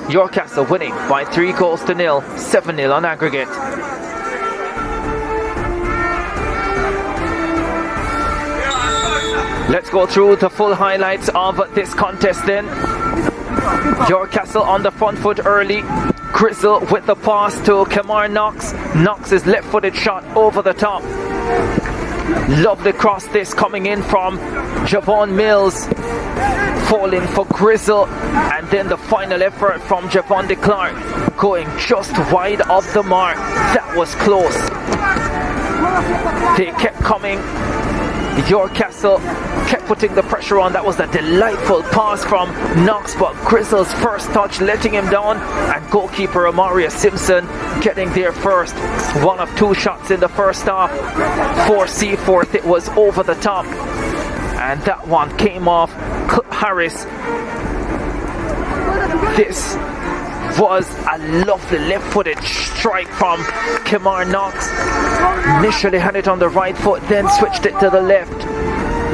Yorkcastle winning by 3-0, 7-0 on aggregate. Let's go through the full highlights of this contest then. Yorkcastle on the front foot early. Grizzle with the pass to Kamar Knox. Knox's left-footed shot over the top. Lovely cross this coming in from Javon Mills. Falling for Grizzle. And then the final effort from Javon de Clark. Going just wide of the mark. That was close. They kept coming. Yorkcastle kept putting the pressure on. That was a delightful pass from Knox, but Grizzle's first touch letting him down, and goalkeeper Amaria Simpson getting there first. One of 2 shots in the first half for Seaforth. It was over the top, and that one came off Harris. This was a lovely left-footed strike from Kamar Knox. Initially had it on the right foot, then switched it to the left.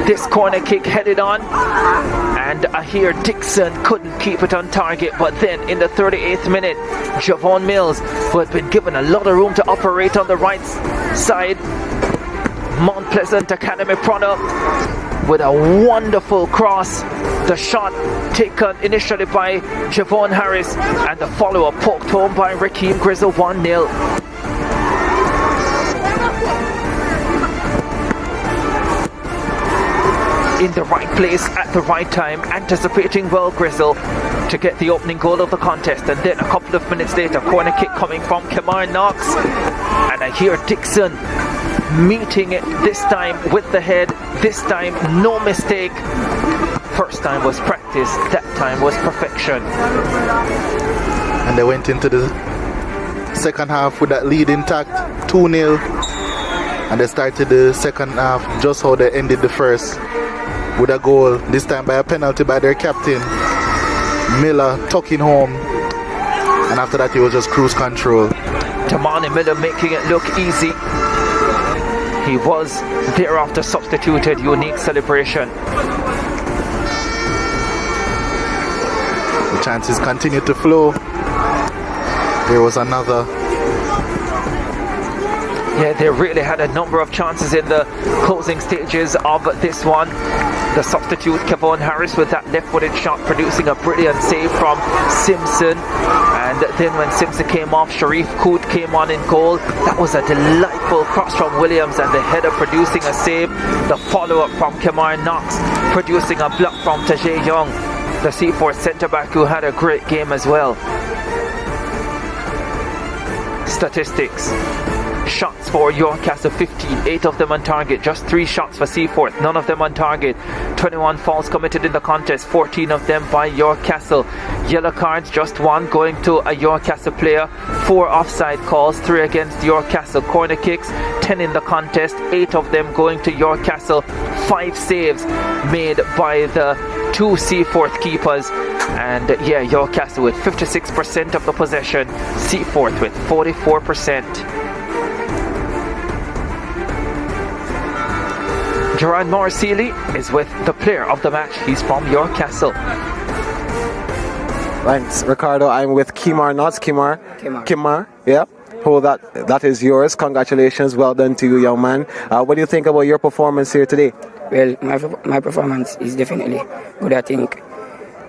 This corner kick headed on, and here Dixon couldn't keep it on target, but then in the 38th minute, Javon Mills, who had been given a lot of room to operate on the right side, Mount Pleasant Academy product, with a wonderful cross. The shot taken initially by Javon Harris, and the follower poked home by Rakeem Grizzle, 1-0. In the right place at the right time, anticipating well Grizzle to get the opening goal of the contest, and then a couple of minutes later, corner kick coming from Kamar Knox, and I hear Dixon meeting it this time with the head, this time no mistake. First time was practice, that time was perfection. And they went into the second half with that lead intact, 2-0, and they started the second half just how they ended the first, with a goal, this time by a penalty by their captain Miller, tucking home, and after that it was just cruise control. Tamani Miller making it look easy. He was thereafter substituted. Unique celebration. The chances continued to flow. There was another. Yeah, they really had a number of chances in the closing stages of this one. The substitute Kevon Harris with that left-footed shot, producing a brilliant save from Simpson. And then when Simpson came off, Sharif Coote came on in goal. That was a delightful cross from Williams, and the header producing a save. The follow-up from Kamar Knox, producing a block from Tajay Young, the Seaforth centre-back, who had a great game as well. Statistics. Shots for Yorkcastle 15, 8 of them on target, just 3 shots for Seaforth, none of them on target. 21 fouls committed in the contest, 14 of them by Yorkcastle. Yellow cards, just 1 going to a Yorkcastle player. 4 offside calls, 3 against Yorkcastle. Corner kicks, 10 in the contest, 8 of them going to Yorkcastle. 5 saves made by the 2 Seaforth keepers. And yeah, Yorkcastle with 56% of the possession, Seaforth with 44%. Gerard Morrisili is with the player of the match. He's from Yorkcastle. Thanks, Ricardo. I'm with Kimar Knox. Kimar, yeah. Oh, that is yours. Congratulations. Well done to you, young man. What do you think about your performance here today? Well, my performance is definitely good, I think,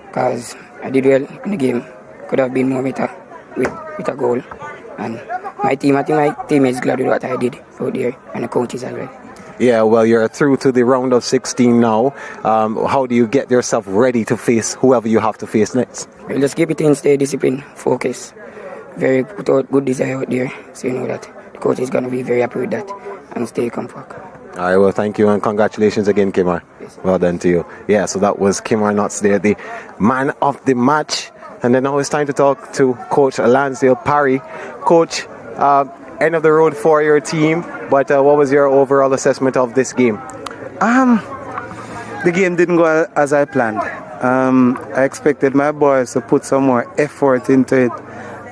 because I did well in the game. Could have been more better with a goal. And I think my team is glad with what I did out there, and the coaches as well. Yeah, well, you're through to the round of 16 now. How do you get yourself ready to face whoever you have to face next? Well, just keep it in, stay disciplined, focus. Put out good desire out there, so you know that the coach is going to be very happy with that, and stay comfort. All right, well, thank you and congratulations again, Kimar. Yes. Well done to you. Yeah, so that was Kimar Nuts there, the man of the match. And then now it's time to talk to Coach Lansdale Parry. Coach, end of the road for your team, but what was your overall assessment of this game? The game didn't go as I planned. I expected my boys to put some more effort into it,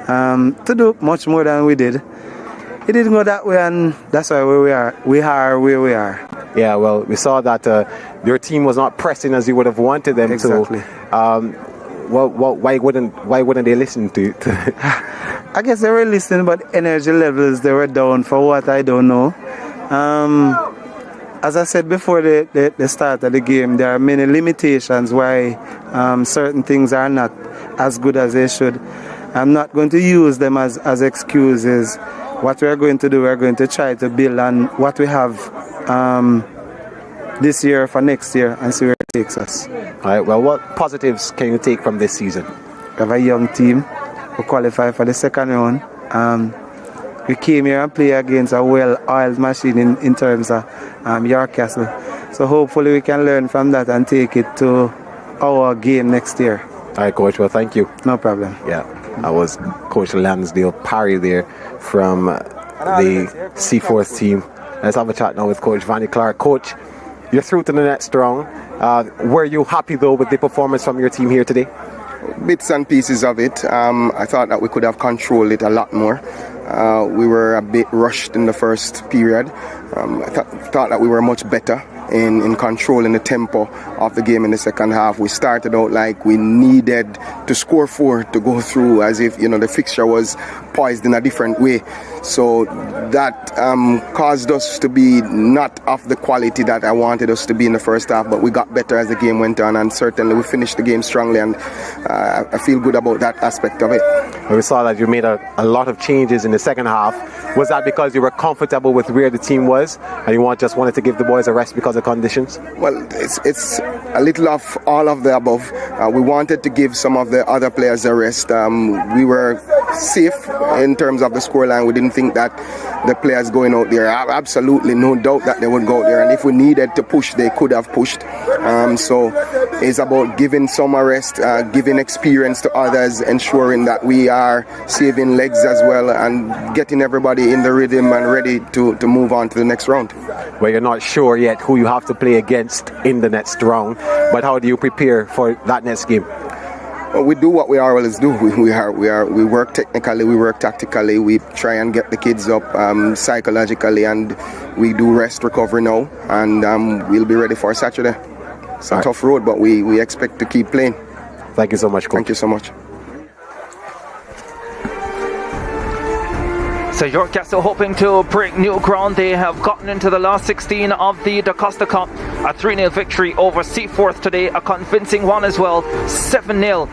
to do much more than we did. It didn't go that way, and that's why we are where we are. Yeah, well, we saw that your team was not pressing as you would have wanted them exactly. to. Why wouldn't they listen to? I guess they were listening, but energy levels, they were down for what I don't know. As I said before the start of the game, there are many limitations why certain things are not as good as they should. I'm not going to use them as excuses. What we are going to do, we are going to try to build on what we have this year for next year and see where it takes us. All right, well, what positives can you take from this season? We have a young team who qualified for the second round. We came here and play against a well-oiled machine in terms of York Castle. So hopefully we can learn from that and take it to our game next year. All right, Coach, well, thank you. No problem. Yeah, that was Coach Lansdale Parry there from the Seaforth team. Let's have a chat now with Coach Vanny Clark. Coach, you're through to the next round. Were you happy, though, with the performance from your team here today? Bits and pieces of it. I thought that we could have controlled it a lot more. We were a bit rushed in the first period. I thought that we were much better in controlling the tempo of the game in the second half. We started out like we needed to score 4 to go through, as if the fixture was poised in a different way. So that caused us to be not of the quality that I wanted us to be in the first half, but we got better as the game went on, and certainly we finished the game strongly, and I feel good about that aspect of it. We saw that you made a lot of changes in the second half. Was that because you were comfortable with where the team was and you just wanted to give the boys a rest because of conditions? Well, it's a little of all of the above. We wanted to give some of the other players a rest. We were safe in terms of the scoreline. We didn't think that the players going out there, absolutely no doubt that they would go out there, and if we needed to push, they could have pushed. So it's about giving some a rest, giving experience to others, ensuring that we are saving legs as well, and getting everybody in the rhythm and ready to move on to the next round. Well, you're not sure yet who you have to play against in the next round, but how do you prepare for that next game? Well, we do what we always do. We work technically, we work tactically, we try and get the kids up psychologically, and we do rest recovery now, and we'll be ready for Saturday. It's a tough road, but we expect to keep playing. Thank you so much, Coach. Thank you so much. So York Castle hoping to break new ground. They have gotten into the last 16 of the DaCosta Cup. A 3-0 victory over Seaforth today, a convincing one as well. 7-0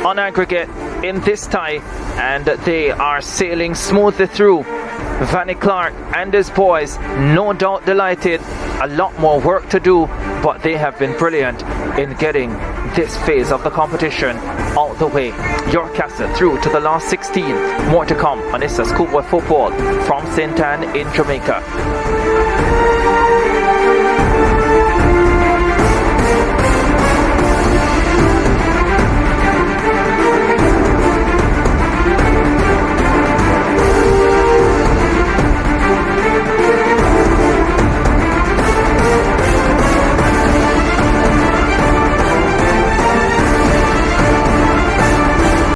on aggregate in this tie, and they are sailing smoothly through. Vanny Clark and his boys, no doubt delighted. A lot more work to do, but they have been brilliant in getting this phase of the competition out the way. York Castle through to the last 16. More to come on ISSA Schoolboy Football from St. Anne in Jamaica.